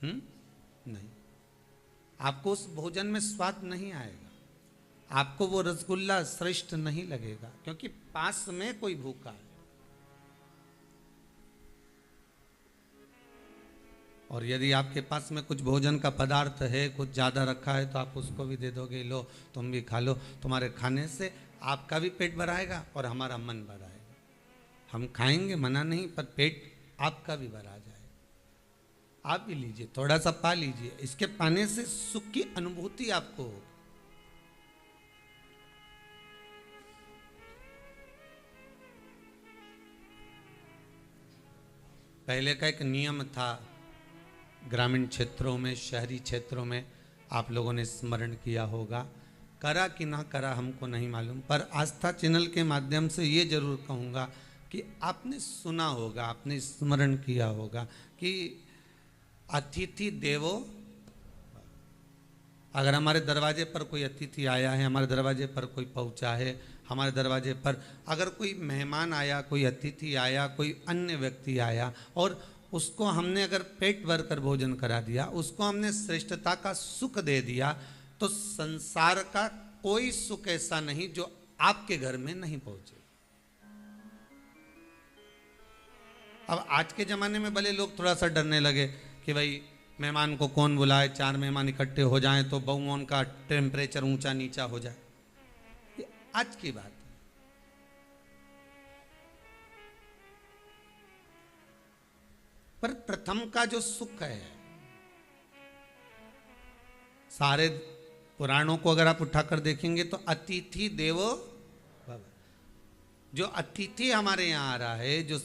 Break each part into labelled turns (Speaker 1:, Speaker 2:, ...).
Speaker 1: नहीं, आपको उस भोजन में स्वाद नहीं आएगा, आपको वो रसगुल्ला श्रेष्ठ नहीं लगेगा, क्योंकि पास में कोई भूखा है। और यदि आपके पास में कुछ भोजन का पदार्थ है, कुछ ज़्यादा रखा है, तो आप उसको भी दे दोगे, लो तुम भी खा लो। तुम्हारे खाने से आपका भी पेट भराएगा और हमारा मन भराएगा। हम खाएंगे, मना नहीं, पर पेट आपका भी भरा जाएगा। आप भी लीजिए, थोड़ा सा पा लीजिए, इसके पाने से सुख की अनुभूति आपको होगी। पहले का एक नियम था, ग्रामीण क्षेत्रों में, शहरी क्षेत्रों में, आप लोगों ने स्मरण किया होगा, करा कि ना करा हमको नहीं मालूम, पर आस्था चैनल के माध्यम से ये जरूर कहूँगा कि आपने सुना होगा, आपने स्मरण किया होगा कि अतिथि देवो। अगर हमारे दरवाजे पर कोई अतिथि आया है, हमारे दरवाजे पर कोई पहुंचा है, हमारे दरवाजे पर अगर कोई मेहमान आया, कोई अतिथि आया, कोई अन्य व्यक्ति आया और उसको हमने अगर पेट भर कर भोजन करा दिया, उसको हमने श्रेष्ठता का सुख दे दिया, तो संसार का कोई सुख ऐसा नहीं जो आपके घर में नहीं पहुंचे। अब आज के ज़माने में भले लोग थोड़ा सा डरने लगे कि भाई मेहमान को कौन बुलाए, 4 मेहमान इकट्ठे हो जाएं तो बहुओं का टेम्परेचर ऊंचा नीचा हो जाए, ये आज की बात है। पर प्रथम का जो सुख है, सारे पुराणों को अगर आप उठाकर देखेंगे तो अतिथि देवो भव। जो अतिथि हमारे यहाँ आ रहा है, जो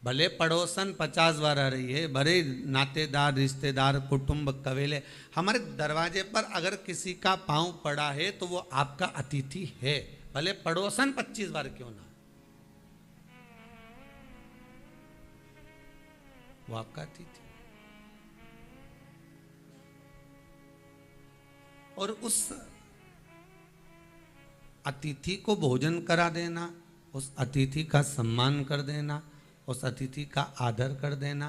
Speaker 1: भले पड़ोसन 50 बार आ रही है, भले नातेदार, रिश्तेदार, कुटुंब, कबीले, हमारे दरवाजे पर अगर किसी का पांव पड़ा है तो वो आपका अतिथि है, भले पड़ोसन 25 बार क्यों ना, वो आपका अतिथि। और उस अतिथि को भोजन करा देना, उस अतिथि का सम्मान कर देना, उस अतिथि का आदर कर देना,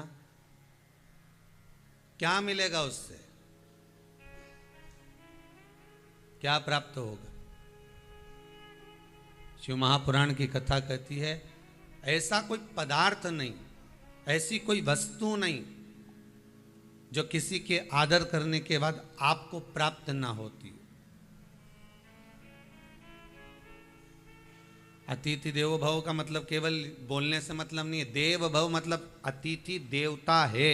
Speaker 1: क्या मिलेगा उससे, क्या प्राप्त होगा? शिव महापुराण की कथा कहती है, ऐसा कोई पदार्थ नहीं, ऐसी कोई वस्तु नहीं जो किसी के आदर करने के बाद आपको प्राप्त ना होती। अतिथि देवो भव का मतलब केवल बोलने से मतलब नहीं है। देव भव मतलब अतिथि देवता है।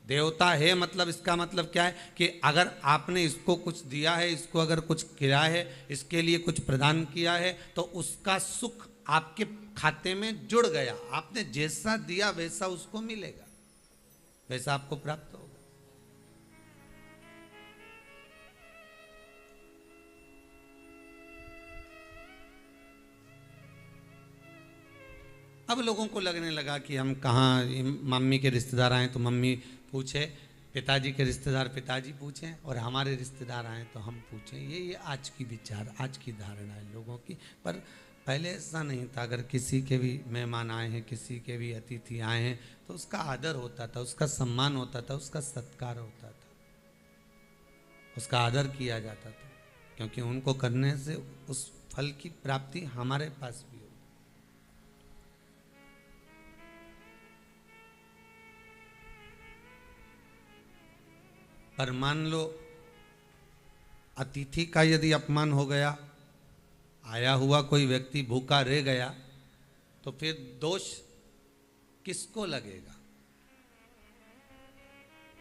Speaker 1: देवता है मतलब इसका मतलब क्या है कि अगर आपने इसको कुछ दिया है, इसको अगर कुछ किया है, इसके लिए कुछ प्रदान किया है, तो उसका सुख आपके खाते में जुड़ गया। आपने जैसा दिया वैसा उसको मिलेगा, वैसा आपको प्राप्त होगा। अब लोगों को लगने लगा कि हम कहाँ, मम्मी के रिश्तेदार आए तो मम्मी पूछे, पिताजी के रिश्तेदार पिताजी पूछें, और हमारे रिश्तेदार आए तो हम पूछें। ये आज की विचार, आज की धारणा है लोगों की। पर पहले ऐसा नहीं था। अगर किसी के भी मेहमान आए हैं, किसी के भी अतिथि आए हैं, तो उसका आदर होता था, उसका सम्मान होता था, उसका सत्कार होता था, उसका आदर किया जाता था, क्योंकि उनको करने से उस फल की प्राप्ति हमारे पास भी हो। पर मान लो अतिथि का यदि अपमान हो गया, आया हुआ कोई व्यक्ति भूखा रह गया, तो फिर दोष किसको लगेगा?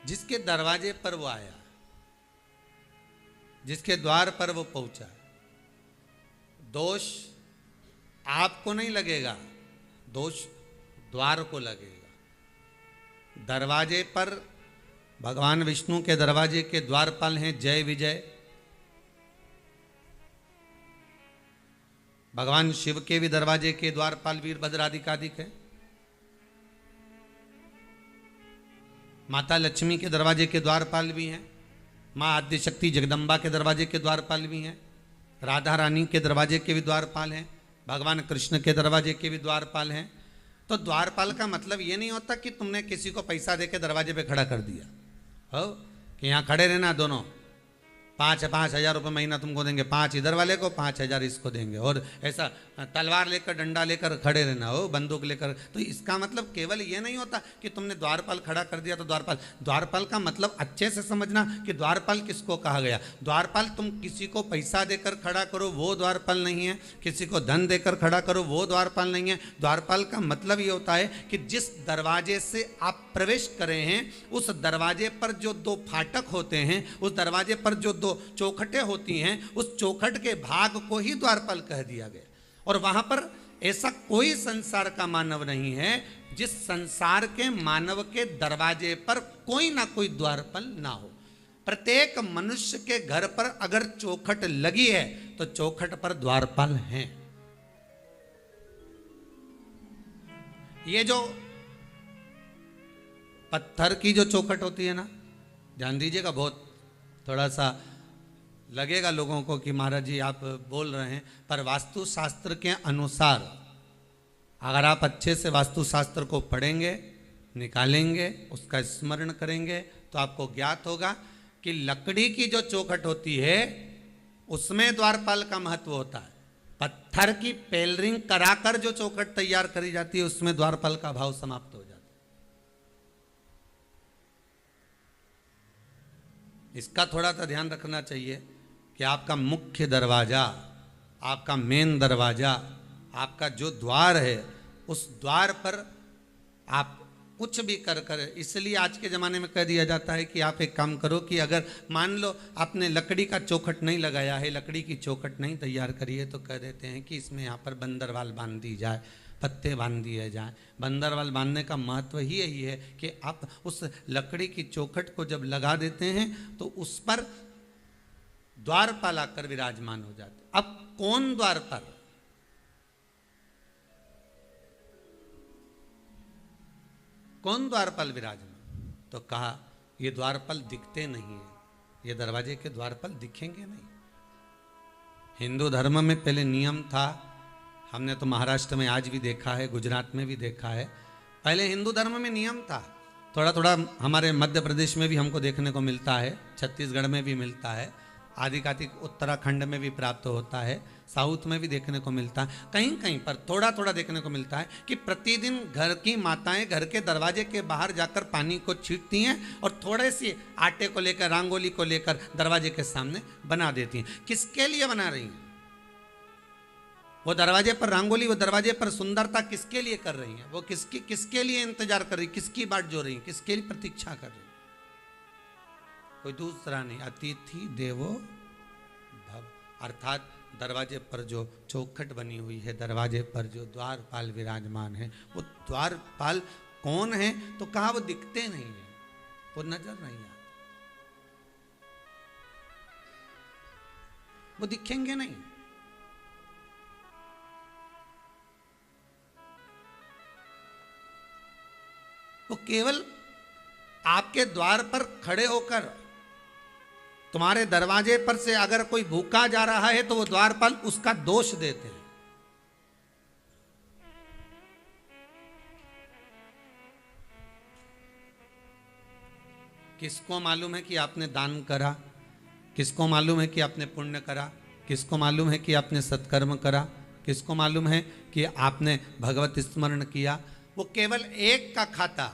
Speaker 1: जिसके दरवाजे पर वो आया, जिसके द्वार पर वो पहुंचा। दोष आपको नहीं लगेगा, दोष द्वार को लगेगा। दरवाजे पर भगवान विष्णु के दरवाजे के द्वारपाल हैं जय विजय, भगवान शिव के भी दरवाजे के द्वारपाल वीरभद्र आदिकादिक है, माता लक्ष्मी के दरवाजे के द्वारपाल भी हैं, माँ आद्यशक्ति जगदम्बा के दरवाजे के द्वारपाल भी हैं, राधा रानी के दरवाजे के भी द्वारपाल हैं, भगवान कृष्ण के दरवाजे के भी द्वारपाल हैं। तो द्वारपाल का मतलब ये नहीं होता कि तुमने किसी को पैसा देके दरवाजे पे खड़ा कर दिया हो कि यहाँ खड़े रहना दोनों, 5,000 रुपये महीना तुमको देंगे, 5 इधर वाले को, 5,000 इसको देंगे, और ऐसा तलवार लेकर डंडा लेकर खड़े रहना हो, बंदूक लेकर। तो इसका मतलब केवल ये नहीं होता कि तुमने द्वारपाल खड़ा कर दिया तो द्वारपाल। द्वारपाल का मतलब अच्छे से समझना कि द्वारपाल किसको कहा गया। द्वारपाल तुम किसी को पैसा देकर खड़ा करो वो द्वारपाल नहीं है, किसी को धन देकर खड़ा करो वो द्वारपाल नहीं है। द्वारपाल का मतलब ये होता है कि जिस दरवाजे से आप प्रवेश करे हैं उस दरवाजे पर जो 2 फाटक होते हैं, उस दरवाजे पर जो 2 चौखटें होती हैं, उस चौखट के भाग को ही द्वारपाल कह दिया गया। और वहां पर ऐसा कोई संसार का मानव नहीं है जिस संसार के मानव के दरवाजे पर कोई ना कोई द्वारपाल ना हो। प्रत्येक मनुष्य के घर पर अगर चौखट लगी है तो चौखट पर द्वारपाल हैं। ये जो पत्थर की जो चौखट होती है ना, ध्यान दीजिएगा, बहुत थोड़ा सा लगेगा लोगों को कि महाराज जी आप बोल रहे हैं, पर वास्तुशास्त्र के अनुसार अगर आप अच्छे से वास्तुशास्त्र को पढ़ेंगे, निकालेंगे, उसका स्मरण करेंगे तो आपको ज्ञात होगा कि लकड़ी की जो चौखट होती है उसमें द्वारपाल का महत्व होता है। पत्थर की पेलरिंग कराकर जो चौखट तैयार करी जाती है उसमें द्वारपाल का भाव समाप्त हो जाता है। इसका थोड़ा सा ध्यान रखना चाहिए कि आपका मुख्य दरवाजा, आपका मेन दरवाजा, आपका जो द्वार है उस द्वार पर आप कुछ भी कर इसलिए आज के ज़माने में कह दिया जाता है कि आप एक काम करो कि अगर मान लो आपने लकड़ी का चौखट नहीं लगाया है, लकड़ी की चौखट नहीं तैयार करी है, तो कह देते हैं कि इसमें यहाँ पर बंदरवाल बांध दी जाए, पत्ते बांध दिए जाए। बंदरवाल बांधने का महत्व ही यही है कि आप उस लकड़ी की चौखट को जब लगा देते हैं तो उस पर द्वारपाल आकर विराजमान हो जाते। अब कौन द्वारपाल? कौन द्वारपाल विराजमान? तो कहा ये द्वारपाल दिखते नहीं है, ये दरवाजे के द्वारपाल दिखेंगे नहीं। हिंदू धर्म में पहले नियम था, हमने तो महाराष्ट्र में आज भी देखा है, गुजरात में भी देखा है। पहले हिंदू धर्म में नियम था, थोड़ा थोड़ा हमारे मध्य प्रदेश में भी हमको देखने को मिलता है, छत्तीसगढ़ में भी मिलता है, आधिकाधिक उत्तराखंड में भी प्राप्त होता है, साउथ में भी देखने को मिलता है, कहीं कहीं पर थोड़ा थोड़ा देखने को मिलता है कि प्रतिदिन घर की माताएं घर के दरवाजे के बाहर जाकर पानी को छींटती हैं और थोड़े से आटे को लेकर, रंगोली को लेकर दरवाजे के सामने बना देती हैं। किसके लिए बना रही हैं? वो दरवाजे पर रंगोली, वो दरवाजे पर सुंदरता किसके लिए कर रही हैं? वो किसके लिए इंतजार कर रही, किसकी बाट जो रही, किसके लिए प्रतीक्षा कर रही? कोई दूसरा नहीं, अतिथि देवो भव। अर्थात दरवाजे पर जो चौखट बनी हुई है, दरवाजे पर जो द्वारपाल विराजमान है, वो द्वारपाल कौन है? तो कहा वो दिखते नहीं है, वो नजर नहीं आते, वो दिखेंगे नहीं। वो केवल आपके द्वार पर खड़े होकर तुम्हारे दरवाजे पर से अगर कोई भूखा जा रहा है तो वो द्वारपाल उसका दोष देते हैं। किसको मालूम है कि आपने दान करा? किसको मालूम है कि आपने पुण्य करा? किसको मालूम है कि आपने सत्कर्म करा? किसको मालूम है कि आपने भगवत स्मरण किया? वो केवल एक का खाता,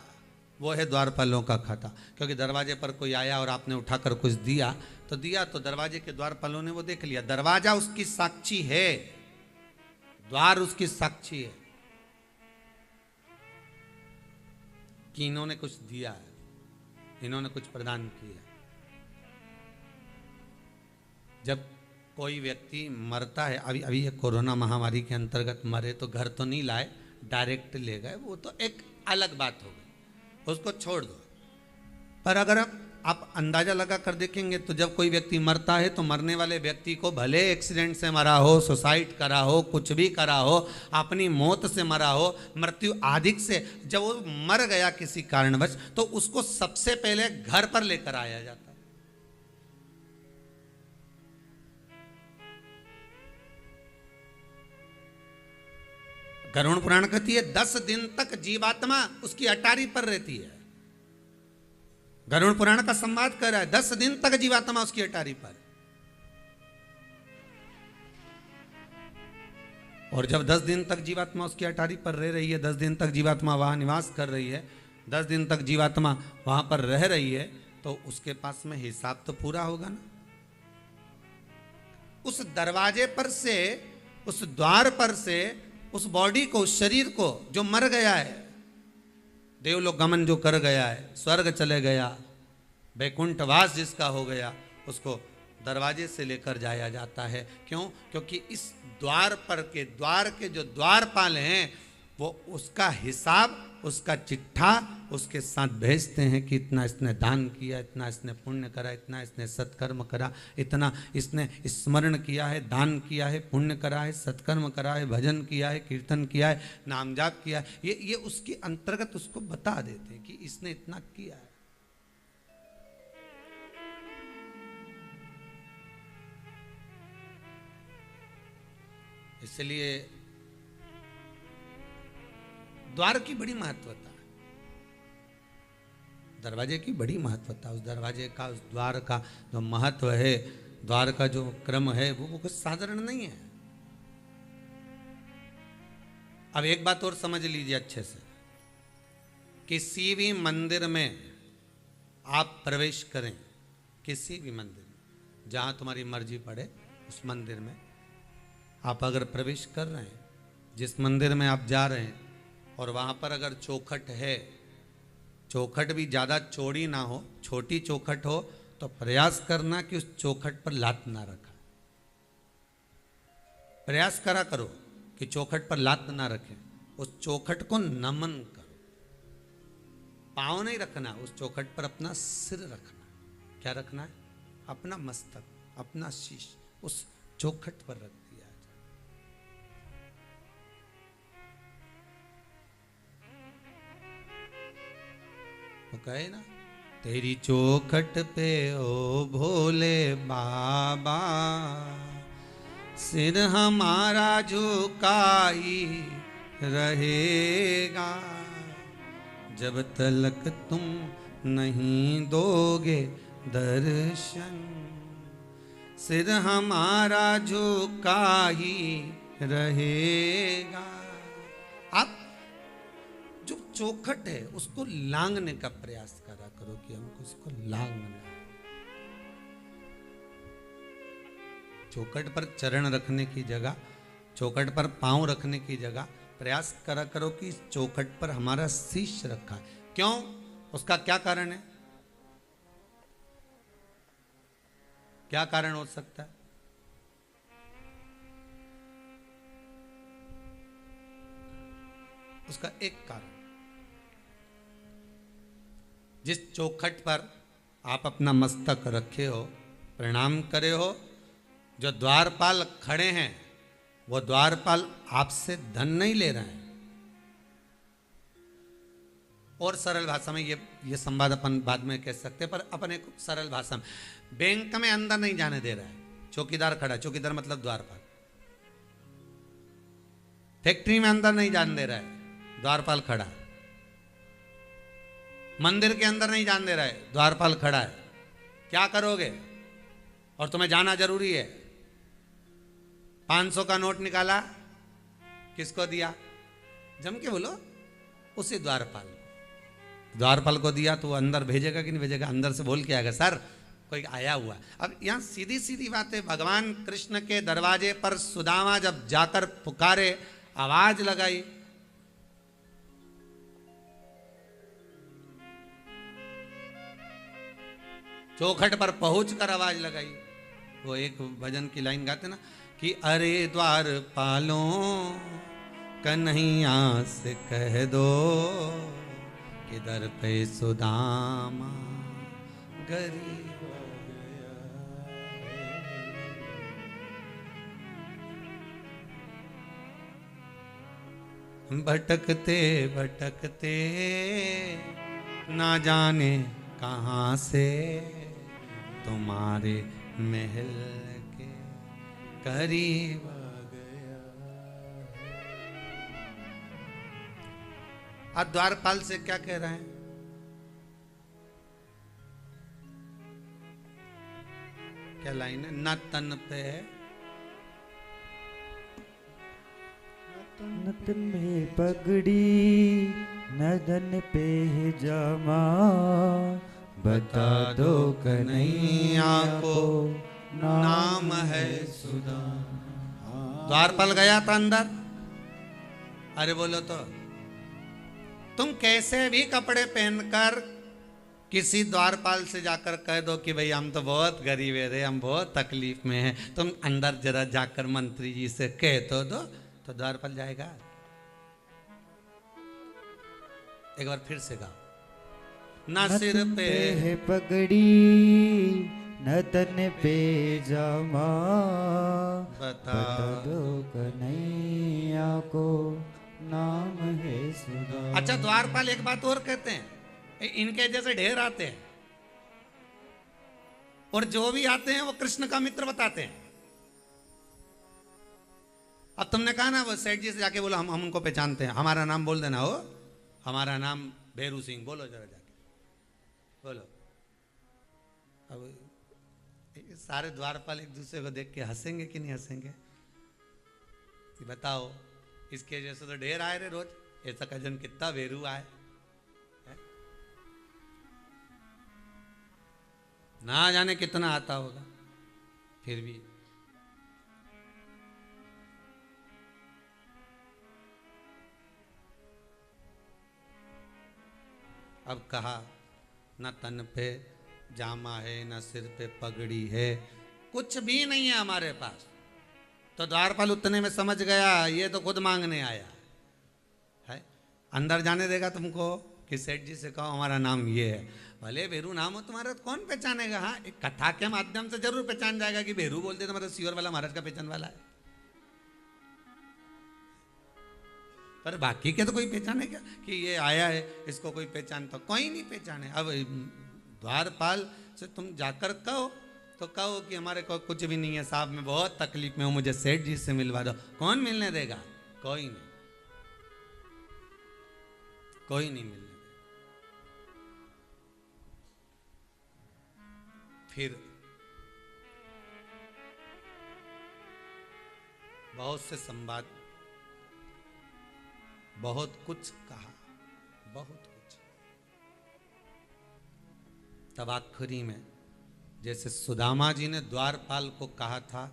Speaker 1: वो है द्वारपालों का खाता। क्योंकि दरवाजे पर कोई आया और आपने उठाकर कुछ दिया तो दरवाजे के द्वारपालों ने वो देख लिया। दरवाजा उसकी साक्षी है, द्वार उसकी साक्षी है कि इन्होंने कुछ दिया है, इन्होंने कुछ प्रदान किया। जब कोई व्यक्ति मरता है, अभी ये कोरोना महामारी के अंतर्गत मरे तो घर तो नहीं लाए, डायरेक्ट ले गए, वो तो एक अलग बात हो गई, उसको छोड़ दो। पर अगर आप अंदाजा लगा कर देखेंगे तो जब कोई व्यक्ति मरता है तो मरने वाले व्यक्ति को भले एक्सीडेंट से मरा हो, सुसाइड करा हो, कुछ भी करा हो, अपनी मौत से मरा हो, मृत्यु आदि से, जब वो मर गया किसी कारणवश तो उसको सबसे पहले घर पर लेकर आया जाता है। गरुड़ पुराण कहती है 10 दिन तक जीवात्मा उसकी अटारी पर रहती है। गरुड़ पुराण का संवाद कर रहा है, 10 दिन तक जीवात्मा उसकी अटारी पर, और जब 10 दिन तक जीवात्मा उसकी अटारी पर रह रही है, 10 दिन तक जीवात्मा वहां निवास कर रही है, 10 दिन तक जीवात्मा वहां पर रह रही है, तो उसके पास में हिसाब तो पूरा होगा ना। उस दरवाजे पर से, उस द्वार पर से उस बॉडी को, उस शरीर को जो मर गया है, देवलोक गमन जो कर गया है, स्वर्ग चले गया, वैकुंठवास जिसका हो गया, उसको दरवाजे से लेकर जाया जाता है। क्यों? क्योंकि इस द्वार पर के, द्वार के जो द्वारपाल हैं, वो उसका हिसाब, उसका चिट्ठा उसके साथ भेजते हैं कि इतना इसने दान किया, इतना इसने पुण्य करा, इतना इसने सत्कर्म करा, इतना इसने स्मरण किया है, दान किया है, पुण्य करा है, सत्कर्म करा है, भजन किया है, कीर्तन किया है, नाम जाप किया है। ये उसके अंतर्गत उसको बता देते हैं कि इसने इतना किया है। इसलिए द्वार की बड़ी महत्वता है, दरवाजे की बड़ी महत्वता, उस दरवाजे का, उस द्वार का जो महत्व है, द्वार का जो क्रम है, वो कुछ साधारण नहीं है। अब एक बात और समझ लीजिए अच्छे से, किसी भी मंदिर में आप प्रवेश करें, किसी भी मंदिर में, जहां तुम्हारी मर्जी पड़े उस मंदिर में आप अगर प्रवेश कर रहे हैं, जिस मंदिर में आप जा रहे हैं, और वहाँ पर अगर चौखट है, चौखट भी ज़्यादा चौड़ी ना हो, छोटी चौखट हो, तो प्रयास करना कि उस चौखट पर लात ना रखा। प्रयास करा करो कि चौखट पर लात ना रखें, उस चौखट को नमन करो। पाँव नहीं रखना, उस चौखट पर अपना सिर रखना। क्या रखना है? अपना मस्तक, अपना शीश उस चौखट पर रख। वो कहे ना, तेरी चौखट पे ओ भोले बाबा, सिर हमारा झुकाई रहेगा, जब तलक तुम नहीं दोगे दर्शन, सिर हमारा झुकाई रहेगा। आप जो चौखट है उसको लांघने का प्रयास करा करो कि हमको उसको लांघना है। चौखट पर चरण रखने की जगह, चौखट पर पांव रखने की जगह प्रयास करा करो कि इस चौखट पर हमारा शीश रखा है। क्यों? उसका क्या कारण है? क्या कारण हो सकता है? उसका एक कारण, जिस चौखट पर आप अपना मस्तक रखे हो, प्रणाम करे हो, जो द्वारपाल खड़े हैं, वो द्वारपाल आपसे धन नहीं ले रहे हैं। और सरल भाषा में ये संवाद अपन बाद में कह सकते हैं, पर अपन एक सरल भाषा में, बैंक में अंदर नहीं जाने दे रहा है, चौकीदार खड़ा, चौकीदार मतलब द्वारपाल। फैक्ट्री में अंदर नहीं जाने दे रहा है, द्वारपाल खड़ा है। मंदिर के अंदर नहीं जाने दे रहा है, द्वारपाल खड़ा है। क्या करोगे? और तुम्हें जाना जरूरी है। 500 का नोट निकाला, किसको दिया? जम के बोलो, उसी द्वारपाल को। द्वारपाल को दिया तो वो अंदर भेजेगा कि नहीं भेजेगा? अंदर से बोल के आएगा, सर कोई आया हुआ। अब यहां सीधी सीधी बात है, भगवान कृष्ण के दरवाजे पर सुदामा जब जाकर पुकारे, आवाज लगाई, चौखट पर पहुंचकर आवाज लगाई। वो एक भजन की लाइन गाते ना कि अरे द्वार पालो कन्हैया से कह दो कि दर पे सुदामा गरीब गया। भटकते भटकते ना जाने कहाँ से तुम्हारे महल के करीब आ गया। आप द्वारपाल से क्या कह रहे हैं? क्या लाइन है? न तन पे है
Speaker 2: न तन में पगड़ी न धन पे है जामा, बता दो कन्हैया को
Speaker 1: नाम है सुदामा। द्वारपाल गया था अंदर। अरे बोलो तो, तुम कैसे भी कपड़े पहनकर किसी द्वारपाल से जाकर कह दो कि भाई हम तो बहुत गरीब है, हम बहुत तकलीफ में हैं, तुम अंदर जरा जाकर मंत्री जी से कह तो दो, तो द्वारपाल जाएगा? एक बार फिर से गाओ। ना सिर पे
Speaker 2: है पगड़ी न तन पे जामा,
Speaker 1: बता
Speaker 2: दो कन्हैया को नाम है सुदामा।
Speaker 1: अच्छा, द्वारपाल एक बात और कहते हैं, इनके जैसे ढेर आते हैं और जो भी आते हैं वो कृष्ण का मित्र बताते हैं। अब तुमने कहा ना वो सेठ जी से जाके बोलो हम उनको पहचानते हैं, हमारा नाम बोल देना, हो हमारा नाम भेरू सिंह, बोलो जरा जाके बोलो। अब सारे द्वारपाल एक दूसरे को देख के हंसेंगे कि नहीं हंसेंगे कि बताओ, इसके जैसे तो ढेर आए रे रोज, ऐसा कजन कितना भेरू आए, ना जाने कितना आता होगा, फिर भी अब कहा न तन पे जामा है न सिर पे पगड़ी है, कुछ भी नहीं है हमारे पास। तो द्वारपाल उतने में समझ गया ये तो खुद मांगने आया है। अंदर जाने देगा तुमको कि सेठ जी से कहो हमारा नाम ये है, भले भेरू नाम हो तुम्हारा तो कौन पहचानेगा? हाँ, एक कथा के माध्यम से जरूर पहचान जाएगा कि भेरू बोलते तो मतलब सियोर वाला महाराज का पहचान वाला है, पर बाकी के तो कोई पहचाने क्या कि ये आया है, इसको कोई पहचान, तो कोई नहीं पहचाने। अब द्वारपाल से तुम जाकर कहो तो कहो कि हमारे को कुछ भी नहीं है साहब, मैं बहुत तकलीफ में हूं, मुझे सेठ जी से मिलवा दो, कौन मिलने देगा? कोई नहीं, कोई नहीं मिलने देगा। फिर बहुत से संवाद, बहुत कुछ कहा, बहुत कुछ। तब आखिरी में जैसे सुदामा जी ने द्वारपाल को कहा था,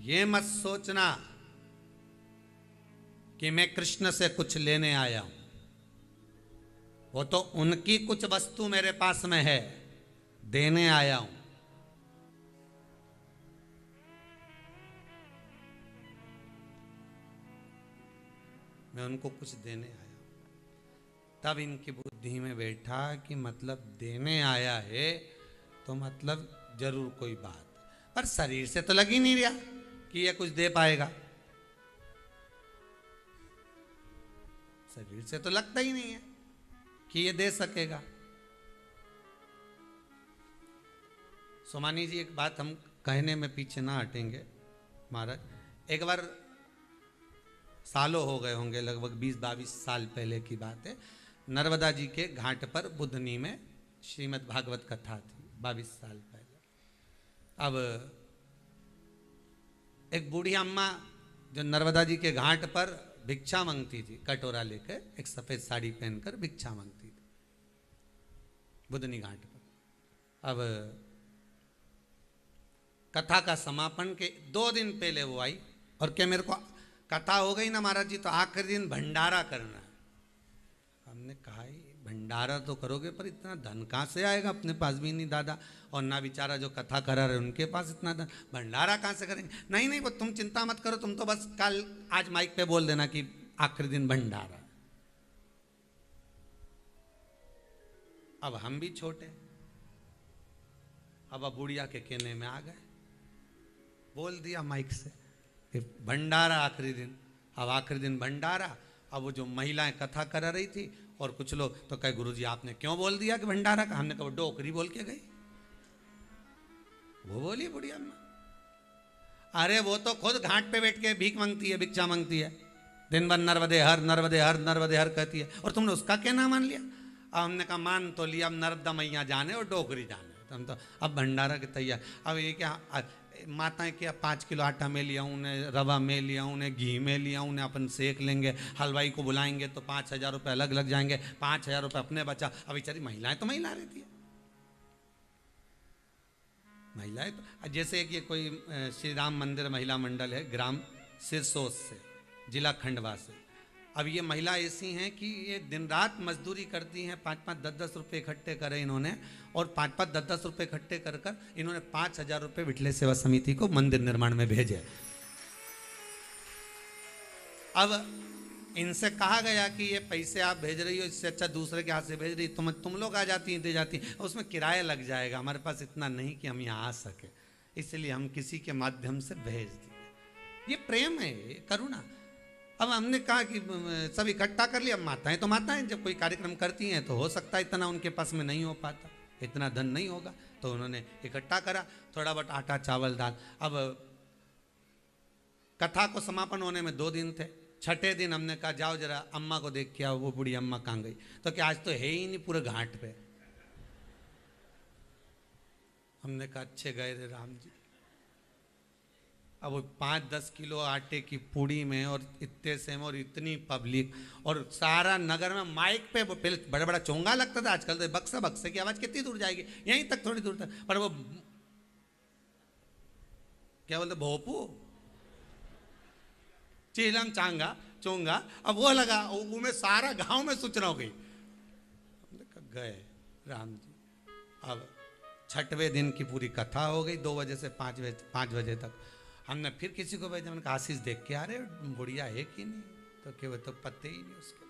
Speaker 1: ये मत सोचना कि मैं कृष्ण से कुछ लेने आया हूं, वो तो उनकी कुछ वस्तु मेरे पास में है, देने आया हूं। मैं उनको कुछ देने आया हूं। तब इनकी बुद्धि में बैठा कि मतलब देने आया है तो मतलब जरूर कोई बात, पर शरीर से तो लग ही नहीं रहा कि ये कुछ दे पाएगा, शरीर से तो लगता ही नहीं है कि ये दे सकेगा। सोमानी जी एक बात हम कहने में पीछे ना हटेंगे महाराज, एक बार सालों हो गए होंगे, लगभग 20-22 साल पहले की बात है, नर्मदा जी के घाट पर बुधनी में श्रीमद् भागवत कथा थी, 22 साल पहले। अब एक बूढ़ी अम्मा जो नर्मदा जी के घाट पर भिक्षा मांगती थी, कटोरा लेकर, एक सफेद साड़ी पहनकर भिक्षा मांगती थी बुधनी घाट पर। अब कथा का समापन के 2 दिन पहले वो आई और क्या मेरे को कथा हो गई ना महाराज जी, तो आखिरी दिन भंडारा करना है। हमने कहा भंडारा तो करोगे पर इतना धन कहाँ से आएगा, अपने पास भी नहीं दादा, और ना बेचारा जो कथा करा रहे उनके पास इतना धन, भंडारा कहाँ से करेंगे? नहीं नहीं, वो तुम चिंता मत करो, तुम तो बस कल आज माइक पे बोल देना कि आखिरी दिन भंडारा। अब हम भी छोटे, अब बुढ़िया के कहने में आ गए, बोल दिया माइक से भंडारा आखिरी दिन। अब आखिरी दिन भंडारा, अब वो जो महिलाएं कथा करा रही थी और कुछ लोग तो कहे गुरुजी आपने क्यों बोल दिया कि भंडारा का? हमने कहा वो डोकरी बोल के गई, वो बोली बुढ़िया अम्मा, अरे वो तो खुद घाट पे बैठ के भीख मांगती है, भिक्षा मांगती है, दिन भर नर्मदे हर नर्मदे हर नर्मदे हर कहती है, और तुमने उसका क्या नाम मान लिया? अब हमने कहा मान तो लिया, अब नर्मदा मैया जाने और डोकरी जाने, तो हम तो अब भंडारा के तैयार। अब ये क्या माताएं क्या 5 किलो आटा में लिया उन्हें, रवा में लिया उन्हें, घी में लिया उन्हें, अपन सेक लेंगे, हलवाई को बुलाएंगे तो 5,000 रुपये अलग लग जाएंगे, 5,000 रुपये अपने बचा। अब बेचारी महिलाएं तो महिला रहती है, महिलाएं तो जैसे कि कोई श्री राम मंदिर महिला मंडल है ग्राम सिरसोस से, जिला खंडवा से। अब ये महिला ऐसी हैं कि ये दिन रात मजदूरी करती हैं, 5-5, 10-10 रुपये इकट्ठे करे इन्होंने, और 5-5, 10-10 रुपये इकट्ठे कर कर इन्होंने 5,000 रुपये विठले सेवा समिति को मंदिर निर्माण में भेजे। अब इनसे कहा गया कि ये पैसे आप भेज रही हो, इससे अच्छा दूसरे के हाथ से भेज रही, तुम लोग आ जाती दे जाती, उसमें किराया लग जाएगा, हमारे पास इतना नहीं कि हम यहाँ आ सके, इसलिए हम किसी के माध्यम से भेज दिए। ये प्रेम है, ये करुणा। अब हमने कहा कि सब इकट्ठा कर लिया। माताएं तो माताएं, जब कोई कार्यक्रम करती हैं तो हो सकता है इतना उनके पास में नहीं हो पाता, इतना धन नहीं होगा, तो उन्होंने इकट्ठा करा थोड़ा बहुत आटा चावल दाल। अब कथा को समापन होने में 2 दिन थे। छठे दिन हमने कहा जाओ जरा अम्मा को देख के आओ, वो बूढ़ी अम्मा कहाँ गई, तो क्या आज तो है ही नहीं पूरे घाट पे। हमने कहा अच्छे गए रे राम जी। अब वो 5-10 किलो आटे की पूड़ी में और इतने से और इतनी पब्लिक, और सारा नगर में माइक पे वो पहले बड़ा बड़ा चोंगा लगता था, आजकल तो बक्सा बक्से की आवाज़ कितनी दूर जाएगी, यहीं तक थोड़ी दूर तक, पर वो क्या बोलते भोपू चीलम चांगा चोंगा, अब वो लगा में सारा गांव में सूचना हो गई। गए राम जी। अब छठवें दिन की पूरी कथा हो गई, 2 बजे से 5 बजे तक। हमने फिर किसी को भेजा, मैंने कहा आशीष देख के आ रहे बुढ़िया है कि नहीं, तो क्या वो तो पत्ते ही नहीं उसके।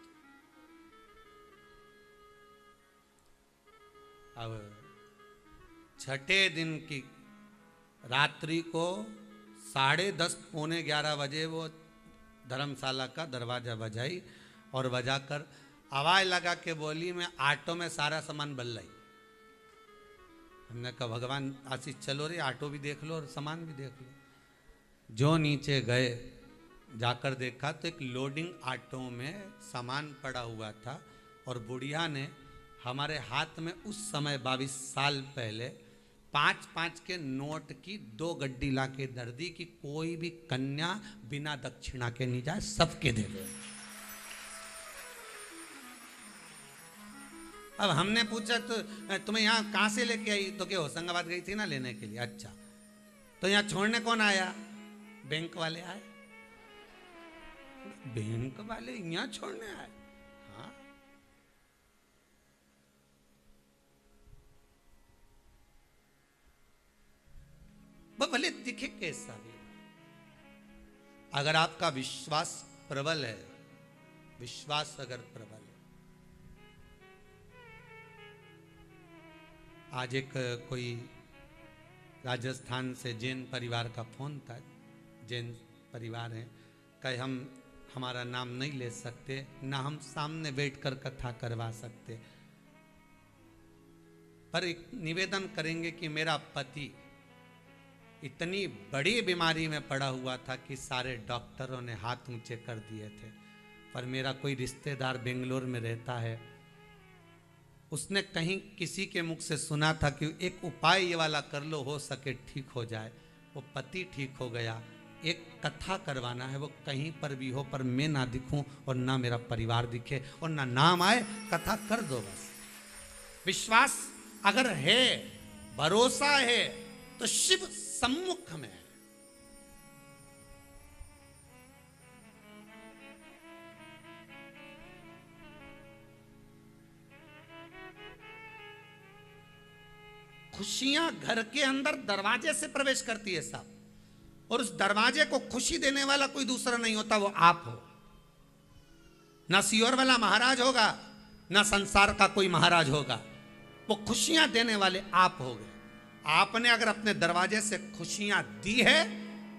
Speaker 1: तो अब छठे दिन की रात्रि को 10:30 पौने 11 बजे वो धर्मशाला का दरवाजा बजाई, और बजाकर आवाज लगा के बोली मैं ऑटो में सारा सामान बल लाई। हमने कहा भगवान आशीष चलो रे, ऑटो भी देख लो और सामान भी देख लो। जो नीचे गए जाकर देखा तो एक लोडिंग ऑटो में सामान पड़ा हुआ था, और बुढ़िया ने हमारे हाथ में उस समय 22 साल पहले 5-5 के नोट की 2 गड्डी ला के दर दी कि कोई भी कन्या बिना दक्षिणा के नहीं जाए, सबके दे दो। अब हमने पूछा तो तुम्हें यहाँ कहाँ से लेके आई, तो क्या होशंगाबाद गई थी ना लेने के लिए। अच्छा, तो यहाँ छोड़ने कौन आया? बैंक वाले आए। बैंक वाले यहाँ छोड़ने आए? हाँ। वो भले दिखे कैसा भी, अगर आपका विश्वास प्रबल है, विश्वास अगर प्रबल है। आज एक कोई राजस्थान से जैन परिवार का फोन था, जैन परिवार है, कहे हम हमारा नाम नहीं ले सकते, ना हम सामने बैठकर कथा करवा सकते, पर एक निवेदन करेंगे कि मेरा पति इतनी बड़ी बीमारी में पड़ा हुआ था कि सारे डॉक्टरों ने हाथ ऊंचे कर दिए थे, पर मेरा कोई रिश्तेदार बेंगलोर में रहता है, उसने कहीं किसी के मुख से सुना था कि एक उपाय ये वाला कर लो, हो सके ठीक हो जाए। वो पति ठीक हो गया। एक कथा करवाना है, वो कहीं पर भी हो, पर मैं ना दिखूं और ना मेरा परिवार दिखे और ना नाम आए, कथा कर दो बस। विश्वास अगर है, भरोसा है, तो शिव सम्मुख में है। खुशियां घर के अंदर दरवाजे से प्रवेश करती है साहब, और उस दरवाजे को खुशी देने वाला कोई दूसरा नहीं होता, वो आप हो। ना सियोर वाला महाराज होगा, ना संसार का कोई महाराज होगा, वो खुशियां देने वाले आप हो गए। आपने अगर अपने दरवाजे से खुशियां दी है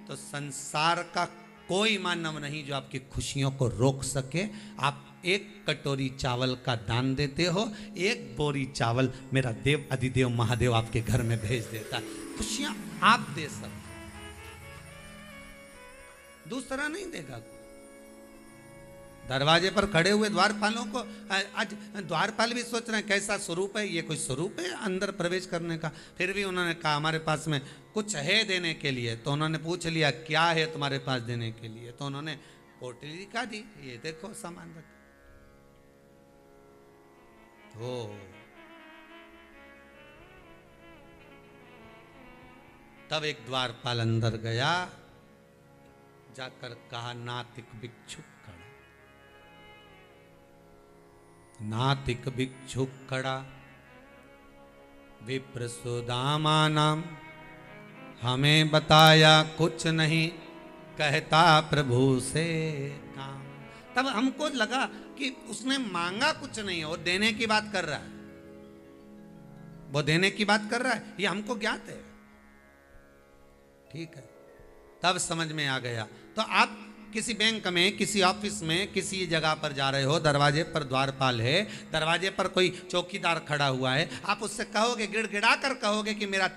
Speaker 1: तो संसार का कोई मानव नहीं जो आपकी खुशियों को रोक सके। आप एक कटोरी चावल का दान देते हो, 1 बोरी चावल मेरा देव अधिदेव महादेव आपके घर में भेज देता है। खुशियां आप दे सकते, दूसरा नहीं देगा। दरवाजे पर खड़े हुए द्वारपालों को आज द्वारपाल भी सोच रहे हैं कैसा स्वरूप है, ये कोई स्वरूप है अंदर प्रवेश करने का। फिर भी उन्होंने कहा हमारे पास में कुछ है देने के लिए। तो उन्होंने पूछ लिया क्या है तुम्हारे पास देने के लिए। तो उन्होंने पोटली दिखा दी, ये देखो सामान रखा। तो तब एक द्वारपाल अंदर गया, जाकर कहा नातिक भिक्षुक खड़ा, नातिक भिक्षुक खड़ा, विप्र सुदामा नाम, हमें बताया कुछ नहीं, कहता प्रभु से काम। तब हमको लगा कि उसने मांगा कुछ नहीं, वो देने की बात कर रहा है, वो देने की बात कर रहा है, ये हमको ज्ञात है। ठीक है, तब समझ में आ गया। तो आप किसी बैंक में, किसी ऑफिस में, किसी जगह पर जा रहे हो, दरवाजे पर द्वारपाल है, दरवाजे पर कोई चौकीदार खड़ा हुआ है, आप उससे कहोगे, गिड़गिड़ा कर कहोगे कि मेरा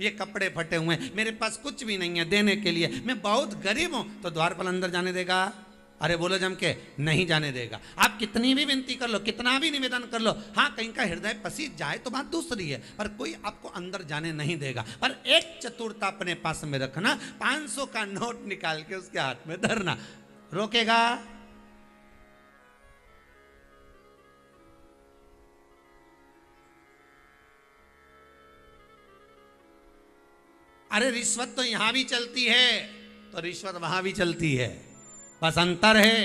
Speaker 1: ये कपड़े फटे हुए हैं, मेरे पास कुछ भी नहीं है देने के लिए, मैं बहुत गरीब हूं, तो द्वारपाल अंदर जाने देगा? अरे बोलो जम के, नहीं जाने देगा। आप कितनी भी विनती कर लो, कितना भी निवेदन कर लो, हाँ कहीं का हृदय पसीज जाए तो बात दूसरी है, पर कोई आपको अंदर जाने नहीं देगा। पर एक चतुरता अपने पास में रखना, 500 का नोट निकाल के उसके हाथ में धरना, रोकेगा? अरे रिश्वत तो यहां भी चलती है, तो रिश्वत वहां भी चलती है, बस अंतर है,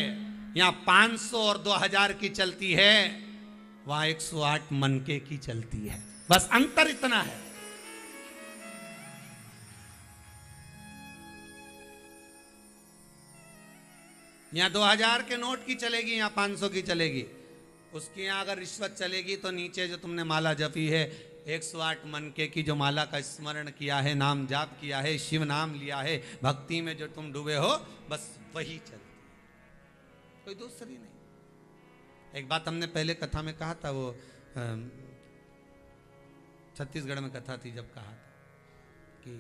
Speaker 1: यहां 500 और 2000 की चलती है, वहां 108 मनके की चलती है, बस अंतर इतना है। यहां 2000 के नोट की चलेगी, यहां 500 की चलेगी। उसकी यहां अगर रिश्वत चलेगी तो नीचे जो तुमने माला जपी है, 108 मनके की जो माला का स्मरण किया है, नाम जाप किया है, शिव नाम लिया है, भक्ति में जो तुम डूबे हो, बस वही चलती है, कोई दूसरी नहीं। एक बात हमने पहले कथा में कहा था, वो छत्तीसगढ़ में कथा थी, जब कहा था कि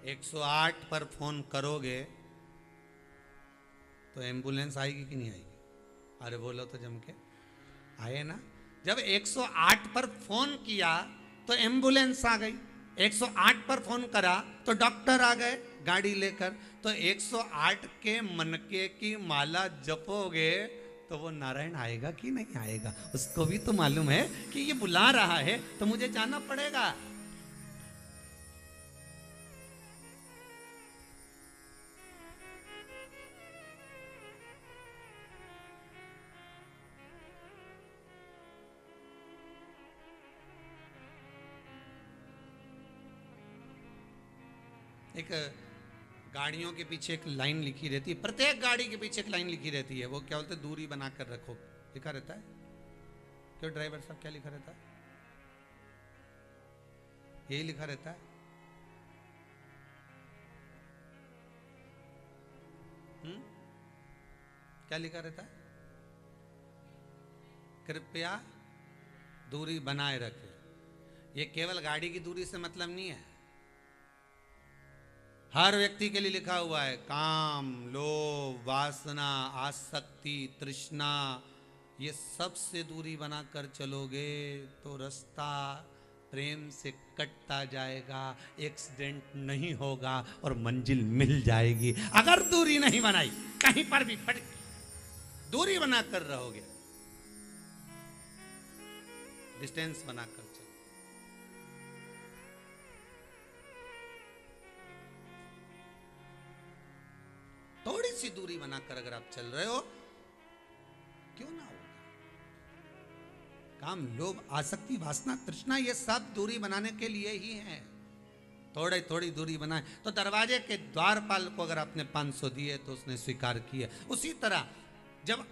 Speaker 1: "108 पर फोन करोगे तो एम्बुलेंस आएगी कि नहीं आएगी?" अरे बोलो तो जम के, आए ना। जब 108 पर फोन किया तो एम्बुलेंस आ गई, 108 पर फोन करा तो डॉक्टर आ गए गाड़ी लेकर। तो 108 के मनके की माला जपोगे तो वो नारायण आएगा कि नहीं आएगा? उसको भी तो मालूम है कि ये बुला रहा है तो मुझे जाना पड़ेगा। एक गाड़ियों के पीछे एक लाइन लिखी रहती है, प्रत्येक गाड़ी के पीछे एक लाइन लिखी रहती है, वो क्या बोलते हैं, दूरी बनाकर रखो, लिखा रहता है। क्यों ड्राइवर साहब, क्या लिखा रहता है? यही लिखा रहता है। क्या लिखा रहता है? कृपया दूरी बनाए रखें। ये केवल गाड़ी की दूरी से मतलब नहीं है, हर व्यक्ति के लिए लिखा हुआ है। काम, लोभ, वासना, आसक्ति, तृष्णा, ये सब से दूरी बनाकर चलोगे तो रास्ता प्रेम से कटता जाएगा, एक्सीडेंट नहीं होगा और मंजिल मिल जाएगी। अगर दूरी नहीं बनाई, कहीं पर भी फट दूरी बनाकर रहोगे, डिस्टेंस बनाकर चलो। थोड़ी सी दूरी बनाकर अगर आप चल रहे हो, क्यों ना होगा? काम, लोभ, आसक्ति, वासना, तृष्णा, ये सब दूरी बनाने के लिए ही है। थोड़ी थोड़ी दूरी बनाए। तो दरवाजे के द्वारपाल को अगर आपने 500 दिए तो उसने स्वीकार किया। उसी तरह जब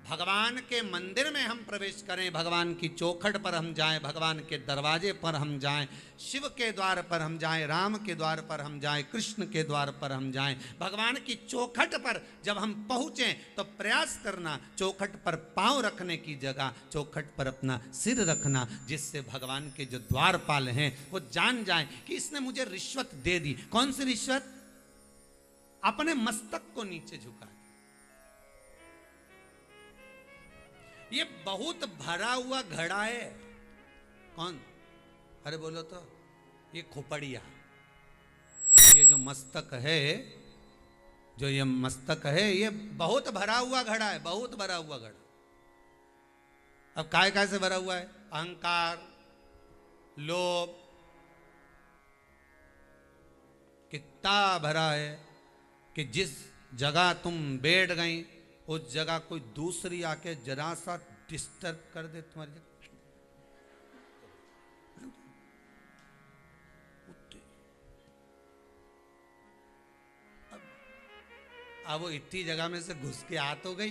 Speaker 1: भगवान के मंदिर में हम प्रवेश करें, भगवान की चौखट पर हम जाएं, भगवान के दरवाजे पर हम जाएं, शिव के द्वार पर हम जाएं, राम के द्वार पर हम जाएं, कृष्ण के द्वार पर हम जाएं। भगवान की चौखट पर जब हम पहुँचें तो प्रयास करना चौखट पर पाँव रखने की जगह चौखट पर अपना सिर रखना, जिससे भगवान के जो द्वारपाल हैं वो जान जाएं कि इसने मुझे रिश्वत दे दी। कौन सी रिश्वत? अपने मस्तक को नीचे झुका। ये बहुत भरा हुआ घड़ा है। कौन? अरे बोलो तो। ये खोपड़िया, ये जो मस्तक है, जो ये मस्तक है, ये बहुत भरा हुआ घड़ा है, बहुत भरा हुआ घड़ा। अब काय काय से भरा हुआ है? अहंकार, लोभ, कितना भरा है कि जिस जगह तुम बैठ गई उस जगह कोई दूसरी आके जरा सा डिस्टर्ब कर दे तुम्हारी। अब वो इतनी जगह में से घुस के आ तो गई,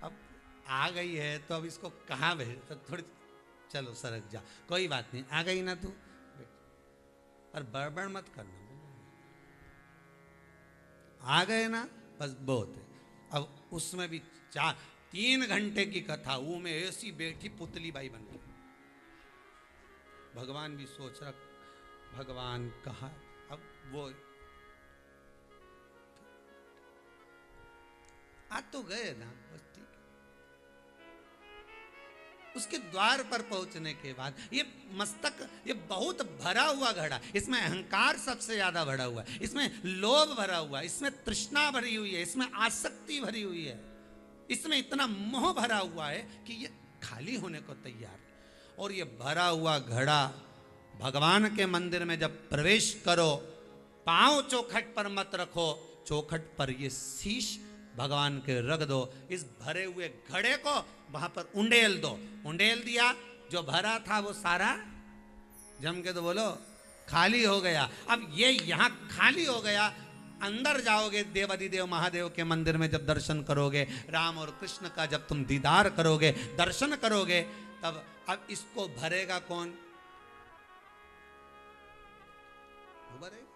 Speaker 1: अब आ गई है तो अब इसको कहाँ भेज, तो थोड़ी चलो सरक जा, कोई बात नहीं, आ गई ना तू, और बड़बड़ मत करना। आ गए ना, बस बहुत है। अब उसमें भी 3 घंटे की कथा, वो में ऐसी बैठी पुतली बाई बन गई। भगवान भी सोच रहा भगवान कहाँ, अब वो आ तो गए ना, बस ठीक है। उसके द्वार पर पहुंचने के बाद ये मस्तक, ये बहुत भरा हुआ घड़ा, इसमें अहंकार सबसे ज्यादा भरा हुआ है, इसमें लोभ भरा हुआ है, इसमें तृष्णा भरी हुई है, इसमें आसक्ति भरी हुई है, इसमें इतना मोह भरा हुआ है कि ये खाली होने को तैयार है। और ये भरा हुआ घड़ा भगवान के मंदिर में जब प्रवेश करो, पांव चौखट पर मत रखो, चौखट पर ये शीश भगवान के रख दो। इस भरे हुए घड़े को वहां पर उंडेल दो। उंडेल दिया, जो भरा था वो सारा जम के तो बोलो खाली हो गया। अब ये यहां खाली हो गया, अंदर जाओगे देवाधिदेव महादेव के मंदिर में जब दर्शन करोगे, राम और कृष्ण का जब तुम दीदार करोगे, दर्शन करोगे, तब अब इसको भरेगा कौन? वो भरेगा।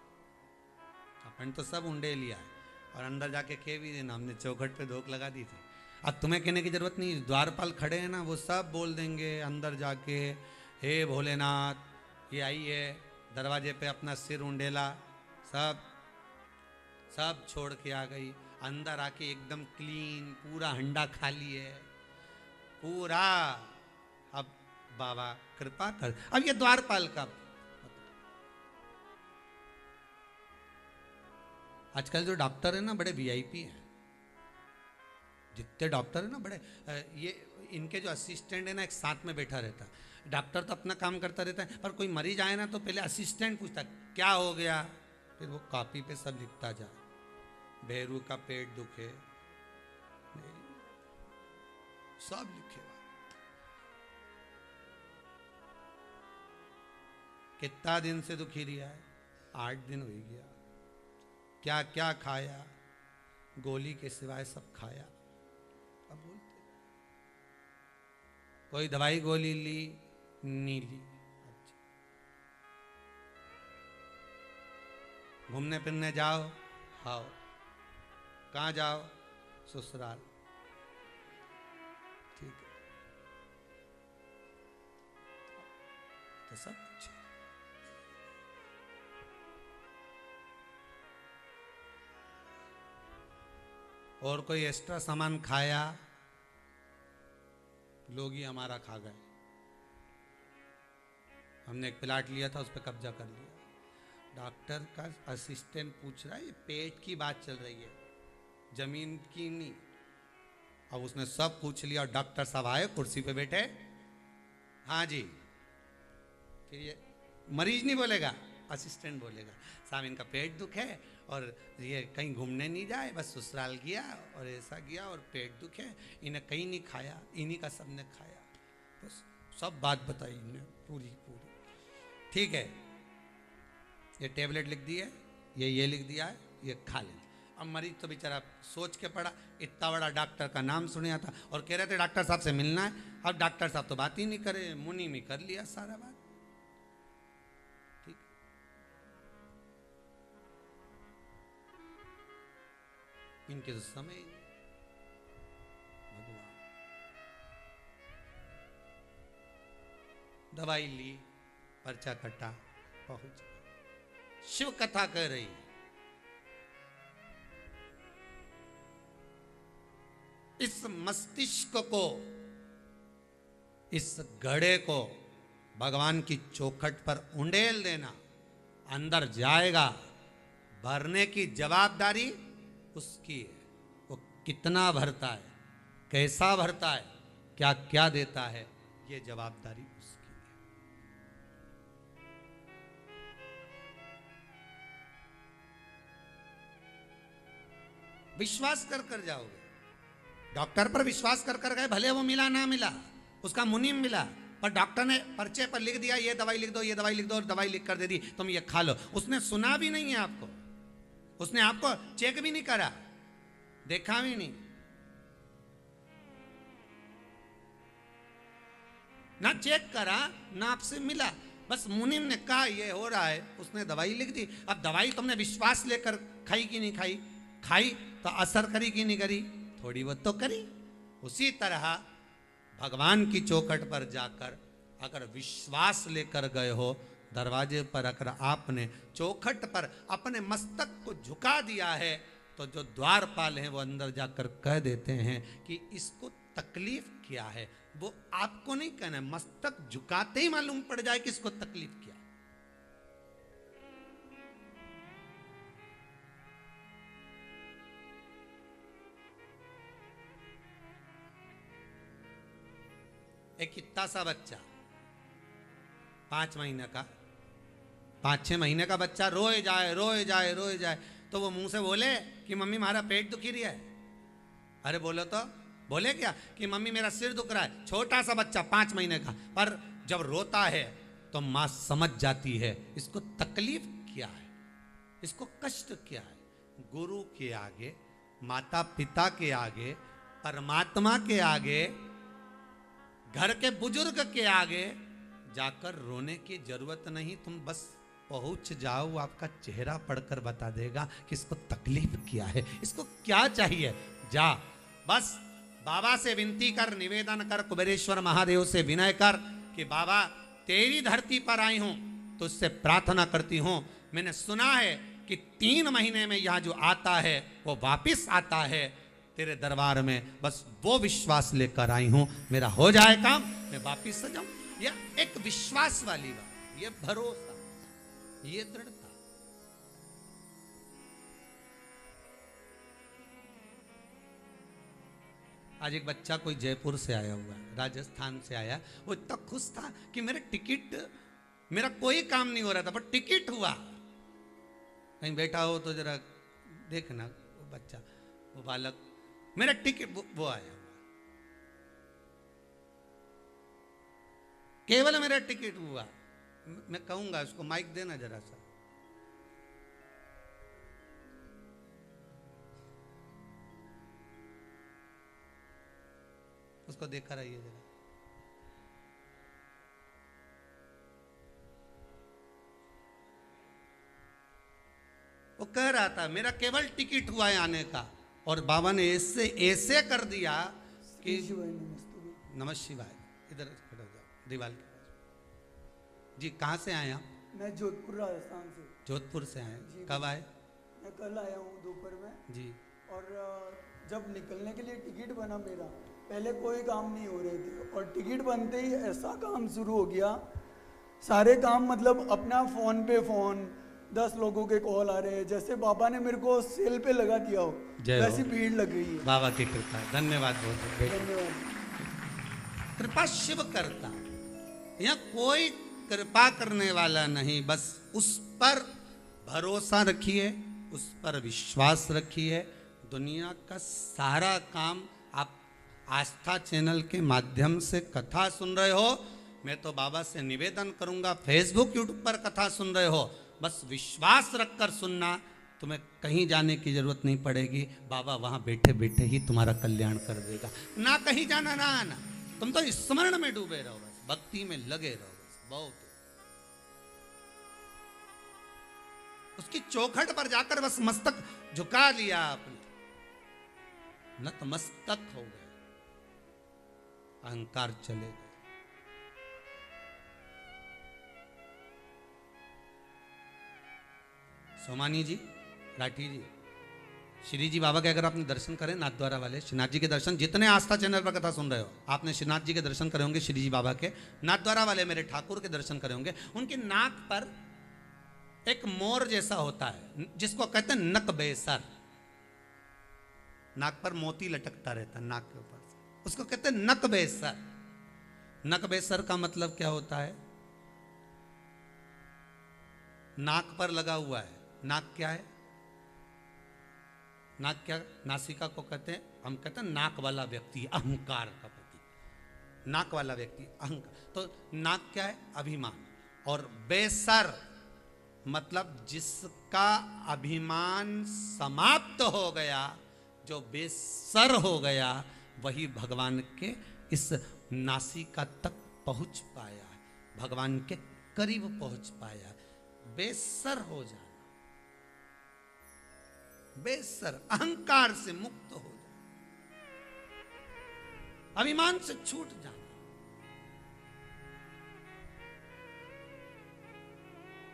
Speaker 1: अपन तो सब उंडे लिया है और अंदर जाके कह भी देना हमने चौखट पे धोख लगा दी थी। अब तुम्हें कहने की जरूरत नहीं, द्वारपाल खड़े हैं ना, वो सब बोल देंगे अंदर जाके, हे भोलेनाथ ये आई है, दरवाजे पे अपना सिर उंडेला, सब छोड़ के आ गई। अंदर आके एकदम क्लीन, पूरा हंडा खाली है पूरा। अब बाबा कृपा कर। अब ये द्वारपाल का, आजकल जो डॉक्टर है ना बड़े वीआईपी हैं, जितने डॉक्टर है ना बड़े, ये इनके जो असिस्टेंट है ना एक साथ में बैठा रहता है। डॉक्टर तो अपना काम करता रहता है, पर कोई मरीज आए ना तो पहले असिस्टेंट पूछता क्या हो गया, फिर वो कॉपी पे सब लिखता जा। भैरू का पेट दुखे, सब लिखे। कितना दिन से दुखी रहा है? 8 दिन हो गया। क्या क्या खाया? गोली के सिवाय सब खाया। अब बोलते कोई दवाई गोली ली नहीं ली। अच्छा, घूमने फिरने जाओ, आओ। कहाँ जाओ? ससुराल। ठीक है, तो सब कुछ है। और कोई एक्स्ट्रा सामान खाया, लोग ही हमारा खा गए। हमने एक प्लाट लिया था, उस पर कब्जा कर लिया। डॉक्टर का असिस्टेंट पूछ रहा है, ये पेट की बात चल रही है, जमीन की नहीं। अब उसने सब पूछ लिया और डॉक्टर साहब आए, कुर्सी पे बैठे, हाँ जी। फिर ये मरीज नहीं बोलेगा, असिस्टेंट बोलेगा, साहब इनका पेट दुख है और ये कहीं घूमने नहीं जाए, बस ससुराल गया और ऐसा गया और पेट दुख है, इन्हें कहीं नहीं खाया, इन्हीं का सबने खाया। बस सब बात बताई इन्हें पूरी पूरी। ठीक है, ये टेबलेट लिख दी है, ये लिख दिया है, ये खा ले। अब मरीज तो बेचारा सोच के पड़ा, इतना बड़ा डॉक्टर का नाम सुना था और कह रहे थे डॉक्टर साहब से मिलना है। अब डॉक्टर साहब तो बात ही नहीं करे, मुनि में कर लिया सारा बात। ठीक, इनके तो समय ही नहीं। भगवान दवाई ली, पर्चा कटा, पहुंच शिव कथा कह रही। इस मस्तिष्क को, इस घड़े को भगवान की चौखट पर उंडेल देना, अंदर जाएगा, भरने की जवाबदारी उसकी है। वो कितना भरता है, कैसा भरता है, क्या क्या देता है, ये जवाबदारी उसकी है। विश्वास कर जाओगे, डॉक्टर पर विश्वास कर गए, भले वो मिला ना मिला, उसका मुनीम मिला, पर डॉक्टर ने पर्चे पर लिख दिया ये दवाई लिख दो, ये दवाई लिख दो, और दवाई लिख कर दे दी, तुम ये खा लो। उसने सुना भी नहीं है आपको, उसने आपको चेक भी नहीं करा, देखा भी नहीं, ना चेक करा, ना आपसे मिला, बस मुनीम ने कहा ये हो रहा है, उसने दवाई लिख दी। अब दवाई तुमने विश्वास लेकर खाई कि नहीं खाई, खाई तो असर करी कि नहीं करी, थोड़ी बहुत तो करी। उसी तरह भगवान की चौखट पर जाकर अगर विश्वास लेकर गए हो, दरवाजे पर अगर आपने चौखट पर अपने मस्तक को झुका दिया है, तो जो द्वारपाल हैं वो अंदर जाकर कह देते हैं कि इसको तकलीफ क्या है। वो आपको नहीं कहना है, मस्तक झुकाते ही मालूम पड़ जाए कि इसको तकलीफ क्या है। एक कितना सा बच्चा 5 महीने का, 5-6 महीने का बच्चा रोए जाए रोए जाए रोए जाए, तो वो मुंह से बोले कि मम्मी हमारा पेट दुखी रहा है। अरे बोलो तो, बोले क्या कि मम्मी मेरा सिर दुख रहा है। छोटा सा बच्चा 5 महीने का, पर जब रोता है तो माँ समझ जाती है इसको तकलीफ क्या है, इसको कष्ट क्या है। गुरु के आगे, माता पिता के आगे, परमात्मा के आगे, घर के बुजुर्ग के आगे जाकर रोने की जरूरत नहीं। तुम बस पहुंच जाओ, आपका चेहरा पढ़कर बता देगा कि इसको तकलीफ क्या है, इसको क्या चाहिए। जा बस बाबा से विनती कर, निवेदन कर, कुबेरेश्वर महादेव से विनय कर कि बाबा तेरी धरती पर आई हूं, तो उससे प्रार्थना करती हूं। मैंने सुना है कि 3 महीने में यहां जो आता है वो वापिस आता है तेरे दरबार में, बस वो विश्वास लेकर आई हूं, मेरा हो जाए काम, मैं वापिस आ जाऊं। यह एक विश्वास वाली बात, ये भरोसा, ये दृढ़ता। आज एक बच्चा कोई जयपुर से आया हुआ है, राजस्थान से आया, वो इतना खुश था कि मेरा टिकट, मेरा कोई काम नहीं हो रहा था पर टिकट हुआ। कहीं बैठा हो तो जरा देखना, वो बच्चा, वो बालक, मेरा टिकट, वो आया हुआ, केवल मेरा टिकट हुआ। मैं कहूंगा उसको माइक देना जरा सा। उसको देखा रहिए जरा। वो कह रहा था मेरा केवल टिकट हुआ है आने का, और बाबा ने ऐसे ऐसे कर दिया कि नमः शिवाय, इधर खड़े हो जाओ दीवार के पास। जी कहाँ से आए आप?
Speaker 3: मैं जोधपुर राजस्थान से।
Speaker 1: जोधपुर से आए, कब आए?
Speaker 3: मैं कल आया हूँ दोपहर में
Speaker 1: जी।
Speaker 3: और जब निकलने के लिए टिकट बना मेरा, पहले कोई काम नहीं हो रहे थे और टिकट बनते ही ऐसा काम शुरू हो गया, सारे काम मतलब अपना फ़ोन पे फ़ोन, 10 लोगों के कॉल आ रहे हैं, जैसे बाबा ने मेरे को सेल पे लगा दिया हो वैसी भीड़ लग गई है।
Speaker 1: बाबा की कृपा, धन्यवाद बोलते,
Speaker 3: धन्यवाद।
Speaker 1: कृपा शिव करता, यहाँ कोई कृपा करने वाला नहीं, बस उस पर भरोसा रखिए, उस पर विश्वास रखिए। दुनिया का सारा काम आप आस्था चैनल के माध्यम से कथा सुन रहे हो, मैं तो बाबा से निवेदन करूंगा, फेसबुक यूट्यूब पर कथा सुन रहे हो, बस विश्वास रखकर सुनना, तुम्हें कहीं जाने की जरूरत नहीं पड़ेगी, बाबा वहां बैठे बैठे ही तुम्हारा कल्याण कर देगा। ना कहीं जाना ना आना, तुम तो स्मरण में डूबे रहो, बस भक्ति में लगे रहो, बस बहुत। उसकी चौखट पर जाकर बस मस्तक झुका लिया आपने, नतमस्तक हो गए, अहंकार चले गए। सोमानी जी, लाठी जी, श्री जी बाबा के अगर आपने दर्शन करें, नाथद्वारा वाले श्रीनाथ जी के दर्शन, जितने आस्था चैनल पर कथा सुन रहे हो, आपने श्रीनाथ जी के दर्शन करे होंगे, श्री जी बाबा के, नाथद्वारा वाले मेरे ठाकुर के दर्शन करे होंगे। उनके नाक पर एक मोर जैसा होता है, जिसको कहते हैं नक बेसर। नाक पर मोती लटकता रहता है नाक के ऊपर से, उसको कहते हैं नक बेसर। नक बेसर का मतलब क्या होता है? नाक पर लगा हुआ है। नाक क्या है? नाक क्या? नासिका को कहते हैं, हम कहते हैं नाक वाला व्यक्ति, अहंकार का प्रतीक। नाक वाला व्यक्ति अहंकार। तो नाक क्या है? अभिमान। और बेसर मतलब जिसका अभिमान समाप्त हो गया, जो बेसर हो गया, वही भगवान के इस नासिका तक पहुंच पाया है, भगवान के करीब पहुंच पाया। बेसर हो जाना, बेसर, अहंकार से मुक्त हो जाना, अभिमान से छूट जाना।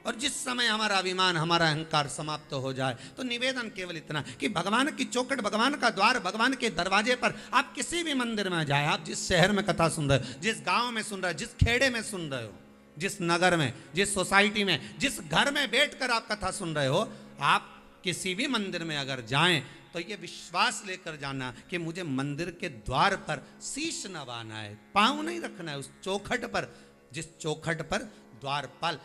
Speaker 1: और जिस समय हमारा अभिमान, हमारा अहंकार समाप्त हो जाए, तो निवेदन केवल इतना कि भगवान की चौखट, भगवान का द्वार, भगवान के दरवाजे पर आप किसी भी मंदिर में जाए, आप जिस शहर में कथा सुन रहे हो, जिस गांव में सुन रहे हो, जिस खेड़े में सुन रहे हो, जिस नगर में, जिस सोसाइटी में, जिस घर में बैठकर आप कथा सुन रहे हो, आप किसी भी मंदिर में अगर जाएं तो ये विश्वास लेकर जाना कि मुझे मंदिर के द्वार पर शीश नवाना है, पांव नहीं रखना है उस चौखट पर, जिस चौखट पर द्वारपाल,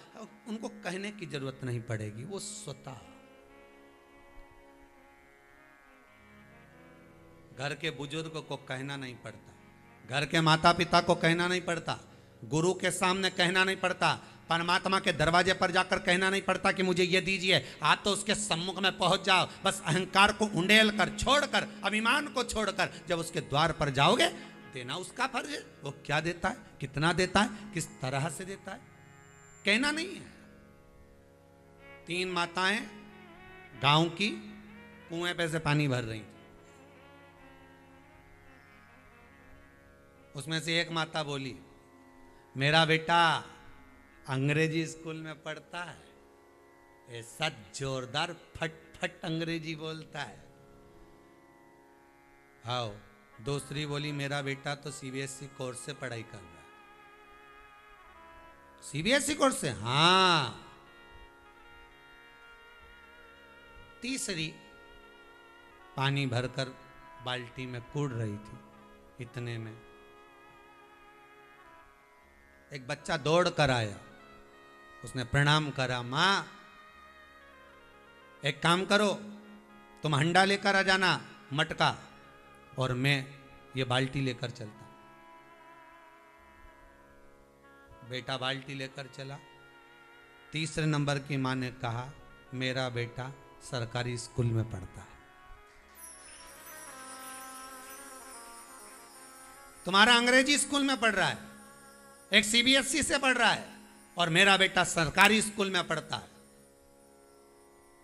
Speaker 1: उनको कहने की जरूरत नहीं पड़ेगी, वो स्वतः। घर के बुजुर्ग को कहना नहीं पड़ता, घर के माता पिता को कहना नहीं पड़ता, गुरु के सामने कहना नहीं पड़ता, परमात्मा के दरवाजे पर जाकर कहना नहीं पड़ता कि मुझे ये दीजिए। आप तो उसके सम्मुख में पहुंच जाओ, बस अहंकार को उंडेल कर, छोड़कर, अभिमान को छोड़कर जब उसके द्वार पर जाओगे, देना उसका फर्ज है। वो क्या देता है, कितना देता है, किस तरह से देता है, कहना नहीं है। 3 माताएं गांव की कुएं पे से पानी भर रही थी, उसमें से एक माता बोली, मेरा बेटा अंग्रेजी स्कूल में पढ़ता है, ऐसा जोरदार फट फट अंग्रेजी बोलता है। आओ, दूसरी बोली, मेरा बेटा तो सीबीएसई कोर्स से पढ़ाई कर रहा है। सीबीएसई कोर्स से? हाँ। तीसरी पानी भरकर बाल्टी में कूड़ रही थी, इतने में एक बच्चा दौड़ कर आया, उसने प्रणाम करा, मां एक काम करो, तुम हंडा लेकर आ जाना, मटका, और मैं ये बाल्टी लेकर चलता। बेटा बाल्टी लेकर चला। तीसरे नंबर की मां ने कहा, मेरा बेटा सरकारी स्कूल में पढ़ता है, तुम्हारा अंग्रेजी स्कूल में पढ़ रहा है, एक सीबीएसई से पढ़ रहा है, और मेरा बेटा सरकारी स्कूल में पढ़ता है।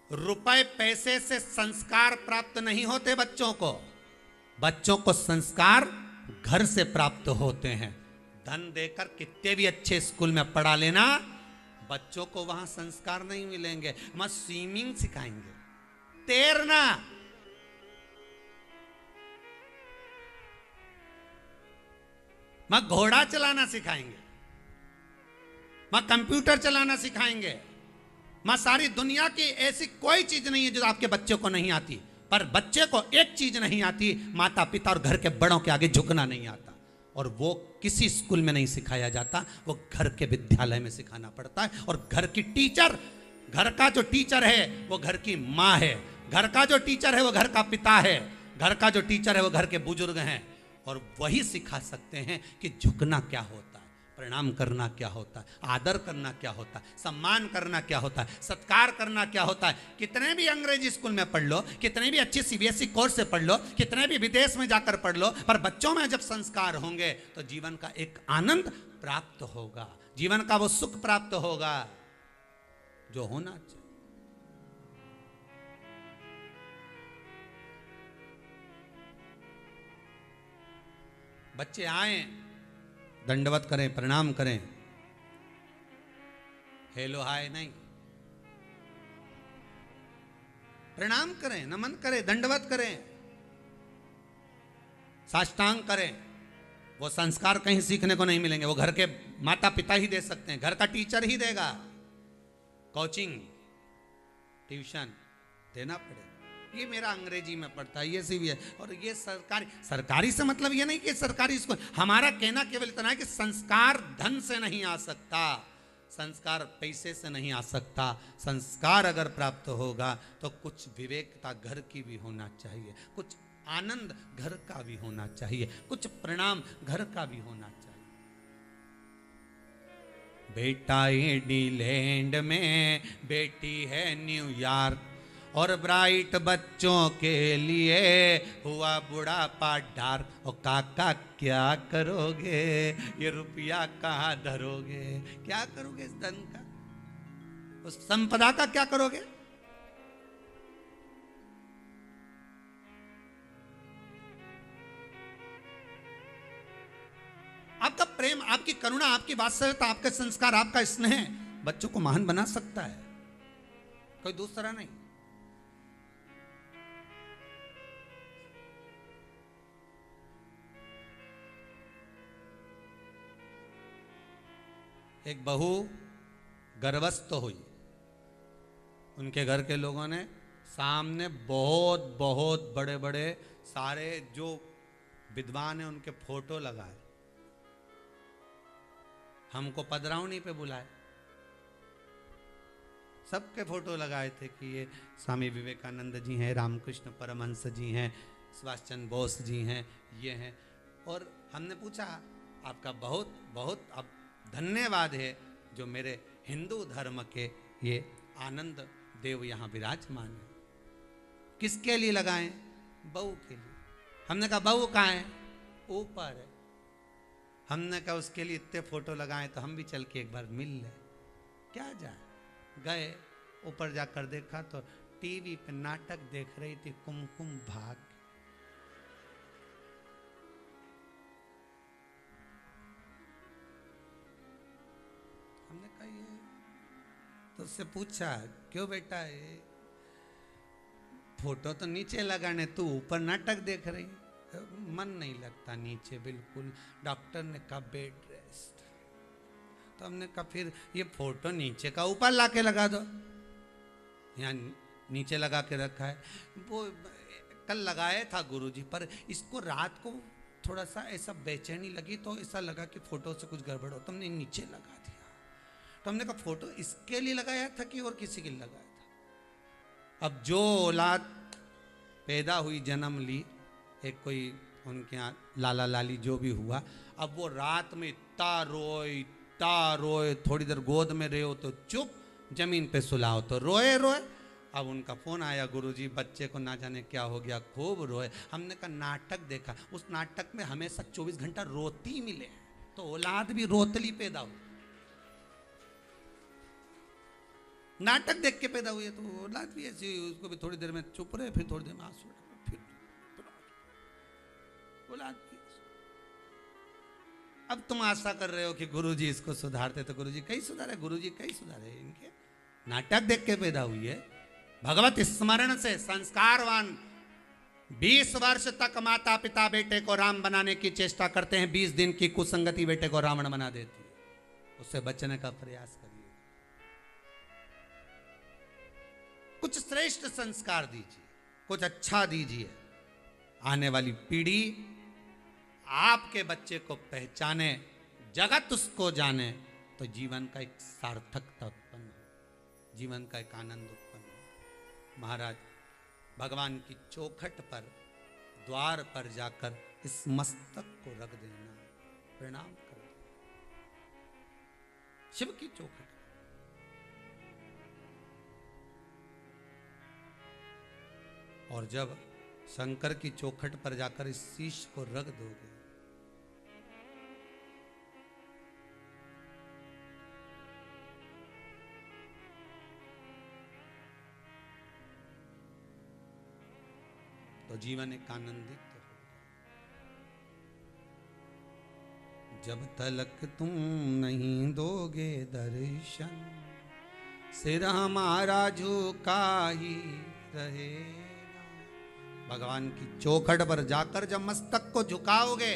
Speaker 1: रुपए पैसे से संस्कार प्राप्त नहीं होते बच्चों को, बच्चों को संस्कार घर से प्राप्त होते हैं। धन देकर कितने भी अच्छे स्कूल में पढ़ा लेना, बच्चों को वहां संस्कार नहीं मिलेंगे। हम स्विमिंग सिखाएंगे, तैरना, मैं घोड़ा चलाना सिखाएंगे, मैं कंप्यूटर चलाना सिखाएंगे, मैं सारी दुनिया की ऐसी कोई चीज नहीं है जो आपके बच्चे को नहीं आती। पर बच्चे को एक चीज नहीं आती, माता पिता और घर के बड़ों के आगे झुकना नहीं आता, और वो किसी स्कूल में नहीं सिखाया जाता, वो घर के विद्यालय में सिखाना पड़ता है। और घर की टीचर, घर का जो टीचर है वो घर की माँ है, घर का जो टीचर है वो घर का पिता है, घर का जो टीचर है वो घर के बुजुर्ग हैं, और वही सिखा सकते हैं कि झुकना क्या होता है, प्रणाम करना क्या होता है, आदर करना क्या होता है, सम्मान करना क्या होता है, सत्कार करना क्या होता है। कितने भी अंग्रेजी स्कूल में पढ़ लो, कितने भी अच्छी सीबीएसई कोर्स से पढ़ लो, कितने भी विदेश में जाकर पढ़ लो, पर बच्चों में जब संस्कार होंगे तो जीवन का एक आनंद प्राप्त होगा, जीवन का वो सुख प्राप्त होगा जो होना चाहिए। बच्चे आए, दंडवत करें, प्रणाम करें, हेलो हाय नहीं, प्रणाम करें, नमन करें, दंडवत करें, साष्टांग करें। वो संस्कार कहीं सीखने को नहीं मिलेंगे, वो घर के माता पिता ही दे सकते हैं, घर का टीचर ही देगा। कोचिंग ट्यूशन देना पड़ेगा। ये मेरा अंग्रेजी में पढ़ता है, ये सी है, और ये सरकारी, सरकारी से मतलब ये नहीं कि सरकारी स्कूल। हमारा कहना केवल इतना है कि संस्कार धन से नहीं आ सकता, संस्कार पैसे से नहीं आ सकता। संस्कार अगर प्राप्त होगा तो कुछ विवेकता घर की भी होना चाहिए, कुछ आनंद घर का भी होना चाहिए, कुछ प्रणाम घर का भी होना चाहिए। बेटा इंग्लैंड में, बेटी है न्यूयॉर्क, और ब्राइट बच्चों के लिए हुआ बुढ़ापा डार्क। और काका क्या करोगे, ये रुपया कहाँ धरोगे, क्या करोगे इस धन का, उस संपदा का क्या करोगे। आपका प्रेम, आपकी करुणा, आपकी वात्सल्यता, आपके संस्कार, आपका स्नेह बच्चों को महान बना सकता है, कोई दूसरा नहीं। एक बहू गर्भस्थ हुई, उनके घर के लोगों ने सामने बहुत बहुत बड़े बड़े सारे जो विद्वान हैं उनके फोटो लगाए, हमको पदरावनी पे बुलाए, सबके फोटो लगाए थे कि ये स्वामी विवेकानंद जी हैं, रामकृष्ण परमहंस जी हैं, सुभाष चंद्र बोस जी हैं, ये हैं। और हमने पूछा आपका बहुत बहुत अब धन्यवाद है जो मेरे हिंदू धर्म के ये आनंद देव यहाँ विराजमान है। किसके लिए लगाएं, बहू के लिए। हमने कहा बहू कहाँ है, ऊपर है। हमने कहा उसके लिए इतने फोटो लगाएं तो हम भी चल के एक बार मिल ले, क्या जाए। गए, ऊपर जाकर देखा तो टीवी पे नाटक देख रही थी, कुमकुम भाग्य। हमने कहा ये, तो उससे पूछा क्यों बेटा, ये फोटो तो नीचे लगाने, तू ऊपर नाटक देख रही, मन नहीं लगता नीचे बिल्कुल। डॉक्टर ने कहा बेड रेस्ट। तो हमने कहा फिर ये फोटो नीचे का ऊपर लाके लगा दो, यहाँ नीचे लगा के रखा है। वो कल लगाया था गुरुजी, पर इसको रात को थोड़ा सा ऐसा बेचैनी लगी तो ऐसा लगा कि फोटो से कुछ गड़बड़ हो, तो हमने नीचे लगा दिया। तो हमने कहा फोटो इसके लिए लगाया था कि और किसी के लिए लगाया था। अब जो औलाद पैदा हुई, जन्म ली, एक कोई उनके यहाँ लाला लाली जो भी हुआ, अब वो रात में इतना रोए, थोड़ी देर गोद में रहे हो तो चुप, जमीन पे सुलाओ तो रोए। अब उनका फोन आया, गुरुजी बच्चे को ना जाने क्या हो गया, खूब रोए। हमने कहा नाटक देखा, उस नाटक में हमेशा 24 घंटा रोती मिले, तो औलाद भी रोतली पैदा हुई। नाटक देख के पैदा हुई है तो औलाद भी ऐसी हुई, उसको भी थोड़ी देर में चुप रहे, फिर थोड़ी देर में आंसू, फिर औलाद भी। अब तुम आशा कर रहे हो कि गुरुजी इसको सुधारते, तो गुरुजी कई सुधारे, गुरुजी कई सुधारे, इनके नाटक देख के पैदा हुई है। भगवत स्मरण से संस्कारवान 20 वर्ष तक माता पिता बेटे को राम बनाने की चेष्टा करते हैं, 20 दिन की कुसंगति बेटे को रावण बना देती है। उससे बचने का प्रयास करिए, कुछ श्रेष्ठ संस्कार दीजिए, कुछ अच्छा दीजिए। आने वाली पीढ़ी आपके बच्चे को पहचाने, जगत उसको जाने, तो जीवन का एक सार्थकता उत्पन्न हो, जीवन का एक आनंद उत्पन्न हो। महाराज भगवान की चौखट पर, द्वार पर जाकर इस मस्तक को रख देना, प्रणाम कर देना। शिव की चौखट। और जब शंकर की चौखट पर जाकर इस शीश को रख दोगे, तो जीवन एक आनंदित हो। जब तलक तुम नहीं दोगे दर्शन, सिर हमारा झुका ही रहेगा। भगवान की चौखट पर जाकर जब मस्तक को झुकाओगे,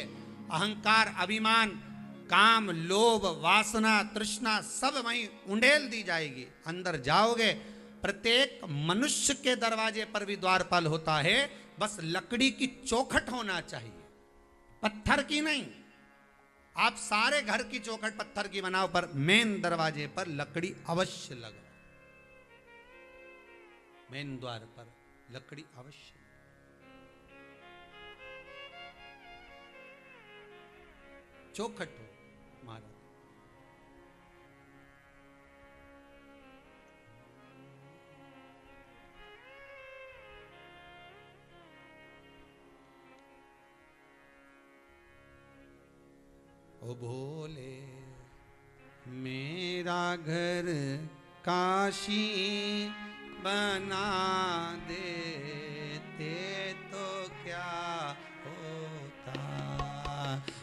Speaker 1: अहंकार, अभिमान, काम, लोभ, वासना, तृष्णा सब वहीं उंडेल दी जाएगी। अंदर जाओगे, प्रत्येक मनुष्य के दरवाजे पर भी द्वारपाल होता है, बस लकड़ी की चौखट होना चाहिए, पत्थर की नहीं। आप सारे घर की चौखट पत्थर की बनाओ, पर मेन दरवाजे पर लकड़ी अवश्य लगाओ। मेन द्वार पर लकड़ी अवश्य। चौखट हो महाराज। ओ भोले मेरा घर काशी बना देते तो क्या होता।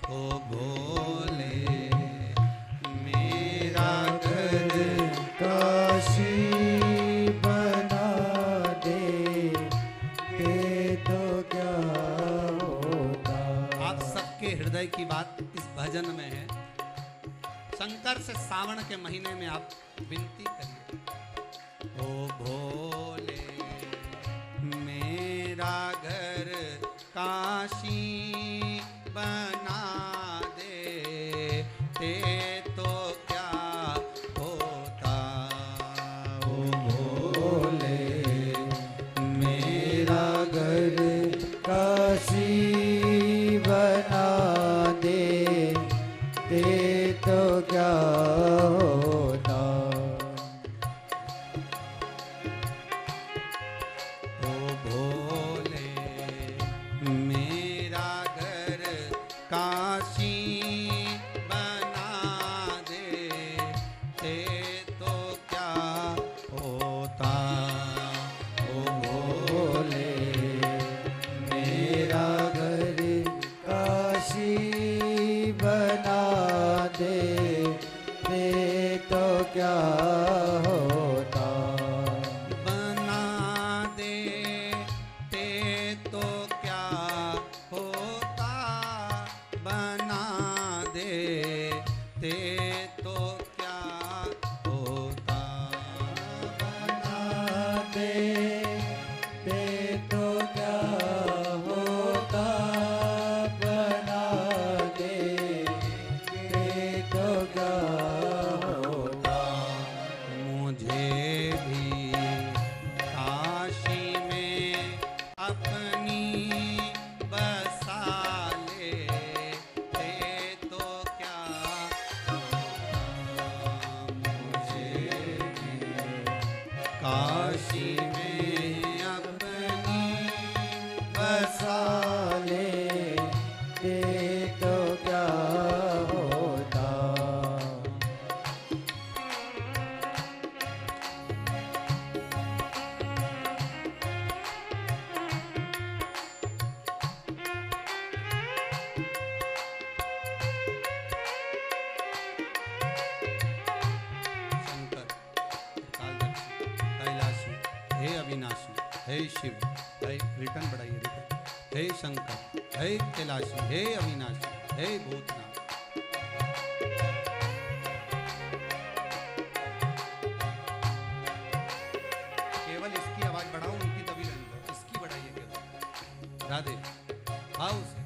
Speaker 1: ओ भोले मेरा घर
Speaker 2: काशी बना दे तो क्या होता।
Speaker 1: आप सबके हृदय की बात इस भजन में है। शंकर से सावन के महीने में आप विनती करिए, ओ भोले मेरा घर काशी बना दे ते तो क्या होता। ओ
Speaker 2: भोले मेरा घर काशी बना दे तो क्या होता।
Speaker 1: ओ भोले मेरा घर काशी बना दे तो क्या होता। ओ
Speaker 2: भोले मेरा घर काशी बना दे तो क्या होता।
Speaker 1: बना दे तो क्या होता। बना दे तो क्या होता।
Speaker 2: बना दे तो क्या होता। बना दे तो क्या होता।
Speaker 1: मुझे भी काशी में अपनी बसा ले तो क्या होता। मुझे भी काशी में अपनी बसा
Speaker 2: ले तो क्या होता।
Speaker 1: शंकर, कालदर्शी, कैलाशी, हे अविनाशी, हे शिव, हे रिटर्न बढ़ाइए रिटर्न। हे शंकर, हे कैलाशी, हे अविनाशी, हे भूतनाथ। केवल इसकी आवाज बढ़ाओ, उनकी तभी रहने दो। इसकी बढ़ाइए केवल। राधे आओ से।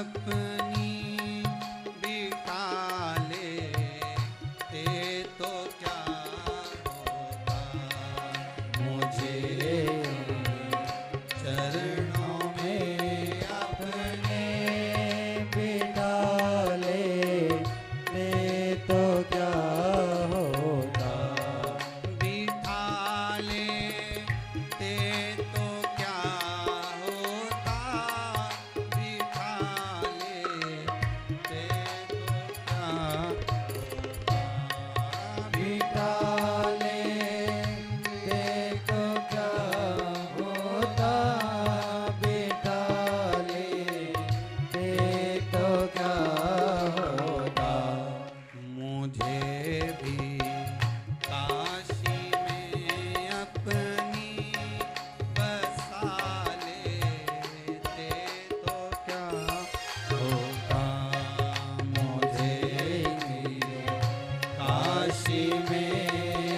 Speaker 1: अपनी बिठा लेते तो क्या होता, मुझे चरणों में अपने
Speaker 2: बिठा लेते तो क्या होता,
Speaker 1: बिठा लेते तो क्या होता, बिठा लेते तो क्या होता,
Speaker 2: बिठा लेते तो क्या होता, बिठा लेते तो क्या होता,
Speaker 1: मुझे भी काशी में अपनी बसा लेते तो क्या होता, मुझे भी काशी में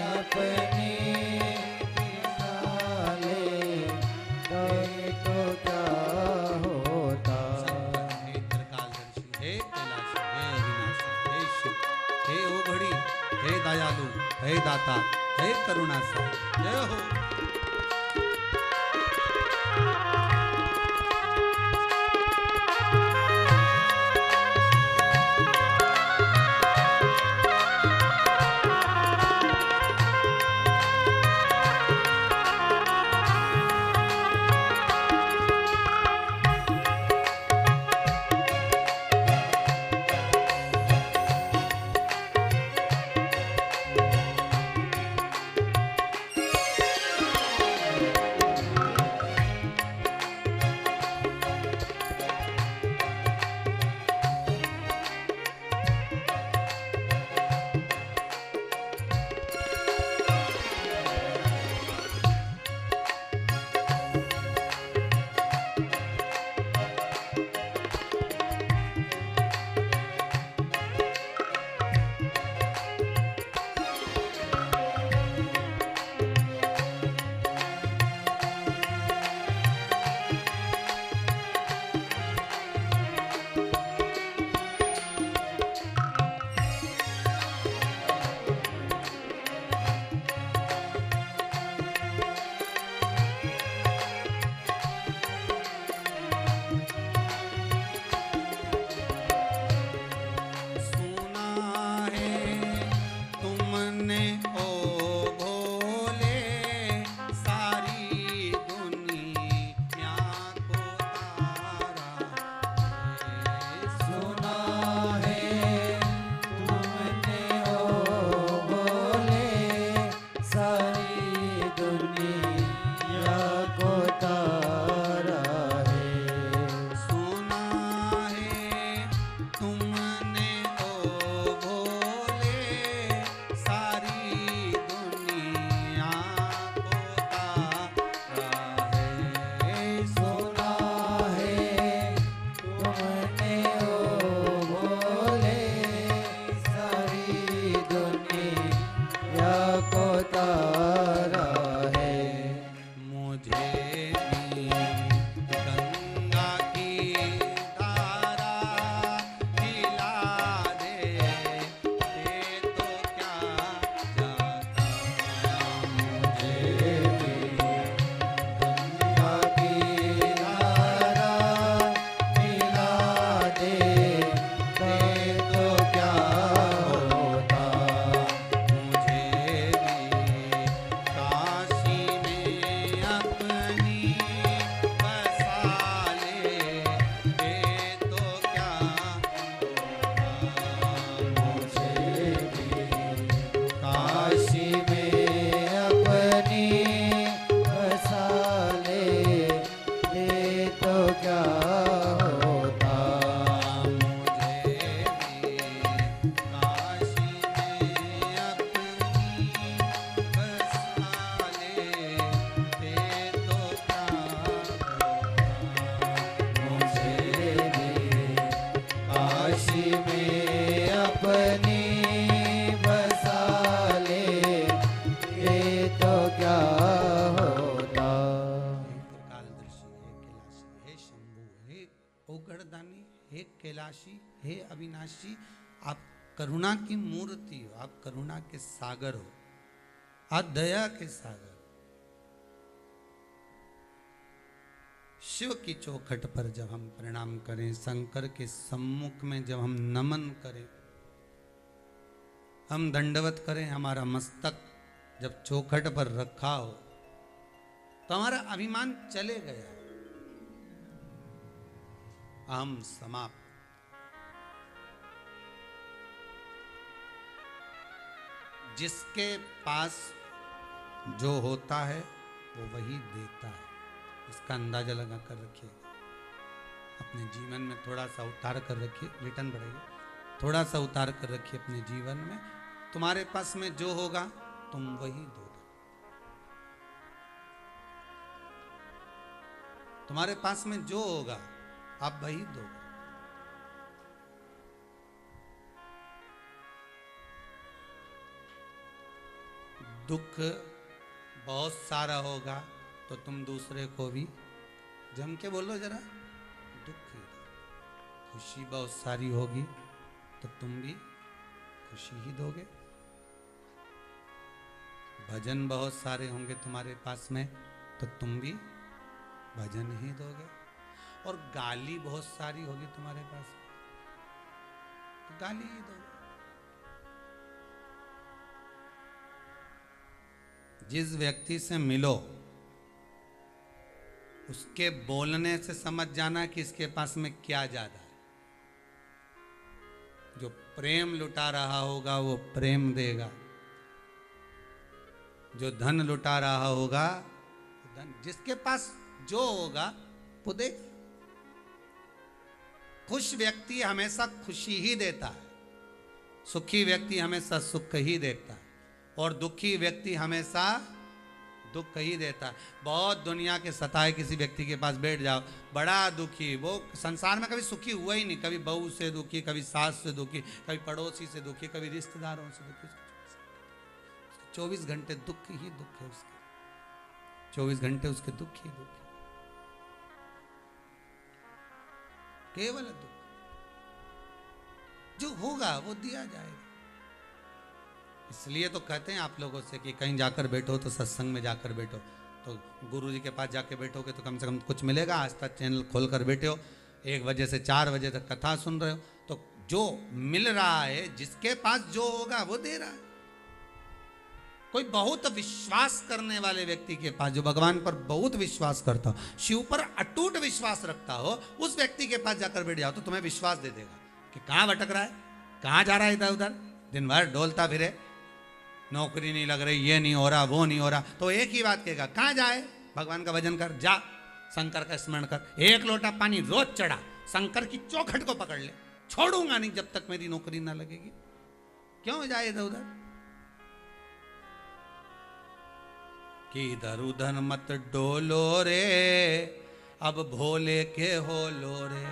Speaker 2: अपनी बिठा लेते तो क्या होता,
Speaker 1: हे त्रिकालदर्शी, हे कैलाशी, हे अविनाशी, हे शिव, हे ओघड़ी, हे दयालु, हे दाता, हे करुणासागर, जय हो। कैलाशी, हे अविनाशी, आप करुणा की मूर्ति हो, आप करुणा के सागर हो, आप दया के सागर। शिव की चौखट पर जब हम प्रणाम करें, शंकर के सम्मुख में जब हम नमन करें, हम दंडवत करें, हमारा मस्तक जब चौखट पर रखा हो तो हमारा अभिमान चले गया, अहम समाप्त। जिसके पास जो होता है वो वही देता है, इसका अंदाजा लगा कर रखिएगा। अपने जीवन में थोड़ा सा उतार कर रखिए, रिटर्न बढ़ेगा, थोड़ा सा उतार कर रखिए अपने जीवन में। तुम्हारे पास में जो होगा तुम वही दोगे, तुम्हारे पास में जो होगा आप वही दोगे। दुख बहुत सारा होगा तो तुम दूसरे को भी जम के बोलो जरा, दुख ही दो। खुशी बहुत सारी होगी तो तुम भी खुशी ही दोगे। भजन बहुत सारे होंगे तुम्हारे पास में तो तुम भी भजन ही दोगे। और गाली बहुत सारी होगी तुम्हारे पास में तो गाली ही दोगे। जिस व्यक्ति से मिलो उसके बोलने से समझ जाना कि इसके पास में क्या ज्यादा है। जो प्रेम लुटा रहा होगा वो प्रेम देगा, जो धन लुटा रहा होगा धन, जिसके पास जो होगा वो देगा। खुश व्यक्ति हमेशा खुशी ही देता है, सुखी व्यक्ति हमेशा सुख ही देता है, और दुखी व्यक्ति हमेशा दुख ही देता है। बहुत दुनिया के सताए किसी व्यक्ति के पास बैठ जाओ, बड़ा दुखी, वो संसार में कभी सुखी हुआ ही नहीं। कभी बहू से दुखी, कभी सास से दुखी, कभी पड़ोसी से दुखी, कभी रिश्तेदारों से दुखी। 24 घंटे दुख ही दुख है उसके, 24 घंटे उसके दुख ही दुख है, केवल दुख। जो होगा वो दिया जाएगा। इसलिए तो कहते हैं आप लोगों से कि कहीं जाकर बैठो तो सत्संग में जाकर बैठो, तो गुरु जी के पास जाकर बैठोगे तो कम से कम कुछ मिलेगा। आज तक चैनल खोल कर बैठे हो, 1 बजे से 4 बजे तक कथा सुन रहे हो, तो जो मिल रहा है, जिसके पास जो होगा वो दे रहा है। कोई बहुत विश्वास करने वाले व्यक्ति के पास, जो भगवान पर बहुत विश्वास करता हो, शिव पर अटूट विश्वास रखता हो, उस व्यक्ति के पास जाकर बैठ जाओ तो तुम्हें विश्वास दे देगा कि कहाँ भटक रहा है, कहाँ जा रहा है इधर उधर, दिन भर डोलता फिरे, नौकरी नहीं लग रही, ये नहीं हो रहा, वो नहीं हो रहा, तो एक ही बात कहेगा, कहाँ जाए, भगवान का भजन कर, जा शंकर का स्मरण कर, 1 लोटा पानी रोज चढ़ा, शंकर की चौखट को पकड़ ले, छोड़ूंगा नहीं जब तक मेरी नौकरी ना लगेगी। क्यों जाए इधर उधर, कि इधर उधर मत डोलो रे, अब भोले के हो लो रे।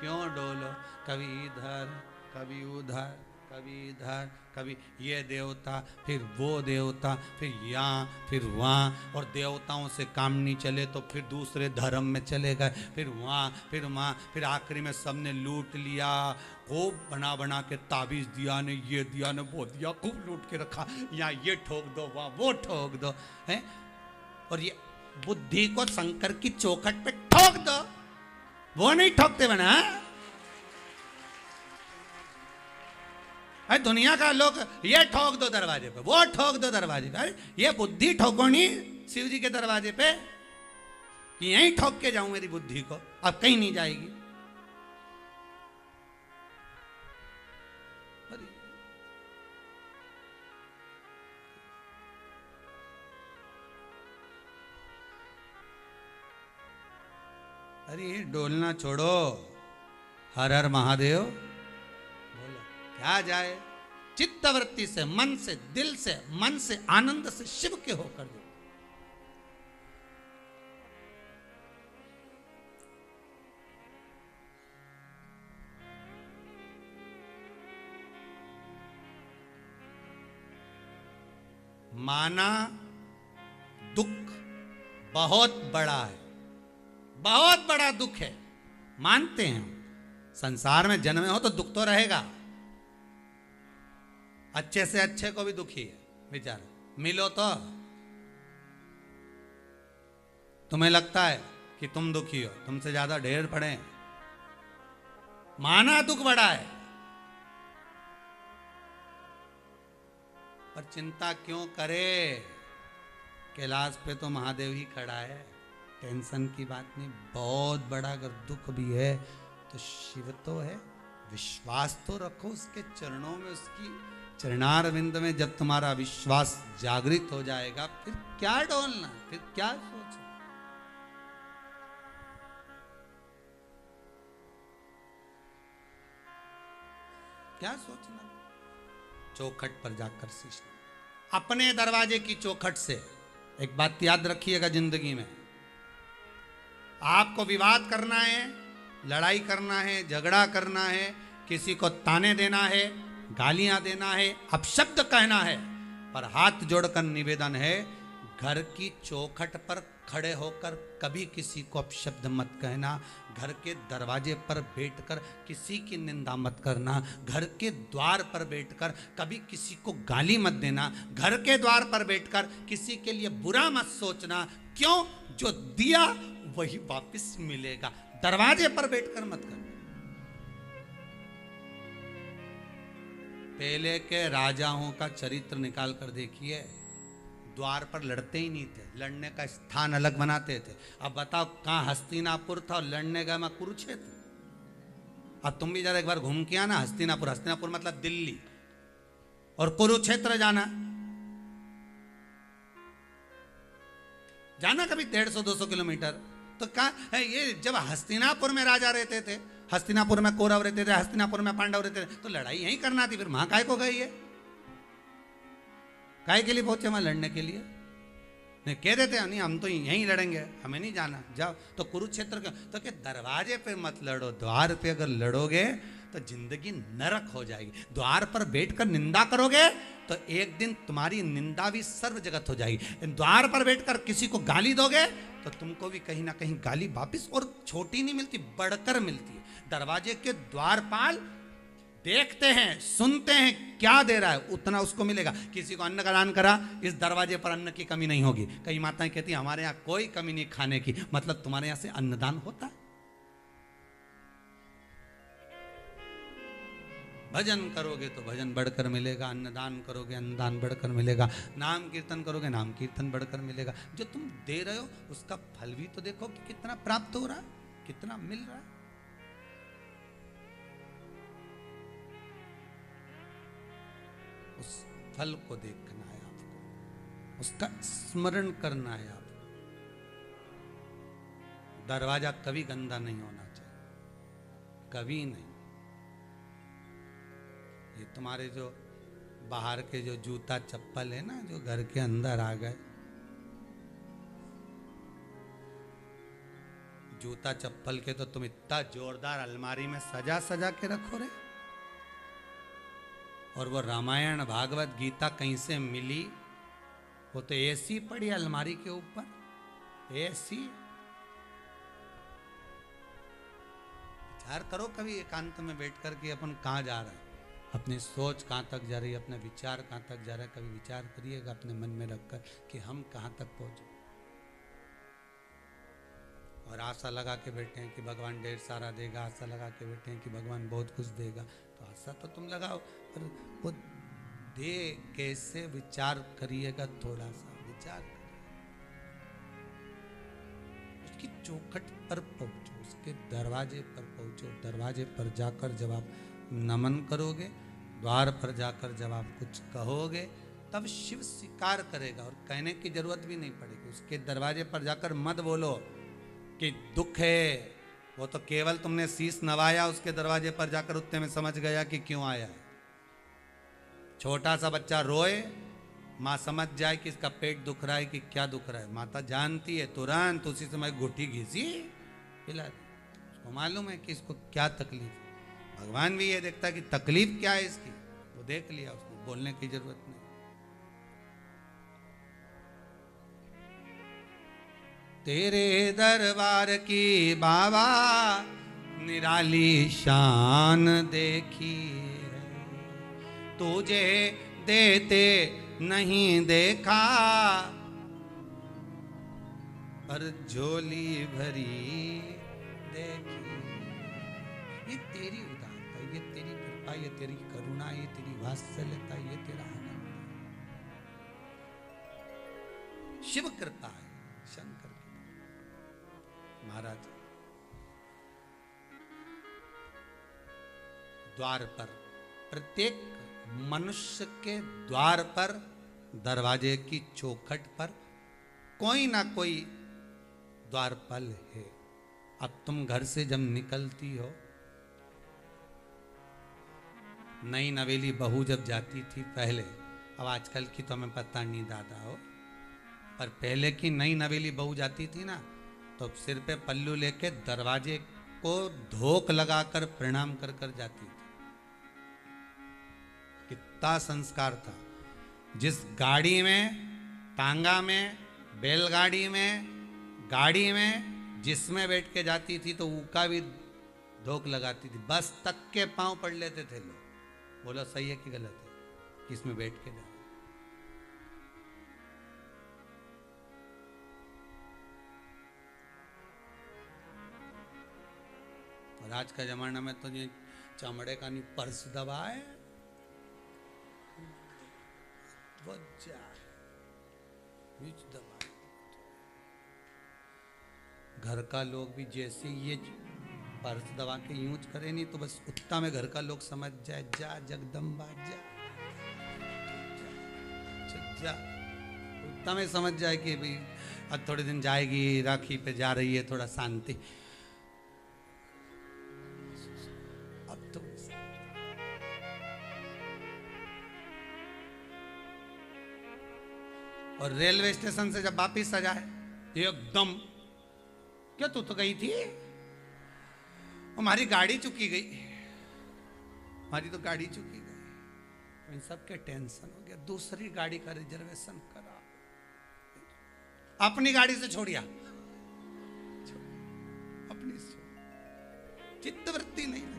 Speaker 1: क्यों डोलो, कभी इधर कभी उधर, कभी इधर, कभी ये देवता, फिर वो देवता, फिर यहाँ फिर वहाँ, और देवताओं से काम नहीं चले तो फिर दूसरे धर्म में चले गए, फिर वहाँ, फिर आखिरी में सबने लूट लिया, खूब बना बना के ताबीज दिया ने, ये दिया ने, वो दिया, खूब लूट के रखा, यहाँ ये ठोक दो, वहाँ वो ठोक दो, हैं। और ये बुद्धि को शंकर की चौखट पे ठोक दो, वो नहीं ठोकते बना। अरे दुनिया का लोग ये ठोक दो दरवाजे पे, वो ठोक दो दरवाजे पे, अरे ये बुद्धि ठोको नहीं शिव जी के दरवाजे पे कि यहीं ठोक के जाऊं मेरी बुद्धि को, अब कहीं नहीं जाएगी। अरे डोलना छोड़ो, हर हर महादेव बोलो, क्या जाए, चित्तवृत्ति से, मन से, दिल से, मन से, आनंद से शिव के होकर दो। माना दुख बहुत बड़ा है, बहुत बड़ा दुख है, मानते हैं, संसार में जन्मे हो तो दुख तो रहेगा, अच्छे से अच्छे को भी दुखी है बेचारा। मिलो तो तुम्हें लगता है कि तुम दुखी हो, तुमसे ज्यादा ढेर पड़े हैं, माना दुख बड़ा है, पर चिंता क्यों करे, कैलाश पे तो महादेव ही खड़ा है, टेंशन की बात नहीं। बहुत बड़ा अगर दुख भी है तो शिव तो है, विश्वास तो रखो उसके चरणों में, उसकी चरणार विंद में। जब तुम्हारा विश्वास जागृत हो जाएगा फिर क्या डोलना, फिर क्या सोचना। क्या सोचना। चौखट पर जाकर शीश, अपने दरवाजे की चौखट से। एक बात याद रखिएगा जिंदगी में, आपको विवाद करना है, लड़ाई करना है, झगड़ा करना है, किसी को ताने देना है, गालियां देना है, अपशब्द कहना है, पर हाथ जोड़कर निवेदन है, घर की चौखट पर खड़े होकर कभी किसी को अपशब्द मत कहना, घर के दरवाजे पर बैठकर किसी की निंदा मत करना, घर के द्वार पर बैठकर कभी किसी को गाली मत देना, घर के द्वार पर बैठकर किसी के लिए बुरा मत सोचना। क्यों? जो दिया वही वापस मिलेगा, दरवाजे पर बैठकर मत करना। पहले के राजाओं का चरित्र निकाल कर देखिए, द्वार पर लड़ते ही नहीं थे, लड़ने का स्थान अलग बनाते थे। अब बताओ कहाँ हस्तिनापुर था और लड़ने गए मैं कुरुक्षेत्र। अब तुम भी जरा एक बार घूम के आना हस्तिनापुर, हस्तिनापुर मतलब दिल्ली, और कुरुक्षेत्र जाना कभी 150-200 किलोमीटर। तो कहा है ये, जब हस्तिनापुर में राजा रहते थे, हस्तिनापुर में कौरव रहते थे, हस्तिनापुर में पांडव रहते थे, तो लड़ाई यहीं करना थी, फिर वहां काय को गई है, काय के लिए पहुंचे वहां लड़ने के लिए? नहीं कह देते नहीं हम तो यहीं लड़ेंगे, हमें नहीं जाना, जाओ। तो कुरुक्षेत्र क्यों? तो क्या दरवाजे पे मत लड़ो, द्वार पे अगर लड़ोगे तो जिंदगी नरक हो जाएगी। द्वार पर बैठकर निंदा करोगे तो एक दिन तुम्हारी निंदा भी सर्व जगत हो जाएगी। द्वार पर बैठकर किसी को गाली दोगे तो तुमको भी कहीं ना कहीं गाली वापिस, और छोटी नहीं मिलती, बढ़कर मिलती है। दरवाजे के द्वारपाल देखते हैं, सुनते हैं, क्या दे रहा है उतना उसको मिलेगा। किसी को अन्न का दान करा, इस दरवाजे पर अन्न की कमी नहीं होगी। कई माताएं कहती हैं हमारे यहाँ कोई कमी नहीं खाने की, मतलब तुम्हारे यहाँ से अन्नदान होता है। भजन करोगे तो भजन बढ़कर मिलेगा, अन्नदान करोगे अन्नदान बढ़कर मिलेगा, नाम कीर्तन करोगे नाम कीर्तन बढ़कर मिलेगा। जो तुम दे रहे हो उसका फल भी तो देखो कि कितना प्राप्त हो रहा है, कितना मिल रहा है। उस फल को देखना है आपको, उसका स्मरण करना है आपको। दरवाजा कभी गंदा नहीं होना चाहिए, कभी नहीं। ये तुम्हारे जो बाहर के जो जूता चप्पल है ना, जो घर के अंदर आ गए, जूता चप्पल के तो तुम इतना जोरदार अलमारी में सजा सजा के रखो रे। और वो रामायण भागवत गीता कहीं से मिली? वो तो ऐसी पड़ी अलमारी के ऊपर, ऐसी। विचार करो कभी एकांत में बैठ कर के अपन कहाँ जा रहे हैं, अपनी सोच कहाँ तक जा रही है, अपने विचार कहाँ तक जा रहा है। कभी विचार करिएगा अपने मन में रखकर कि हम कहाँ तक पहुँचे। और आशा लगा के बैठे हैं कि भगवान ढेर सारा देगा, आशा लगा के बैठे हैं कि भगवान बहुत कुछ देगा। तो आशा तो तुम लगाओ, पर वो दे कैसे, विचार करिएगा, थोड़ा सा विचार करिए। उसकी चौखट पर पहुंचो, उसके दरवाजे पर पहुंचो। दरवाजे पर जाकर जब आप नमन करोगे, द्वार पर जाकर जब आप कुछ कहोगे, तब शिव स्वीकार करेगा और कहने की जरूरत भी नहीं पड़ेगी। उसके दरवाजे पर जाकर मत बोलो कि दुख है, वो तो केवल तुमने शीश नवाया, उसके दरवाजे पर जाकर उतने में समझ गया कि क्यों आया है। छोटा सा बच्चा रोए, माँ समझ जाए कि इसका पेट दुख रहा है कि क्या दुख रहा है, माता जानती है, तुरंत उसी समय घुटी घिसी पिला दी। उसको मालूम है कि इसको क्या तकलीफ है। भगवान भी ये देखता है कि तकलीफ क्या है इसकी, वो देख लिया, उसको बोलने की जरूरत नहीं। तेरे दरबार की बाबा निराली शान देखी है, तुझे देते नहीं देखा, पर झोली भरी देखी। ये तेरी उदारता, ये तेरी कृपा, ये तेरी करुणा, ये तेरी वात्सल्यता, ये तेरा आनंद। शिव कृपा है, शंकर की। महाराज द्वार पर, प्रत्येक मनुष्य के द्वार पर, दरवाजे की चौखट पर कोई ना कोई द्वारपाल है। अब तुम घर से जब निकलती हो, नई नवेली बहू जब जाती थी पहले, अब आजकल की तो हमें पता नहीं दादा हो, पर पहले की नई नवेली बहू जाती थी ना, तो सिर पे पल्लू लेके दरवाजे को धोक लगाकर प्रणाम कर कर जाती थी। कितना संस्कार था। जिस गाड़ी में, टांगा में, बैलगाड़ी में, गाड़ी में जिसमें बैठ के जाती थी तो ऊका भी धोक लगाती थी। बस तक के पांव पड़ लेते थे लोग। बोलो सही है कि गलत है? किसमें बैठ के जा। और आज का जमाना में तो ये चमड़े का नहीं, पर्स दबाए दबाए। घर का लोग भी जैसे ये पर्स दबा के यूज करे नहीं तो बस उतना में घर का लोग समझ जाए, जा जगदम्बा जा, जा उतना में समझ जाए कि भाई अब थोड़े दिन जाएगी, राखी पे जा रही है, थोड़ा शांति। अब तो और रेलवे स्टेशन से जब वापिस आ जाए एकदम, क्या तू तो गई थी, हमारी गाड़ी चुकी गई, हमारी तो गाड़ी चुकी गई। इन सबके टेंशन हो गया, दूसरी गाड़ी का रिजर्वेशन करा, अपनी गाड़ी से छोड़िया, अपनी से चित्तवृत्ति नहीं लगी।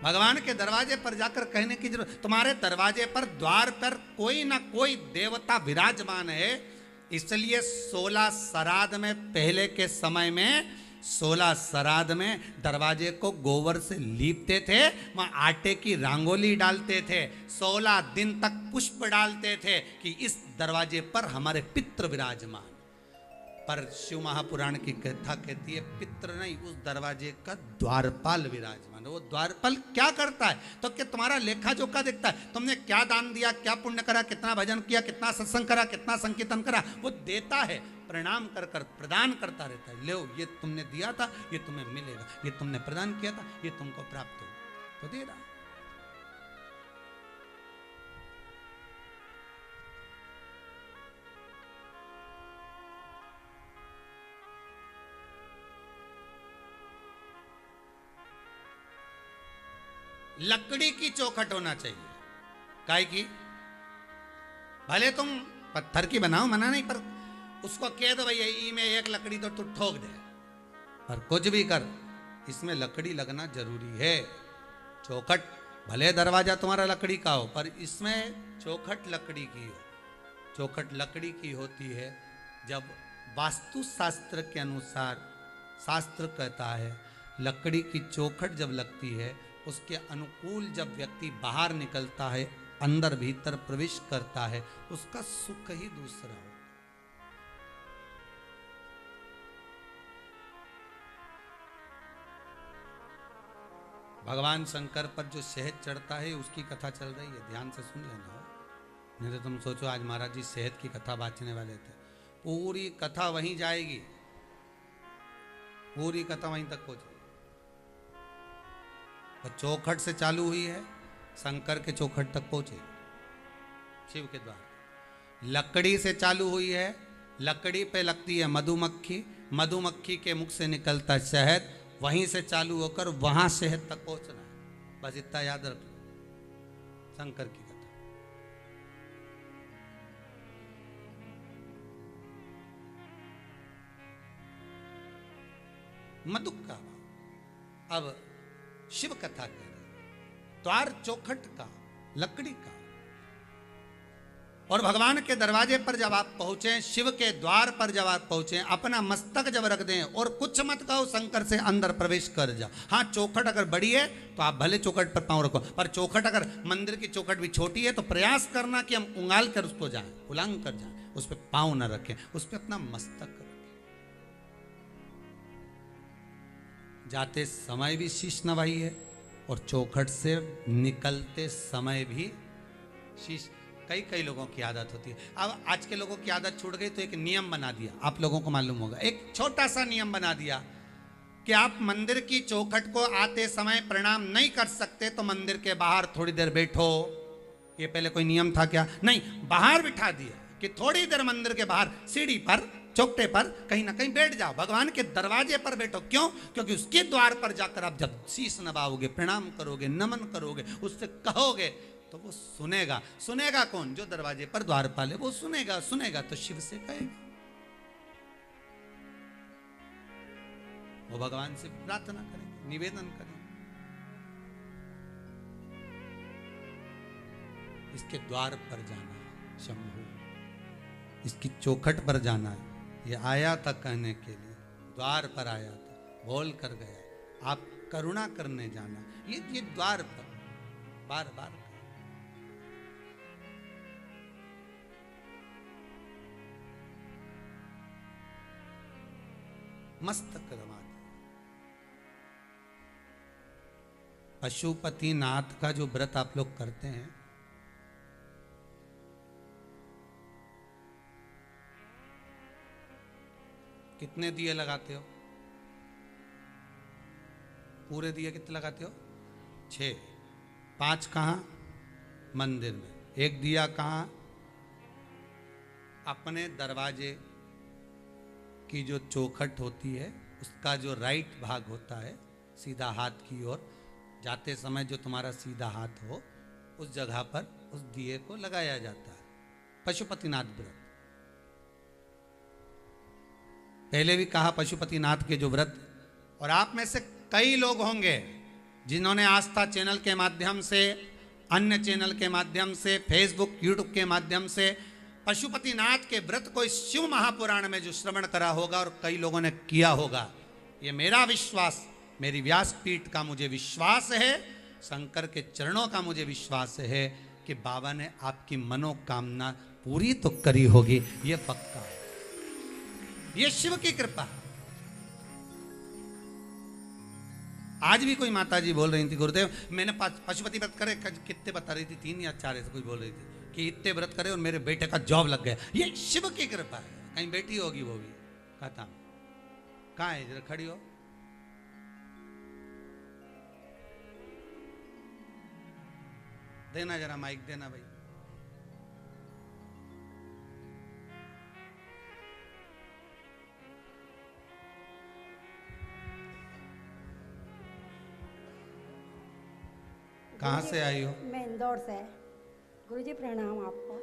Speaker 1: भगवान के दरवाजे पर जाकर कहने की जरूरत, तुम्हारे दरवाजे पर, द्वार पर कोई ना कोई देवता विराजमान है। इसलिए 16 श्राद्ध में, पहले के समय में 16 श्राद्ध में दरवाजे को गोबर से लीपते थे, वहां आटे की रंगोली डालते थे, 16 दिन तक पुष्प डालते थे कि इस दरवाजे पर हमारे पितृ विराजमान। पर शिव महापुराण की कथा कहती है पितृ नहीं, उस दरवाजे का द्वारपाल विराजमान। वो द्वारपाल क्या करता है? तो क्या तुम्हारा लेखा जोखा देखता है, तुमने क्या दान दिया, क्या पुण्य करा, कितना भजन किया, कितना सत्संग करा, कितना संकीर्तन करा, वो देता है, प्रणाम कर कर प्रदान करता रहता है। लो ये तुमने दिया था, ये तुम्हें मिलेगा, ये तुमने प्रदान किया था, ये तुमको प्राप्त होगा, तो दे रहा। लकड़ी की चौखट होना चाहिए। काय की? भले तुम पत्थर की बनाओ, मना नहीं, पर उसको कह दो भैया ई में एक लकड़ी तो तू ठोक दे, और कुछ भी कर, इसमें लकड़ी लगना जरूरी है। चौखट भले दरवाजा तुम्हारा लकड़ी का हो, पर इसमें चौखट लकड़ी की हो। चौखट लकड़ी की होती है जब वास्तु शास्त्र के अनुसार, शास्त्र कहता है लकड़ी की चौखट जब लगती है, उसके अनुकूल जब व्यक्ति बाहर निकलता है, अंदर भीतर प्रवेश करता है, उसका सुख ही दूसरा हो। भगवान शंकर पर जो शहद चढ़ता है उसकी कथा चल रही है, ध्यान से सुन लेना हो, नहीं तो तुम सोचो आज महाराज जी शहद की कथा बांटने वाले थे। पूरी कथा वहीं जाएगी, पूरी कथा वहीं तक पहुंचेगी। चौखट से चालू हुई है, शंकर के चौखट तक पहुंचे, शिव के द्वार। लकड़ी से चालू हुई है, लकड़ी पे लगती है मधुमक्खी, मधुमक्खी के मुख से निकलता शहद, वहीं से चालू होकर वहां शहद तक पहुंचना है। बस इतना याद रख लो, शंकर की कथा। मधुक का भाव। अब शिव कथा कह रहे, द्वार चौखट का, लकड़ी का, और भगवान के दरवाजे पर जब आप पहुंचे, शिव के द्वार पर जब आप पहुंचे, अपना मस्तक जब रख दें और कुछ मत कहो, शंकर से अंदर प्रवेश कर जाओ। हाँ, चौखट अगर बड़ी है तो आप भले चौखट पर पांव रखो, पर चौखट अगर मंदिर की चौखट भी छोटी है तो प्रयास करना कि हम उंगाल कर उसको जाएं, उलांग कर जाएं, उस पर पांव न रखें, उस पर अपना मस्तक रखें। जाते समय भी शीश नवाई है और चौखट से निकलते समय भी शीश। कई लोगों की आदत होती है। अब आज के लोगों की आदत छूट गई तो एक नियम बना दिया, आप लोगों को मालूम होगा, एक छोटा सा नियम बना दिया कि आप मंदिर की चौखट को आते समय प्रणाम नहीं कर सकते तो मंदिर के बाहर थोड़ी देर बैठो। ये पहले कोई नियम था क्या? नहीं, बाहर बिठा दिया कि थोड़ी देर मंदिर के बाहर सीढ़ी पर, चौकटे पर कहीं ना कहीं बैठ जाओ, भगवान के दरवाजे पर बैठो। क्यों? क्योंकि उसके द्वार पर जाकर आप जब शीश नवाओगे, प्रणाम करोगे, नमन करोगे, उससे कहोगे तो वो सुनेगा। सुनेगा कौन? जो दरवाजे पर द्वारपाल है, वो सुनेगा। सुनेगा तो शिव से कहेगा, वो भगवान से प्रार्थना करेंगे, निवेदन करेंगे। इसके द्वार पर जाना है शंभू, इसकी चौखट पर जाना है। ये आया था कहने के लिए, द्वार पर आया था, बोल कर गया। आप करुणा करने जाना, ये द्वार पर बार बार। मस्तक रमा दे। पशुपति नाथ का जो व्रत आप लोग करते हैं, कितने दिए लगाते हो? पूरे दिए कितने लगाते हो? 6। 5 कहाँ? मंदिर में। एक दिया कहाँ? अपने दरवाजे की जो चौखट होती है उसका जो राइट भाग होता है, सीधा हाथ की ओर जाते समय जो तुम्हारा सीधा हाथ हो, उस जगह पर उस दिए को लगाया जाता है। पशुपतिनाथ व्रत पहले भी कहा, पशुपतिनाथ के जो व्रत। और आप में से कई लोग होंगे जिन्होंने आस्था चैनल के माध्यम से, अन्य चैनल के माध्यम से, फेसबुक यूट्यूब के माध्यम से पशुपतिनाथ के व्रत को इस शिव महापुराण में जो श्रवण करा होगा और कई लोगों ने किया होगा। ये मेरा विश्वास, मेरी व्यासपीठ का मुझे विश्वास है, शंकर के चरणों का मुझे विश्वास है कि बाबा ने आपकी मनोकामना पूरी तो करी होगी, ये पक्का है। ये शिव की कृपा। आज भी कोई माता जी बोल रही थी, गुरुदेव मैंने पशुपति व्रत करे, कितने बता रही थी, 3 या 4 ऐसे कुछ बोल रही थी कि इतने व्रत करे और मेरे बेटे का जॉब लग गया। ये शिव की कृपा है। कहीं बेटी होगी वो भी। कहता कहाँ है? जरा खड़ी हो। देना जरा माइक देना भाई। कहाँ से आई हो?
Speaker 4: मैं इंदौर से। गुरुजी प्रणाम आपको।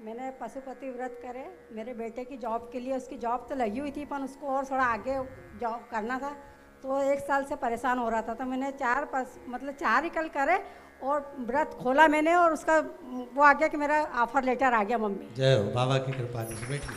Speaker 4: मैंने पशुपति व्रत करे, मेरे बेटे की जॉब के लिए, उसकी जॉब तो लगी हुई थी पर उसको और थोड़ा आगे जॉब करना था, तो 1 साल से परेशान हो रहा था। तो मैंने 4 ही कल करे और व्रत खोला मैंने, और उसका वो आ गया कि मेरा ऑफर लेटर आ गया मम्मी।
Speaker 1: जय हो बाबा की कृपा से। बैठिए,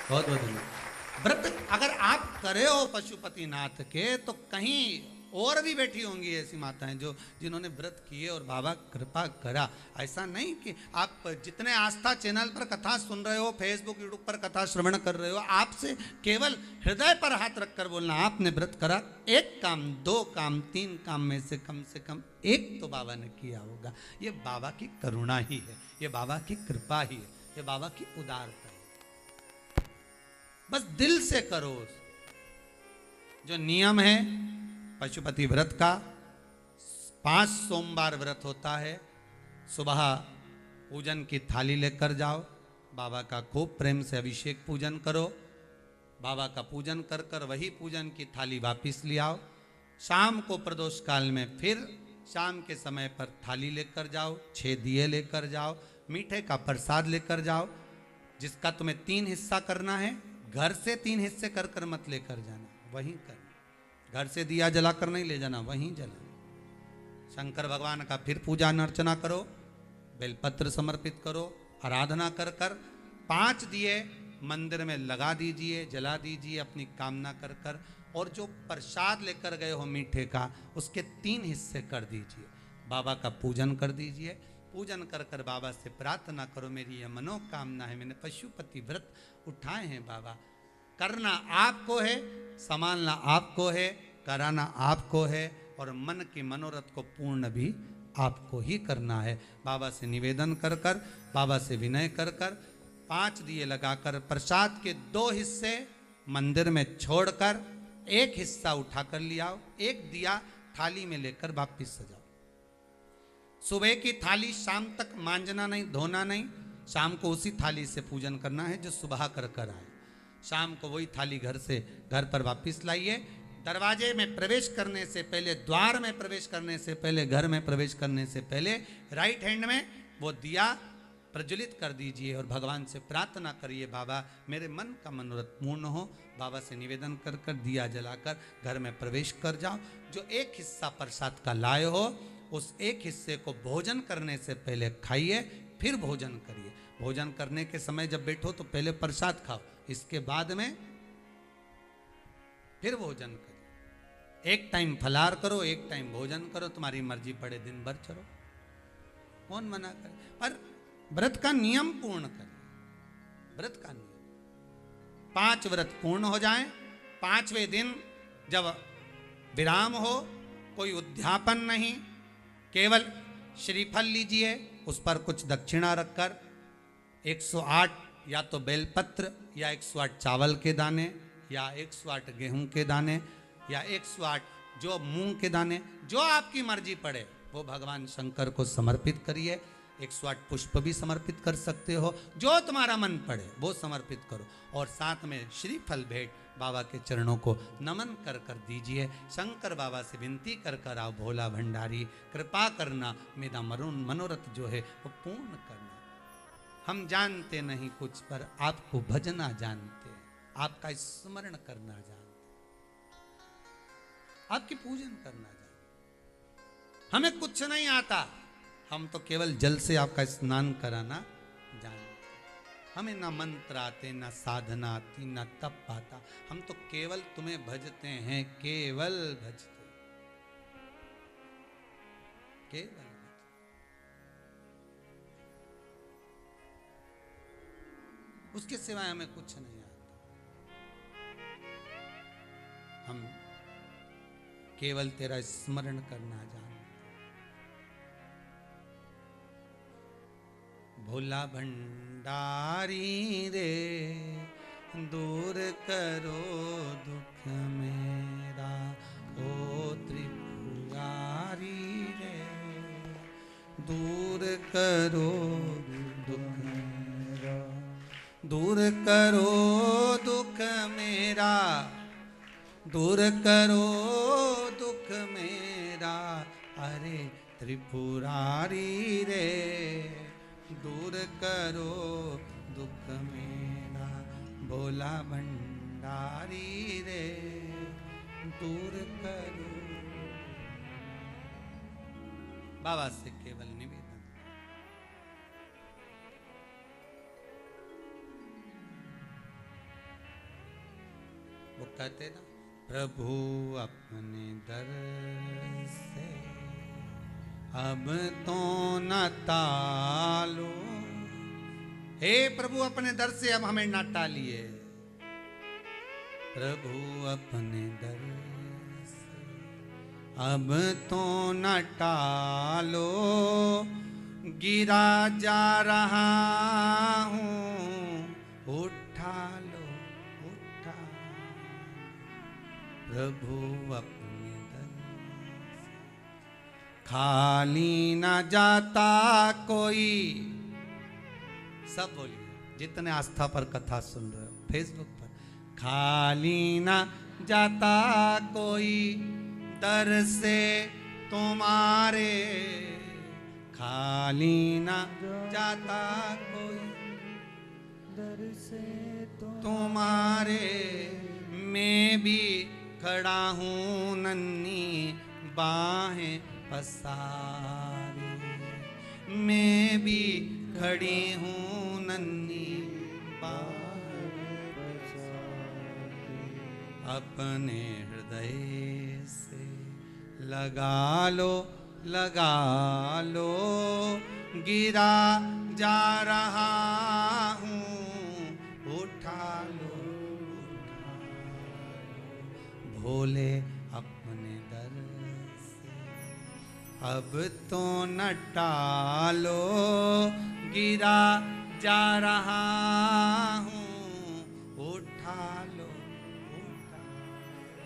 Speaker 1: बहुत बहुत धन्यवाद। व्रत अगर आप करे हो पशुपतिनाथ के, तो कहीं और भी बैठी होंगी ऐसी माताएं जो जिन्होंने व्रत किए और बाबा कृपा करा। ऐसा नहीं कि आप जितने आस्था चैनल पर कथा सुन रहे हो, फेसबुक यूट्यूब पर कथा श्रवण कर रहे हो, आपसे केवल हृदय पर हाथ रखकर बोलना, आपने व्रत करा, 1 काम, 2 काम, 3 काम में से कम 1 तो बाबा ने किया होगा। ये बाबा की करुणा ही है, ये बाबा की कृपा ही है, ये बाबा की उदारता है। बस दिल से करो। जो नियम है पशुपति व्रत का, 5 सोमवार व्रत होता है। सुबह पूजन की थाली लेकर जाओ, बाबा का खूब प्रेम से अभिषेक पूजन करो, बाबा का पूजन कर कर वही पूजन की थाली वापिस ले आओ। शाम को प्रदोष काल में फिर शाम के समय पर थाली लेकर जाओ, 6 दिए लेकर जाओ, मीठे का प्रसाद लेकर जाओ, जिसका तुम्हें 3 हिस्सा करना है। घर से 3 हिस्से कर कर मत लेकर जाना, वहीं करना। घर से दिया जलाकर नहीं ले जाना, वहीं जला। शंकर भगवान का फिर पूजा अर्चना करो, बेलपत्र समर्पित करो, आराधना कर कर 5 दिए मंदिर में लगा दीजिए, जला दीजिए अपनी कामना कर कर। और जो प्रसाद लेकर गए हो मीठे का, उसके 3 हिस्से कर दीजिए, बाबा का पूजन कर दीजिए। पूजन कर कर बाबा से प्रार्थना करो, मेरी यह मनोकामना है, मैंने पशुपति व्रत उठाए हैं बाबा, करना आपको है, संभालना आपको है, कराना आपको है, और मन के मनोरथ को पूर्ण भी आपको ही करना है। बाबा से निवेदन कर कर, बाबा से विनय कर कर 5 दिए लगाकर प्रसाद के 2 हिस्से मंदिर में छोड़कर 1 हिस्सा उठा कर ले आओ, 1 दिया थाली में लेकर वापिस सजाओ। सुबह की थाली शाम तक मांजना नहीं, धोना नहीं, शाम को उसी थाली से पूजन करना है जो सुबह कर कर आए। शाम को वही थाली घर पर वापिस लाइए। दरवाजे में प्रवेश करने से पहले, द्वार में प्रवेश करने से पहले, घर में प्रवेश करने से पहले राइट हैंड में वो दिया प्रज्वलित कर दीजिए और भगवान से प्रार्थना करिए, बाबा मेरे मन का मनोरथ पूर्ण हो। बाबा से निवेदन कर कर दिया जलाकर घर में प्रवेश कर जाओ। जो 1 हिस्सा प्रसाद का लाए हो, उस 1 हिस्से को भोजन करने से पहले खाइए, फिर भोजन करिए। भोजन करने के समय जब बैठो तो पहले प्रसाद खाओ, इसके बाद में फिर भोजन करिए। 1 टाइम फलाहार करो, 1 टाइम भोजन करो, तुम्हारी मर्जी पड़े दिन भर चलो, कौन मना करे, पर व्रत का नियम पूर्ण करिए। व्रत का नियम 5 व्रत पूर्ण हो जाएं, 5वें दिन जब विराम हो, कोई उद्यापन नहीं, केवल श्रीफल लीजिए, उस पर कुछ दक्षिणा रखकर 108 या तो बेलपत्र या 108 चावल के दाने या 108 गेहूं के दाने या 108 जो मूंग के दाने, जो आपकी मर्जी पड़े वो भगवान शंकर को समर्पित करिए। 108 पुष्प भी समर्पित कर सकते हो, जो तुम्हारा मन पड़े वो समर्पित करो। और साथ में श्रीफल भेंट बाबा के चरणों को नमन कर कर दीजिए। शंकर बाबा से विनती कर कर आओ, भोला भंडारी कृपा करना, मेरा मनोरथ जो है वो पूर्ण करना। हम जानते नहीं कुछ, पर आपको भजना जानते हैं, आपका स्मरण करना जानते, आपकी पूजन करना जानते। हमें कुछ नहीं आता, हम तो केवल जल से आपका स्नान कराना जानते। हमें ना मंत्र आते, ना साधना आती, ना तप आता, हम तो केवल तुम्हें भजते हैं, केवल भजते, केवल भजते। उसके सिवाय हमें कुछ नहीं आता। हम केवल तेरा स्मरण करना जानते। भोला भंडारी रे दूर करो दुख मेरा, ओ त्रिपुरारी रे दूर करो दुख मेरा, दूर करो दुख मेरा, दूर करो दुख मेरा, अरे त्रिपुरारी रे दूर करो दुख मेरा, भोला भंडारी रे दूर करो। बाबा से केवल निवेदन, वो कहते ना, प्रभु अपने दर से अब तो न टालो, हे प्रभु अपने दर से अब हमें न टालिए। प्रभु अपने दर से अब तो न टालो, गिरा जा रहा हूँ उठा लो, उठा। प्रभु अपने दर से खाली न जाता कोई। सब बोलिए, जितने आस्था पर कथा सुन रहे हो फेसबुक पर, खाली न जाता कोई दर से तुम्हारे, खाली न जाता कोई दर से तुम्हारे, मैं भी खड़ा हूँ नन्ही बाहें पसारी, मैं भी खड़ी हूँ नन्ही बाहें पसारी, अपने हृदय से लगा लो गिरा जा रहा हूँ, उठा लो भोले अपने दर से, अब तो न टालो, गिरा जा रहा हूँ, उठा लो।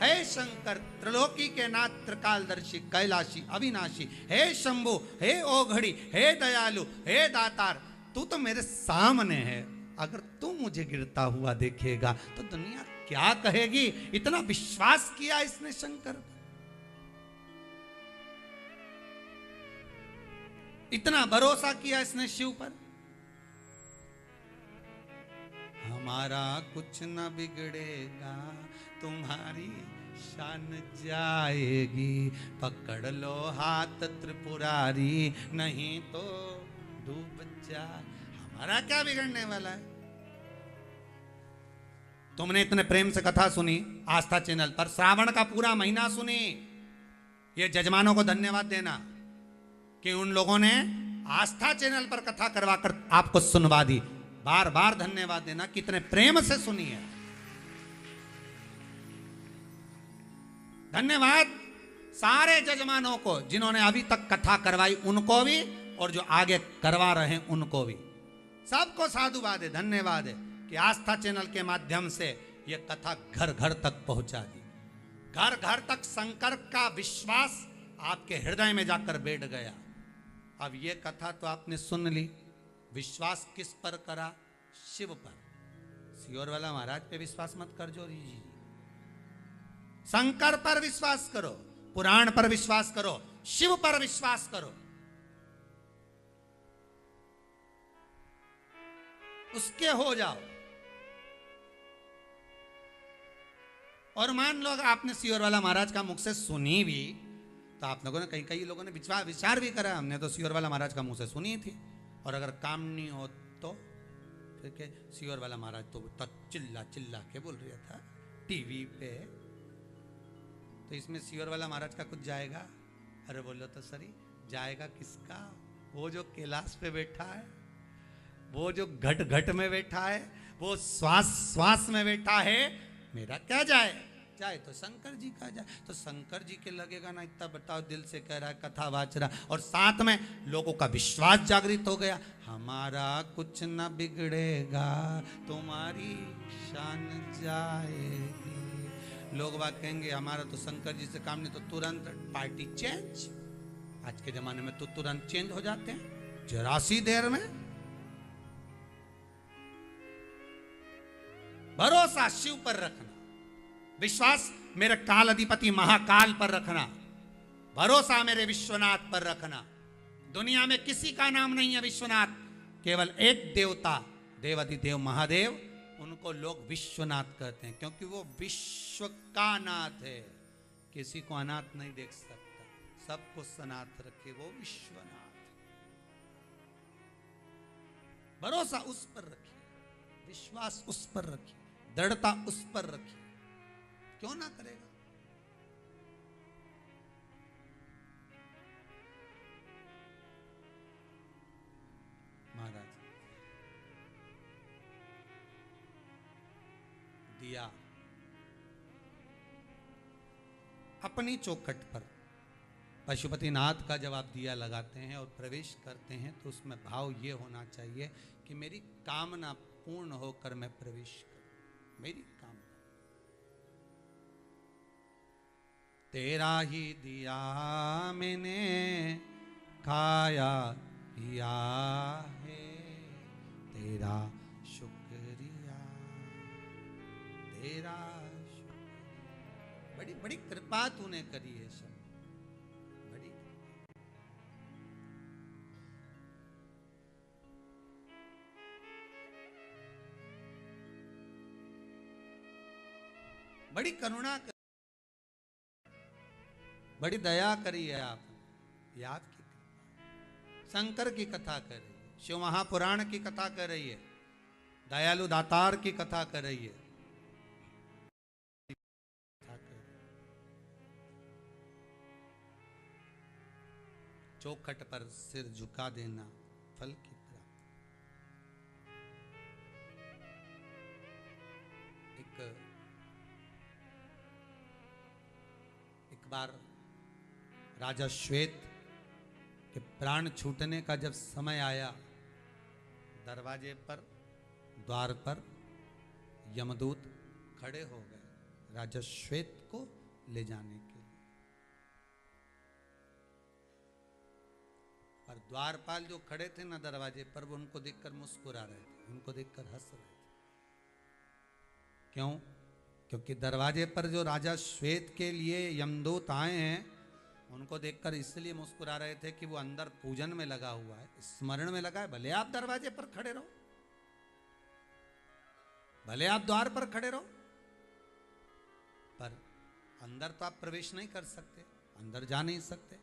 Speaker 1: हे शंकर त्रिलोकी के नाथ त्रिकालदर्शी कैलाशी अविनाशी, हे शंभु, हे ओघड़ी, हे दयालु, हे दातार, तू तो मेरे सामने है। अगर तू मुझे गिरता हुआ देखेगा तो दुनिया क्या कहेगी। इतना विश्वास किया इसने शंकर पर, इतना भरोसा किया इसने शिव पर। हमारा कुछ न बिगड़ेगा, तुम्हारी शान जाएगी, पकड़ लो हाथ त्रिपुरारी, नहीं तो डूब जा। हमारा क्या बिगड़ने वाला है। तुमने इतने प्रेम से कथा सुनी आस्था चैनल पर, श्रावण का पूरा महीना सुनी। ये जजमानों को धन्यवाद देना कि उन लोगों ने आस्था चैनल पर कथा करवाकर आपको सुनवा दी। बार बार धन्यवाद देना, कितने प्रेम से सुनी है। धन्यवाद सारे जजमानों को जिन्होंने अभी तक कथा करवाई, उनको भी, और जो आगे करवा रहे हैं उनको भी। सबको साधुवाद है, धन्यवाद है कि आस्था चैनल के माध्यम से यह कथा घर घर तक पहुंचा दी। घर घर तक शंकर का विश्वास आपके हृदय में जाकर बैठ गया। अब यह कथा तो आपने सुन ली, विश्वास किस पर करा? शिव पर। सियोर वाला महाराज पे विश्वास मत कर जो जी, शंकर पर विश्वास करो, पुराण पर विश्वास करो, शिव पर विश्वास करो। उसके हो जाओ। और मान लो अगर आपने सियोर वाला महाराज का मुख से सुनी भी, तो आप लोगों ने कई लोगों ने विचार भी करा, हमने तो सियोर वाला महाराज का मुंह से सुनी थी। और अगर काम नहीं हो तो फिर के सियोर वाला महाराज तो चिल्ला चिल्ला के बोल रहा था टीवी पे, तो इसमें सियोर वाला महाराज का कुछ जाएगा? अरे बोलो तो सही, जाएगा किसका? वो जो कैलाश पे बैठा है, वो जो घट घट में बैठा है, वो श्वास श्वास में बैठा है। मेरा क्या जाए? जाए तो शंकर जी का जाए। तो शंकर जी के लगेगा ना, इतना बताओ, दिल से कह रहा है, कथा वाच रहा, और साथ में लोगों का विश्वास जागृत हो गया। हमारा कुछ न बिगड़ेगा, तुम्हारी शान जाएगी। लोग बात कहेंगे हमारा तो शंकर जी से काम नहीं, तो तुरंत पार्टी चेंज। आज के जमाने में तो तुरंत चेंज हो जाते हैं, जरा सी देर में। भरोसा शिव पर रखना, विश्वास मेरे काल अधिपति महाकाल पर रखना, भरोसा मेरे विश्वनाथ पर रखना। दुनिया में किसी का नाम नहीं है विश्वनाथ, केवल एक देवता देवाधिदेव महादेव, उनको लोग विश्वनाथ कहते हैं, क्योंकि वो विश्व का नाथ है। किसी को अनाथ नहीं देख सकता, सबको सनाथ रखे, वो विश्वनाथ। भरोसा उस पर रखिए, विश्वास उस पर रखिए, दृढ़ता उस पर रखिए। क्यों ना करेगा? महाराज दिया अपनी चौखट पर, पशुपतिनाथ का जब आप दिया लगाते हैं और प्रवेश करते हैं, तो उसमें भाव ये होना चाहिए कि मेरी कामना पूर्ण होकर मैं प्रवेश करूं। मेरी कामना, तेरा ही दिया मैंने खाया पिया है, तेरा शुक्रिया, तेरा शुक्रिया। बड़ी बड़ी कृपा तूने करी है सब, बड़ी बड़ी करुणा। बड़ी दया करी है आपने, ये आपकी कृपा। शंकर की कथा कर रही है, शिव महापुराण की कथा कर रही है, दयालु दातार की कथा कर रही है। चौखट पर सिर झुका देना फल की प्राप्ति। एक बार राजा श्वेत के प्राण छूटने का जब समय आया, दरवाजे पर, द्वार पर यमदूत खड़े हो गए राजा श्वेत को ले जाने के लिए। पर द्वारपाल जो खड़े थे ना दरवाजे पर, वो उनको देखकर मुस्कुरा रहे थे, उनको देखकर हंस रहे थे। क्यों? क्योंकि दरवाजे पर जो राजा श्वेत के लिए यमदूत आए हैं, उनको देखकर इसलिए मुस्कुरा रहे थे कि वो अंदर पूजन में लगा हुआ है, स्मरण में लगा है। भले आप दरवाजे पर खड़े रहो, भले आप द्वार पर खड़े रहो, पर अंदर तो आप प्रवेश नहीं कर सकते, अंदर जा नहीं सकते।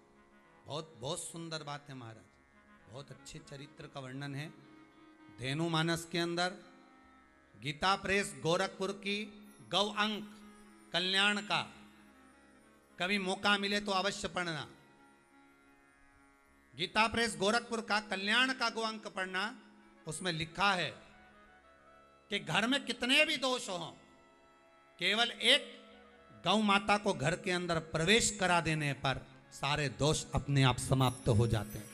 Speaker 1: बहुत बहुत सुंदर बात है महाराज, बहुत अच्छे चरित्र का वर्णन है धेनु मानस के अंदर। गीता प्रेस गोरखपुर की गौ अंक कल्याण का कभी मौका मिले तो अवश्य पढ़ना। गीता प्रेस गोरखपुर का कल्याण का गौ अंक पढ़ना। उसमें लिखा है कि घर में कितने भी दोष हों, केवल एक गौ माता को घर के अंदर प्रवेश करा देने पर सारे दोष अपने आप समाप्त हो जाते हैं।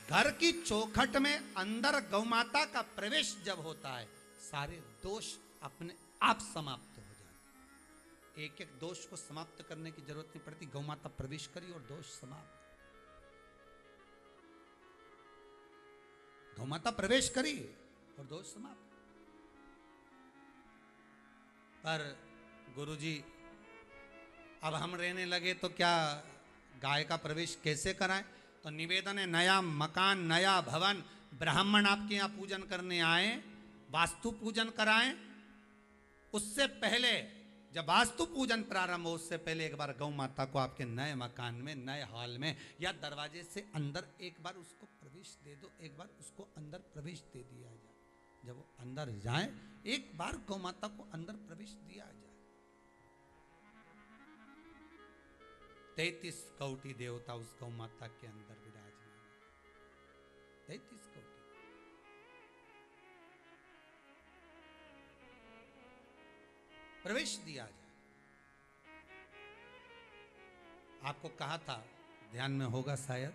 Speaker 1: घर की चौखट में अंदर गौ माता का प्रवेश जब होता है, सारे दोष अपने आप समाप्त हो जाते हैं। एक एक दोष को समाप्त करने की जरूरत नहीं पड़ती, गौ माता प्रवेश करी और दोष समाप्त। गौ माता प्रवेश करी और दोष समाप्त। पर गुरुजी अब हम रहने लगे तो क्या गाय का प्रवेश कैसे कराएं? तो निवेदन है, नया मकान, नया भवन, ब्राह्मण आपके यहाँ पूजन करने आए, वास्तु पूजन कराएं। उससे पहले जब वास्तु पूजन प्रारंभ हो, उससे पहले एक बार गौ माता को आपके नए मकान में, नए हॉल में या दरवाजे से अंदर एक बार उसको प्रवेश दे दो, एक बार उसको अंदर प्रवेश दे दिया जाए। जब वो अंदर जाए, एक बार गौ माता को अंदर प्रवेश दिया जाए। 33 कोटि देवता उस गौ माता के अंदर विराजमान, 33 कोटि। प्रवेश दिया जाए। आपको कहा था, ध्यान में होगा शायद,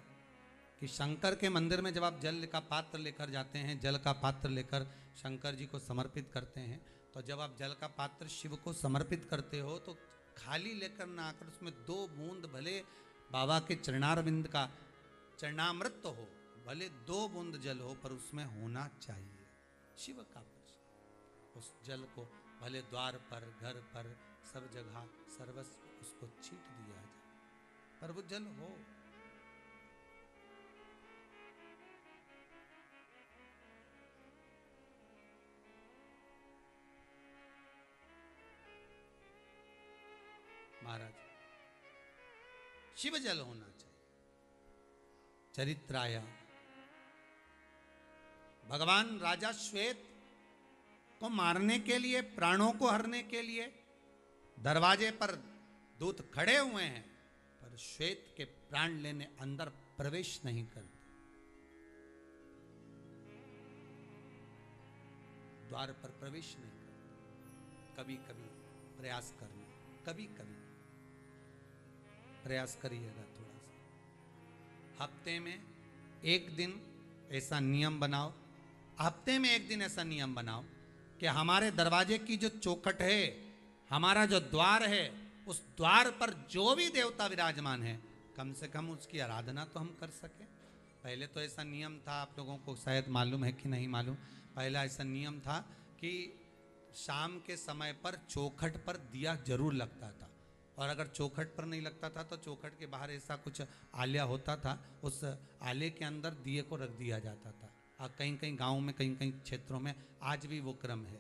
Speaker 1: कि शंकर के मंदिर में जब आप जल का पात्र लेकर जाते हैं, जल का पात्र लेकर शंकर जी को समर्पित करते हैं, तो जब आप जल का पात्र शिव को समर्पित करते हो तो खाली लेकर ना आकर उसमें 2 बूंद भले बाबा के चरणारविंद का चरणामृत हो, भले 2 बूंद जल हो, पर उसमें होना चाहिए शिव का प्रसाद। उस जल को भले द्वार पर, घर पर, सब जगह सर्वस्व उसको छीट दिया जाए, पर वो जल हो। महाराज, शिव जल होना चाहिए। चरित्र आया, भगवान राजा श्वेत को मारने के लिए, प्राणों को हरने के लिए दरवाजे पर दूत खड़े हुए हैं, पर श्वेत के प्राण लेने अंदर प्रवेश नहीं करते। द्वार पर प्रवेश नहीं करते। कभी कभी प्रयास करना, कभी कभी प्रयास करिएगा थोड़ा सा। हफ्ते में एक दिन ऐसा नियम बनाओ, हफ्ते में एक दिन ऐसा नियम बनाओ कि हमारे दरवाजे की जो चौखट है, हमारा जो द्वार है, उस द्वार पर जो भी देवता विराजमान है, कम से कम उसकी आराधना तो हम कर सकें। पहले तो ऐसा नियम था, आप लोगों को शायद मालूम है कि नहीं मालूम, पहला ऐसा नियम था कि शाम के समय पर चौखट पर दिया जरूर लगता था, और अगर चौखट पर नहीं लगता था तो चौखट के बाहर ऐसा कुछ आलिया होता था, उस आले के अंदर दिए को रख दिया जाता था। कहीं कहीं गाँव में, कहीं कहीं क्षेत्रों में आज भी वो क्रम है।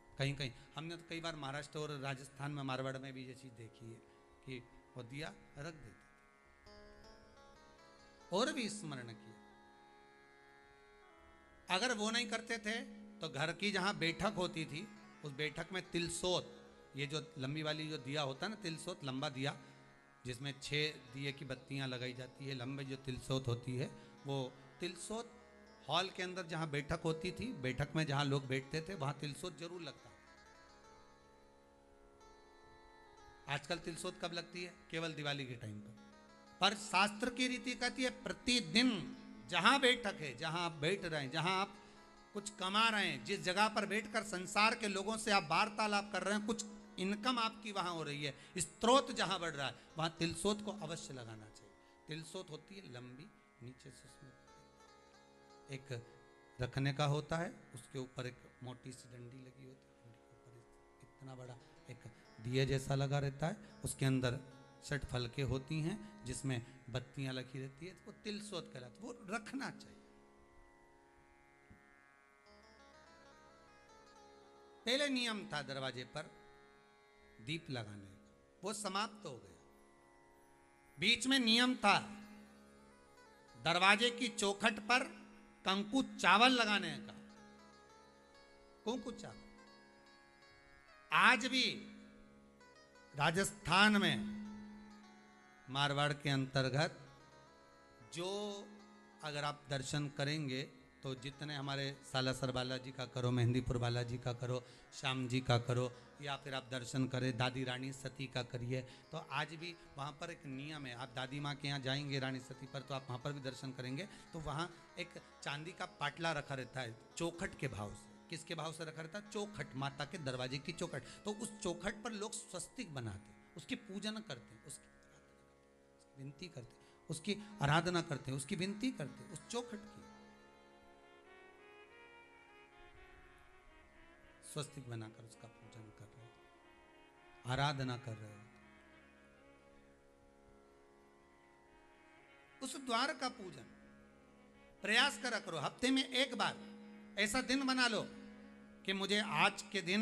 Speaker 1: कहीं कहीं हमने तो कई बार महाराष्ट्र और राजस्थान में, मारवाड़ में भी ये चीज़ देखी है कि वो दिया रख देते थे। और भी स्मरण किया। अगर वो नहीं करते थे तो घर की जहां बैठक होती थी उस बैठक में तिलसोत, ये जो लंबी वाली जो दिया होता है ना, तिलसोत लंबा दिया जिसमें 6 दिए की बत्तियां लगाई जाती है, लंबे जो तिलसोत होती है, वो तिलसोत हॉल के अंदर जहां बैठक होती थी, बैठक में जहां लोग बैठते थे वहां तिलसोत जरूर लगता। आजकल तिलसोत कब लगती है? केवल दिवाली के टाइम पर शास्त्र की रीति कहती है प्रतिदिन जहां बैठक है, जहां आप बैठ रहे हैं, जहां आप कुछ कमा रहे हैं, जिस जगह पर बैठकर संसार के लोगों से आप वार्तालाप कर रहे हैं, कुछ इनकम आपकी वहां हो रही है, स्त्रोत जहां बढ़ रहा है, वहां तिलसोत को अवश्य लगाना चाहिए। तिलसोत होती है लंबी, नीचे से उसमें एक रखने का होता है, उसके ऊपर एक मोटी सी डंडी लगी होती है, डंडी के ऊपर इतना बड़ा एक दिए जैसा लगा रहता है, उसके अंदर 6 फलके होती हैं जिसमें बत्तियां लगी रहती है, वो तिलसोत कहलाता है, वो रखना चाहिए। पहले नियम था दरवाजे पर दीप लगाने का, वो समाप्त हो गया। बीच में नियम था दरवाजे की चौखट पर कंकु चावल लगाने का, कंकु चावल। आज भी राजस्थान में मारवाड़ के अंतर्गत जो अगर आप दर्शन करेंगे तो जितने हमारे सालासर बालाजी का करो, मेहंदीपुर बालाजी का करो, श्याम जी का करो, या फिर आप दर्शन करें दादी रानी सती का करिए, तो आज भी वहाँ पर एक नियम है। आप दादी माँ के यहाँ जाएंगे रानी सती पर तो आप वहाँ पर भी दर्शन करेंगे, तो वहाँ एक चांदी का पाटला रखा रहता है चौखट के भाव से। किसके भाव से रखा रहता है? चौखट, माता के दरवाजे की चौखट। तो उस चौखट पर लोग स्वस्तिक बनाते, उसकी पूजन करते हैं, उसकी विनती करते, उसकी आराधना करते हैं, उसकी विनती करते उस चौखट की, स्वस्तिक बनाकर उसका पूजन कर रहे हो, आराधना कर रहे हो। उस द्वार का पूजन प्रयास करा करो। हफ्ते में एक बार ऐसा दिन बना लो कि मुझे आज के दिन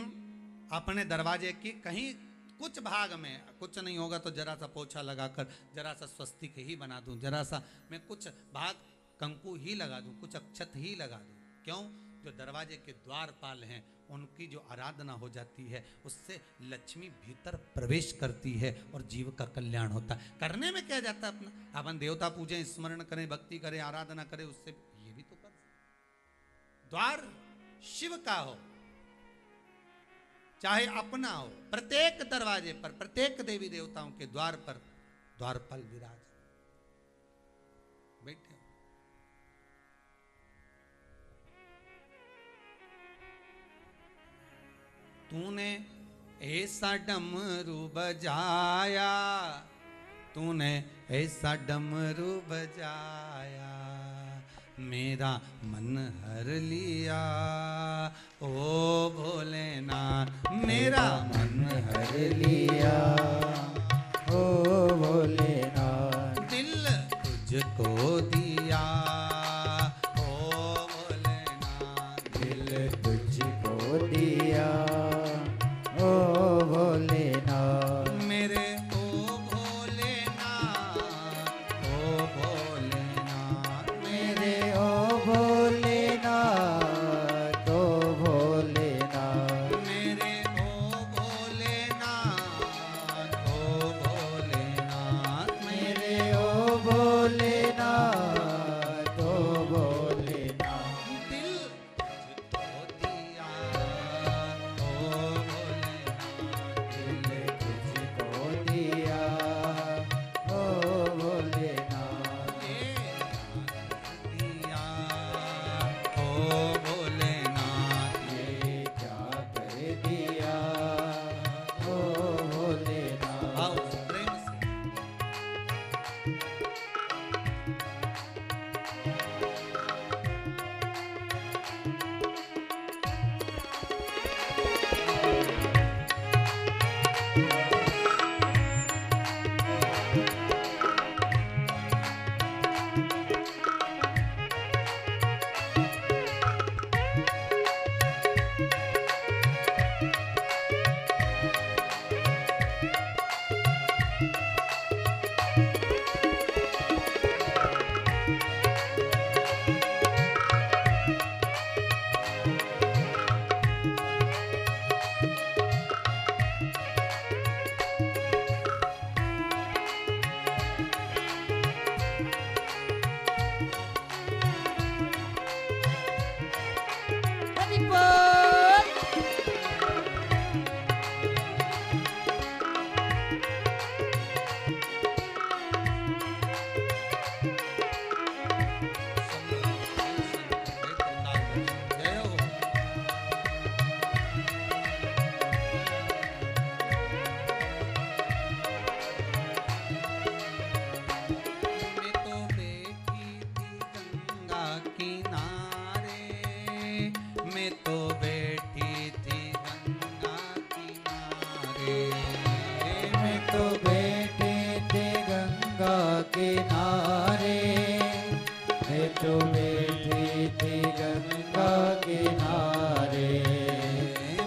Speaker 1: अपने दरवाजे की कहीं कुछ भाग में, कुछ नहीं होगा तो जरा सा पोछा लगाकर जरा सा स्वस्तिक ही बना दूं, जरा सा मैं कुछ भाग कंकु ही लगा दूं, कुछ अक्षत ही लगा दूं। क्यों? जो दरवाजे के द्वारपाल हैं उनकी जो आराधना हो जाती है उससे लक्ष्मी भीतर प्रवेश करती है और जीव का कल्याण होता है। करने में क्या जाता है? अपना अपन देवता पूजें, स्मरण करें, भक्ति करें, आराधना करें, उससे ये भी तो कर सकते। द्वार शिव का हो चाहे अपना हो, प्रत्येक दरवाजे पर, प्रत्येक देवी देवताओं के द्वार पर द्वारपाल विराज बैठे। तूने ऐसा डमरू बजाया, तूने ऐसा डमरू बजाया, मेरा मन हर लिया, ओ भोलेनाथ मेरा
Speaker 2: मन हर लिया, ओ भोलेनाथ
Speaker 1: दिल तुझको दिया, ओ भोलेनाथ
Speaker 2: दिल तुझको दिया, ओ भोलेनाथ
Speaker 1: मेरे ओ भोलेनाथ, ओ भोलेनाथ
Speaker 2: मेरे ओ भोलेनाथ, ओ भोलेनाथ
Speaker 1: मेरे ओ भोलेनाथ,
Speaker 2: तो बैठे थे गंगा किनारे, मैं तो बैठी थी गंगा किनारे,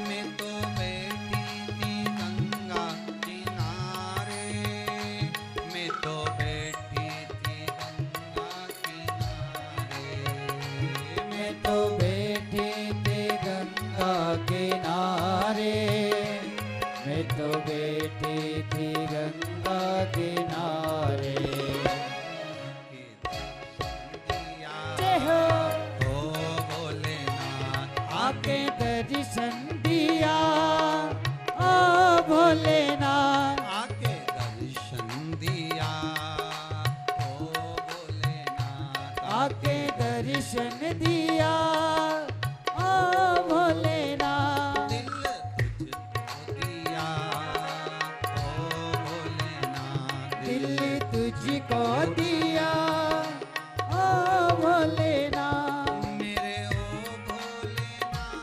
Speaker 1: मैं तो बैठी थी गंगा किनारे, मैं तो बैठी थी गंगा किनारे,
Speaker 2: मैं तो बैठी थी गंगा किनारे, मैं तो बैठी थी गंगा किनारे। जय हो
Speaker 1: ओ भोलेनाथ
Speaker 2: आके दर्शन दिया, ओ भोलेनाथ
Speaker 1: आके दर्शन दिया, ओ भोलेनाथ
Speaker 2: आके दर्शन दिया, ओ भोलेनाथ
Speaker 1: दिल तुझको दिया, ओ भोलेनाथ
Speaker 2: दिल तुझको दिया, ओ भोलेनाथ
Speaker 1: मेरे ओ भोलेनाथ,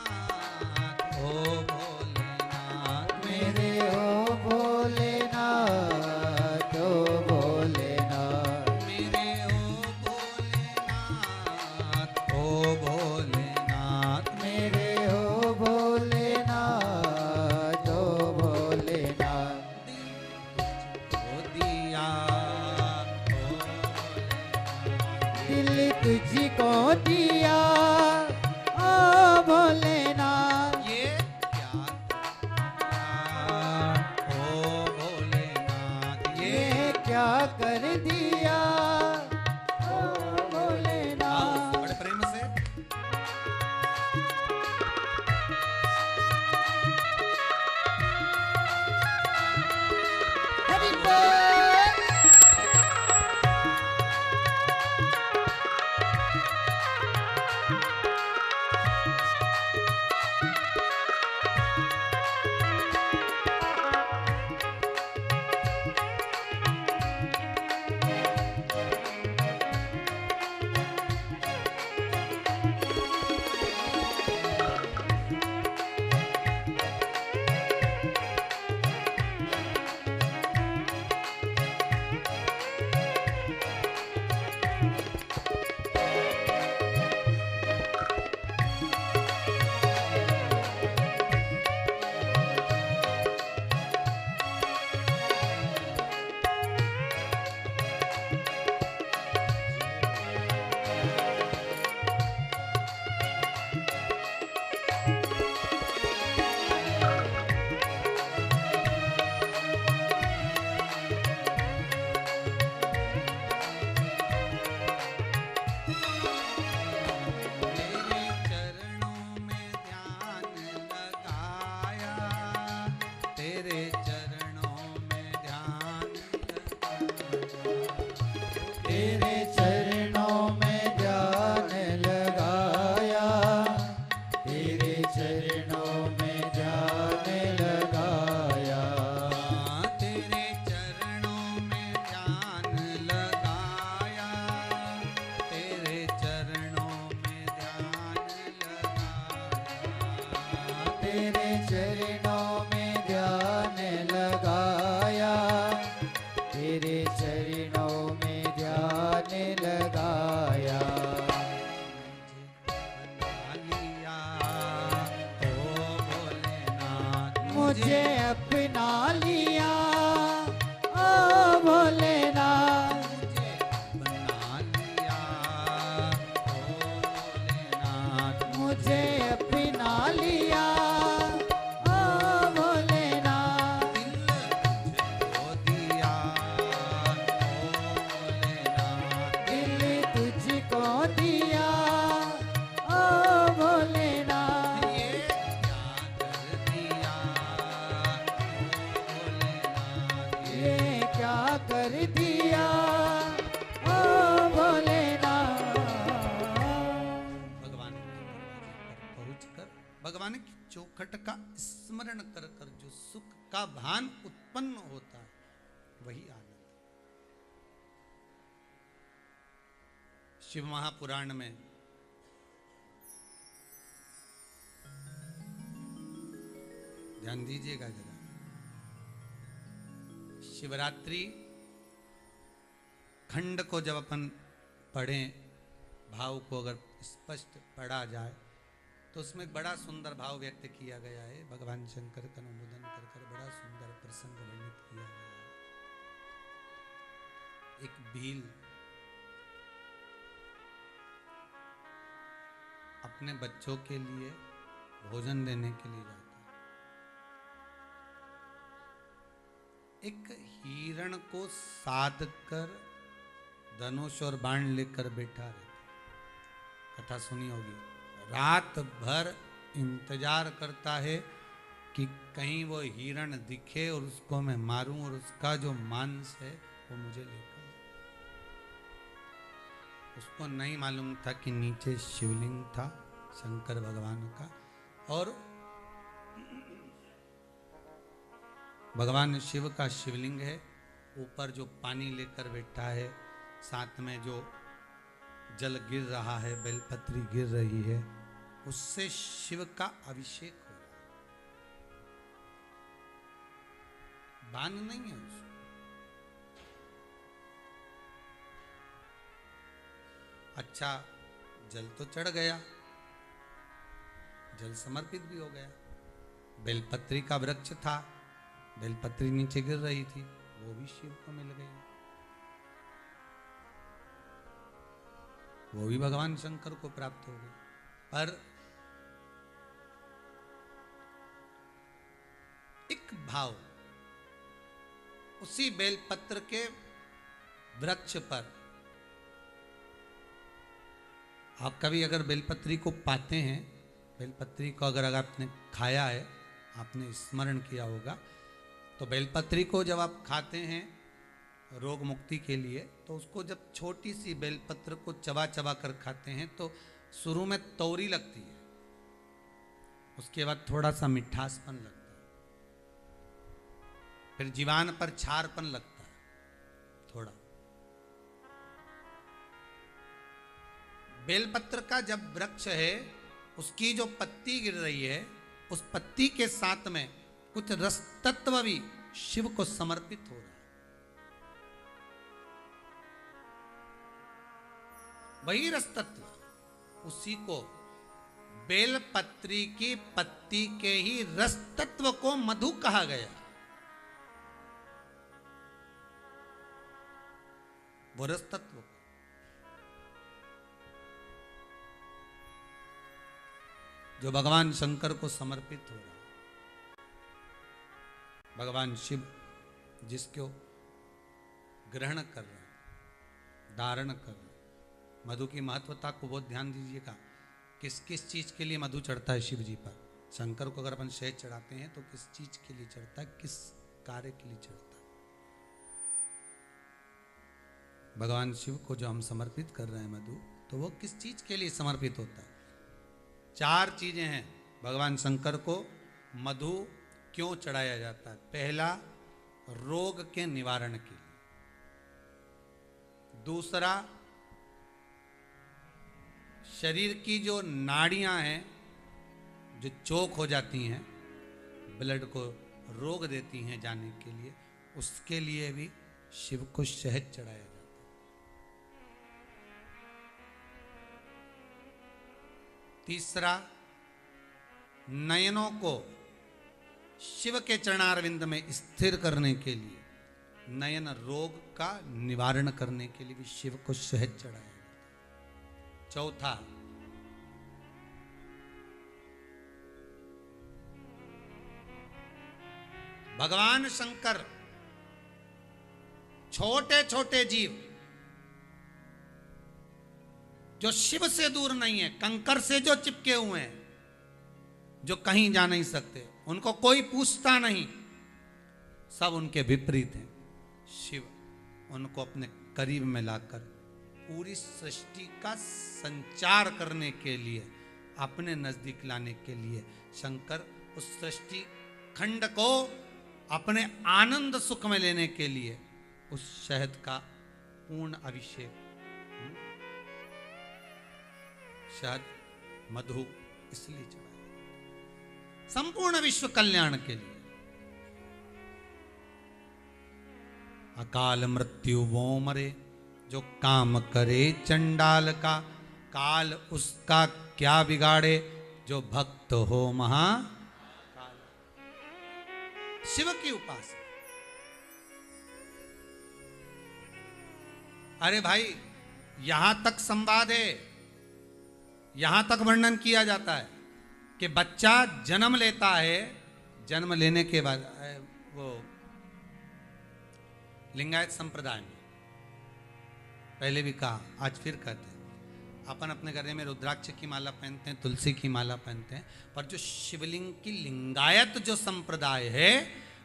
Speaker 1: ओ भोलेनाथ
Speaker 2: मेरे ओ भोलेनाथ, ओ भोलेनाथ
Speaker 1: मेरे ओ भोलेनाथ, ओ भोलेनाथ
Speaker 2: मेरे ओ भोलेनाथ, ओ भोलेनाथ
Speaker 1: तुझको दिया, ओ
Speaker 2: दिल तुझको दिया, ओ भोलेनाथ
Speaker 1: ये क्या किया, ओ भोलेनाथ
Speaker 2: ये क्या कर दिया, ओ भोलेनाथ
Speaker 1: बड़े प्रेम से
Speaker 2: हरि बोल।
Speaker 1: तेरे चरणों में ध्यान लगाया, तेरे चरणों में ध्यान लगाया,
Speaker 2: तेरे चरणों में ध्यान लगाया, तेरे चरणों में ध्यान लगाया,
Speaker 1: तेरे चरणों में ध्यान लगाया, तेरे चरणों में ध्यान लगाया,
Speaker 2: तेरे चरणों में ध्यान लगाया, तेरे चरणों में ध्यान लगाया,
Speaker 1: बना लिया, ओ भोलेनाथ
Speaker 2: मुझे अपना लिया, ओ भोलेनाथ
Speaker 1: मुझे अपना लिया, ओ भोलेनाथ
Speaker 2: दिल तुझको दिया, ओ भोलेनाथ
Speaker 1: भगवान के दरवाजे पर पहुंचकर भगवान की चौखट का स्मरण कर कर जो सुख का भान उत्पन्न होता है वही आनंद। शिव महापुराण में ध्यान दीजिएगा जरा, शिवरात्रि खंड को जब अपन पढ़ें, भाव को अगर स्पष्ट पढ़ा जाए तो उसमें एक बड़ा सुंदर भाव व्यक्त किया गया है। भगवान शंकर का अनुमोदन कर कर बड़ा सुंदर प्रसंग वर्णित किया गया है। एक भील अपने बच्चों के लिए भोजन देने के लिए जाता है। एक हिरण को साध कर धनुष और बाण लेकर बैठा रहता। कथा सुनी होगी। रात भर इंतजार करता है कि कहीं वो हिरण दिखे और उसको मैं मारूं और उसका जो मांस है वो मुझे लेकर। उसको नहीं मालूम था कि नीचे शिवलिंग था शंकर भगवान का, और भगवान शिव का शिवलिंग है। ऊपर जो पानी लेकर बैठा है, साथ में जो जल गिर रहा है, बेलपत्री गिर रही है, उससे शिव का अभिषेक हो रहा है। बांध नहीं है उसको। अच्छा, जल तो चढ़ गया, जल समर्पित भी हो गया। बेलपत्री का वृक्ष था, बेलपत्री नीचे गिर रही थी, वो भी शिव को मिल गई, वो भी भगवान शंकर को प्राप्त हो गई। पर एक भाव उसी बेलपत्र के वृक्ष पर, आप कभी अगर बेलपत्री को पाते हैं, बेलपत्री को अगर आपने खाया है, आपने स्मरण किया होगा, तो बेलपत्री को जब आप खाते हैं रोग मुक्ति के लिए, तो उसको जब छोटी सी बेलपत्र को चबा चबा कर खाते हैं तो शुरू में तौरी लगती है, उसके बाद थोड़ा सा मिठासपन लगता है, फिर जीवान पर छारपन लगता है थोड़ा। बेलपत्र का जब वृक्ष है, उसकी जो पत्ती गिर रही है, उस पत्ती के साथ में कुछ रस तत्व भी शिव को समर्पित हो रहा है। वही रस तत्व, उसी को बेलपत्री की पत्ती के ही रस तत्व को मधु कहा गया। वो रस तत्व जो भगवान शंकर को समर्पित हो रहा है। भगवान शिव जिसको ग्रहण कर रहे हैं, धारण कर रहे हैं। मधु की महत्वता को बहुत ध्यान दीजिएगा। किस किस चीज के लिए मधु चढ़ता है शिव जी पर? शंकर को अगर अपन शहद चढ़ाते हैं तो किस चीज के लिए चढ़ता है, किस कार्य के लिए चढ़ता है? भगवान शिव को जो हम समर्पित कर रहे हैं मधु, तो वो किस चीज के लिए समर्पित होता है? 4 चीजें हैं भगवान शंकर को मधु क्यों चढ़ाया जाता है। पहला, रोग के निवारण के लिए। दूसरा, शरीर की जो नाड़ियां हैं जो चोक हो जाती हैं, ब्लड को रोक देती हैं जाने के लिए, उसके लिए भी शिव को शहद चढ़ाया जाता है। तीसरा, नयनों को शिव के चरणारविंद में स्थिर करने के लिए, नयन रोग का निवारण करने के लिए भी शिव को शहद चढ़ाया जाता है। चौथा, भगवान शंकर छोटे छोटे जीव जो शिव से दूर नहीं है, कंकर से जो चिपके हुए हैं, जो कहीं जा नहीं सकते, उनको कोई पूछता नहीं, सब उनके विपरीत हैं। शिव उनको अपने करीब में लाकर पूरी सृष्टि का संचार करने के लिए, अपने नजदीक लाने के लिए, शंकर उस सृष्टि खंड को अपने आनंद सुख में लेने के लिए उस शहद का पूर्ण अभिषेक, शहद मधु इसलिए चढ़ाया संपूर्ण विश्व कल्याण के लिए। अकाल मृत्यु वो मरे, जो काम करे चंडाल का, काल उसका क्या बिगाड़े, जो भक्त हो महाकाल। शिव की उपासना। अरे भाई, यहां तक संवाद है, यहां तक वर्णन किया जाता है कि बच्चा जन्म लेता है, जन्म लेने के बाद वो लिंगायत संप्रदाय में पहले भी कहा, आज फिर कहते हैं, अपन अपने गले में रुद्राक्ष की माला पहनते हैं, तुलसी की माला पहनते हैं, पर जो शिवलिंग की लिंगायत जो संप्रदाय है,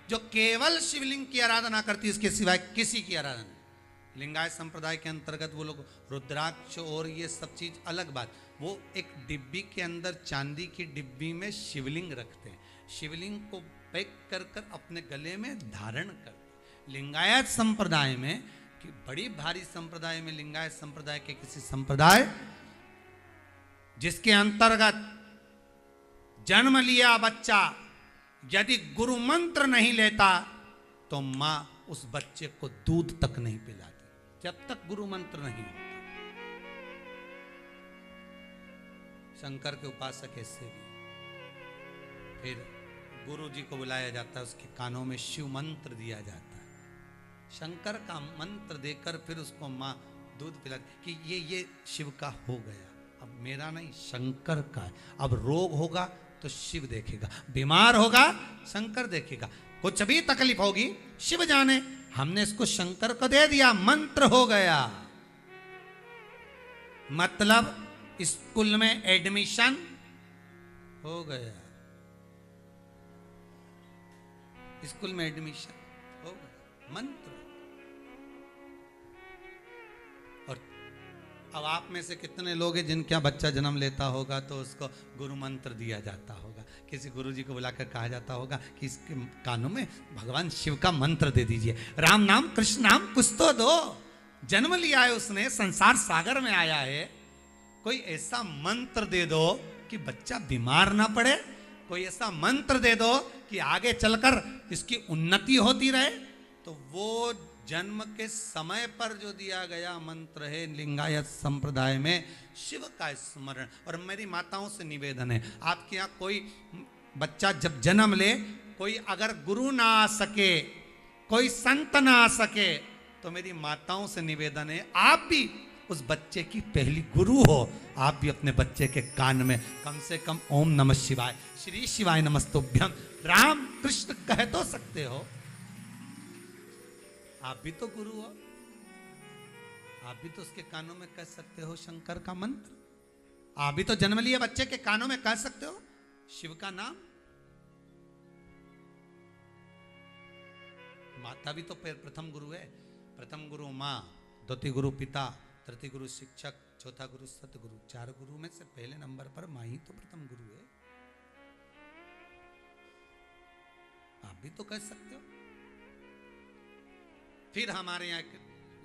Speaker 1: जो केवल शिवलिंग की आराधना करती है, इसके सिवाय किसी की आराधना नहीं। लिंगायत संप्रदाय के अंतर्गत वो लोग रुद्राक्ष और ये सब चीज अलग बात, वो एक डिब्बी के अंदर चांदी की डिब्बी में शिवलिंग रखते हैं, शिवलिंग को पैक कर कर अपने गले में धारण करते हैं। लिंगायत संप्रदाय में, कि बड़ी भारी संप्रदाय में, लिंगायत संप्रदाय के किसी संप्रदाय जिसके अंतर्गत जन्म लिया बच्चा यदि गुरु मंत्र नहीं लेता तो मां उस बच्चे को दूध तक नहीं पिलाती जब तक गुरु मंत्र नहीं होता। शंकर के उपासक ऐसे भी, फिर गुरु जी को बुलाया जाता है, उसके कानों में शिव मंत्र दिया जाता है, शंकर का मंत्र देकर फिर उसको माँ दूध पिलाती कि ये शिव का हो गया, अब मेरा नहीं शंकर का है। अब रोग होगा तो शिव देखेगा, बीमार होगा शंकर देखेगा, कुछ भी तकलीफ होगी शिव जाने, हमने इसको शंकर को दे दिया, मंत्र हो गया। मतलब स्कूल में एडमिशन हो गया, स्कूल में एडमिशन हो गया, मंत्र। और अब आप में से कितने लोग हैं जिनका बच्चा जन्म लेता होगा तो उसको गुरु मंत्र दिया जाता होगा, किसी गुरु जी को बुलाकर कहा जाता होगा कि इसके कानों में भगवान शिव का मंत्र दे दीजिए, राम नाम कृष्ण नाम कुछ तो दो, जन्म लिया है उसने, संसार सागर में आया है, कोई ऐसा मंत्र दे दो कि बच्चा बीमार ना पड़े, कोई ऐसा मंत्र दे दो कि आगे चलकर इसकी उन्नति होती रहे। तो वो जन्म के समय पर जो दिया गया मंत्र है लिंगायत संप्रदाय में, शिव का स्मरण। और मेरी माताओं से निवेदन है, आपके यहाँ कोई बच्चा जब जन्म ले, कोई अगर गुरु ना आ सके, कोई संत ना आ सके, तो मेरी माताओं से निवेदन है, आप भी उस बच्चे की पहली गुरु हो, आप भी अपने बच्चे के कान में कम से कम ओम नमः शिवाय, श्री शिवाय नमस्तुभ्यम, राम कृष्ण कह तो सकते हो, आप भी तो गुरु हो, आप भी तो उसके कानों में कह सकते हो शंकर का मंत्र, आप भी तो जन्म लिए बच्चे के कानों में कह सकते हो शिव का नाम। माता भी तो प्रथम गुरु है, प्रथम गुरु माँ, द्वितीय गुरु पिता, तृतीय गुरु शिक्षक, चौथा गुरु सतगुरु, 4 गुरु में से पहले नंबर पर माँ ही तो प्रथम गुरु है, आप भी तो कह सकते हो। फिर हमारे यहाँ एक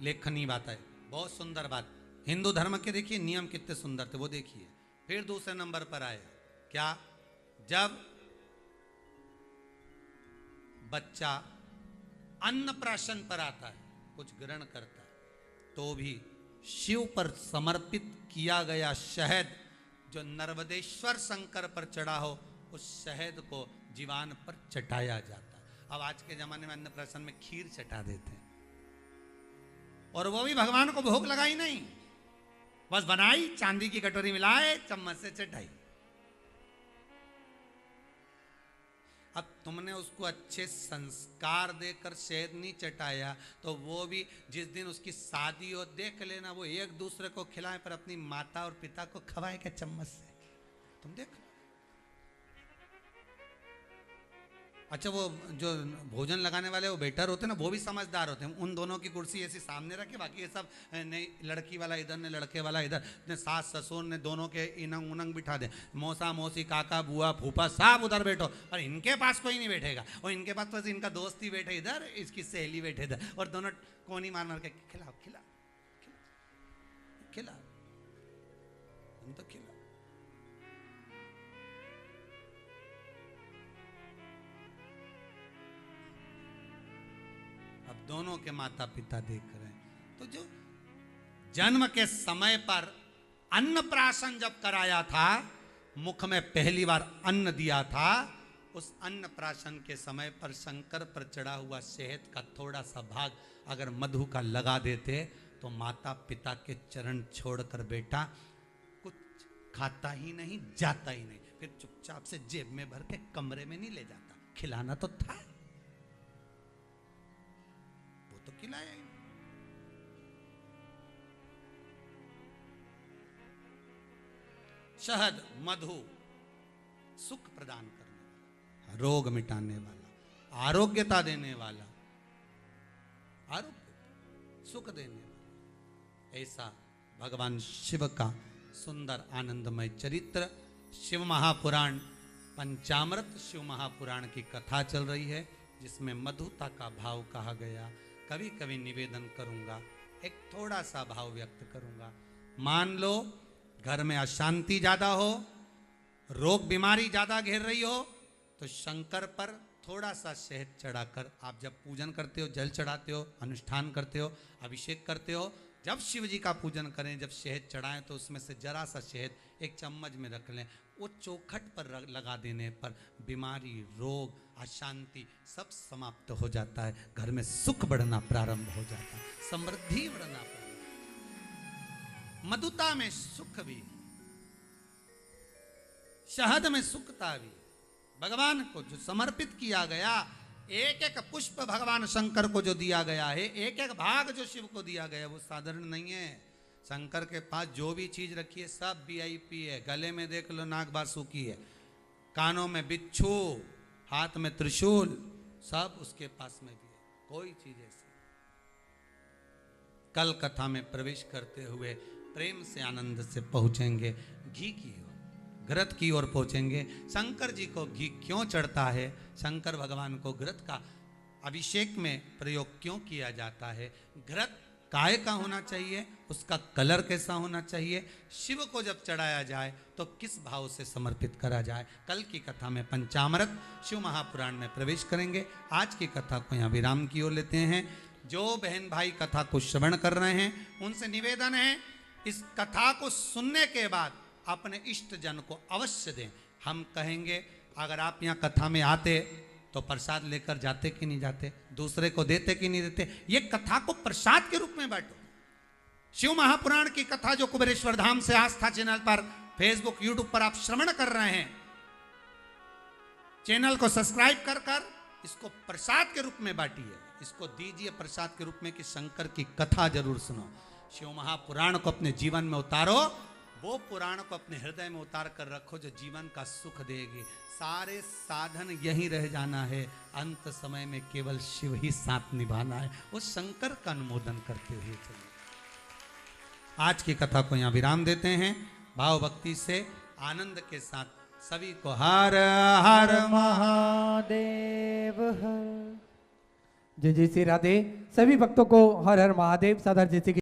Speaker 1: लेखनी बात है, बहुत सुंदर बात, हिंदू धर्म के देखिए नियम कितने सुंदर थे वो देखिए। फिर दूसरे नंबर पर आया क्या, जब बच्चा अन्नप्राशन पर आता है, कुछ ग्रहण करता है, तो भी शिव पर समर्पित किया गया शहद जो नर्मदेश्वर शंकर पर चढ़ा हो, उस शहद को जीवान पर चटाया जाता है। अब आज के जमाने में अन्नप्राशन में खीर चटा देते हैं, और वो भी भगवान को भोग लगाई नहीं, बस बनाई, चांदी की कटोरी मिलाए, चम्मच से चटाई। अब तुमने उसको अच्छे संस्कार देकर शहद नहीं चटाया, तो वो भी जिस दिन उसकी शादी हो, देख लेना वो एक दूसरे को खिलाए, पर अपनी माता और पिता को खवाए क्या चम्मच से, तुम देख। अच्छा, वो जो भोजन लगाने वाले वो वेटर होते हैं ना, वो भी समझदार होते हैं, उन दोनों की कुर्सी ऐसी सामने रखे, बाकी ये सब नहीं, लड़की वाला इधर ने लड़के वाला इधर, ने सास ससुर ने दोनों के इनंग उनंग बिठा दे, मौसा मौसी काका बुआ फूफा सब उधर बैठो, और इनके पास कोई नहीं बैठेगा, और इनके पास तो इनका दोस्त ही बैठे इधर, इसकी सहेली बैठे इधर, और दोनों कोनी मार मार के खिलाओ खिला खिला, हम तो खिला। अब दोनों के माता पिता देख रहे हैं। तो जो जन्म के समय पर अन्नप्राशन जब कराया था, मुख में पहली बार अन्न दिया था, उस अन्नप्राशन के समय पर शंकर पर चढ़ा हुआ शहद का थोड़ा सा भाग अगर मधु का लगा देते तो माता पिता के चरण छोड़कर बेटा कुछ खाता ही नहीं, जाता ही नहीं, फिर चुपचाप से जेब में भर के कमरे में नहीं ले जाता। खिलाना तो था, वो तो खिलाया ही। शहद, मधु सुख प्रदान करने वाला, रोग मिटाने वाला, आरोग्यता देने वाला, आरोग्य सुख देने वाला, ऐसा भगवान शिव का सुंदर आनंदमय चरित्र। शिव महापुराण पंचामृत शिव महापुराण की कथा चल रही है, जिसमें मधुता का भाव कहा गया। कभी कभी निवेदन करूंगा, एक थोड़ा सा भाव व्यक्त करूंगा। मान लो घर में अशांति ज्यादा हो, रोग बीमारी ज्यादा घेर रही हो, तो शंकर पर थोड़ा सा शहद चढ़ाकर आप जब पूजन करते हो, जल चढ़ाते हो, अनुष्ठान करते हो, अभिषेक करते हो, जब शिव जी का पूजन करें, जब शहद चढ़ाएं तो उसमें से जरा सा शहद एक चम्मच में रख लें। वो चौखट पर लगा देने पर बीमारी, रोग, अशांति सब समाप्त हो जाता है। घर में सुख बढ़ना प्रारंभ हो जाता है, समृद्धि बढ़ना प्रारंभ। मधुता में सुख भी, शहद में सुखता भी। भगवान को जो समर्पित किया गया, एक एक पुष्प भगवान शंकर को जो दिया गया है, एक एक भाग जो शिव को दिया गया, वो साधारण नहीं है। शंकर के पास जो भी चीज रखी है सब वीआईपी है। गले में देख लो नाग बासुकी है, कानों में बिच्छू, हाथ में त्रिशूल, सब उसके पास में भी है। कोई चीज ऐसी। कल कथा में प्रवेश करते हुए प्रेम से आनंद से पहुंचेंगे घी की ओर, घृत की ओर पहुंचेंगे। शंकर जी को घी क्यों चढ़ता है, शंकर भगवान को घृत का अभिषेक में प्रयोग क्यों किया जाता है, घृत काय का होना चाहिए, उसका कलर कैसा होना चाहिए, शिव को जब चढ़ाया जाए तो किस भाव से समर्पित करा जाए, कल की कथा में पंचामृत शिव महापुराण में प्रवेश करेंगे। आज की कथा को यहाँ विराम की ओर लेते हैं। जो बहन भाई कथा को श्रवण कर रहे हैं उनसे निवेदन है, इस कथा को सुनने के बाद अपने इष्ट जन को अवश्य दें। हम कहेंगे अगर आप यहाँ कथा में आते तो प्रसाद लेकर जाते कि नहीं जाते, दूसरे को देते कि नहीं देते। ये कथा को प्रसाद के रूप में बांटो। शिव महापुराण की कथा जो कुबेरेश्वर धाम से आस्था चैनल पर, फेसबुक, यूट्यूब पर आप श्रवण कर रहे हैं, चैनल को सब्सक्राइब कर इसको प्रसाद के रूप में बांटिए, इसको दीजिए प्रसाद के रूप में कि शंकर की कथा जरूर सुनो। शिव महापुराण को अपने जीवन में उतारो, वो पुराण को अपने हृदय में उतार कर रखो जो जीवन का सुख देगी। सारे साधन यही रह जाना है, अंत समय में केवल शिव ही साथ निभाना है। वो शंकर का अनुमोदन करते हुए चलिए। आज की कथा को यहाँ विराम देते हैं। भाव भक्ति से आनंद के साथ सभी को हर हर
Speaker 2: महादेव हर। जय जय श्री राधे। सभी भक्तों को हर हर महादेव। साधर जैसे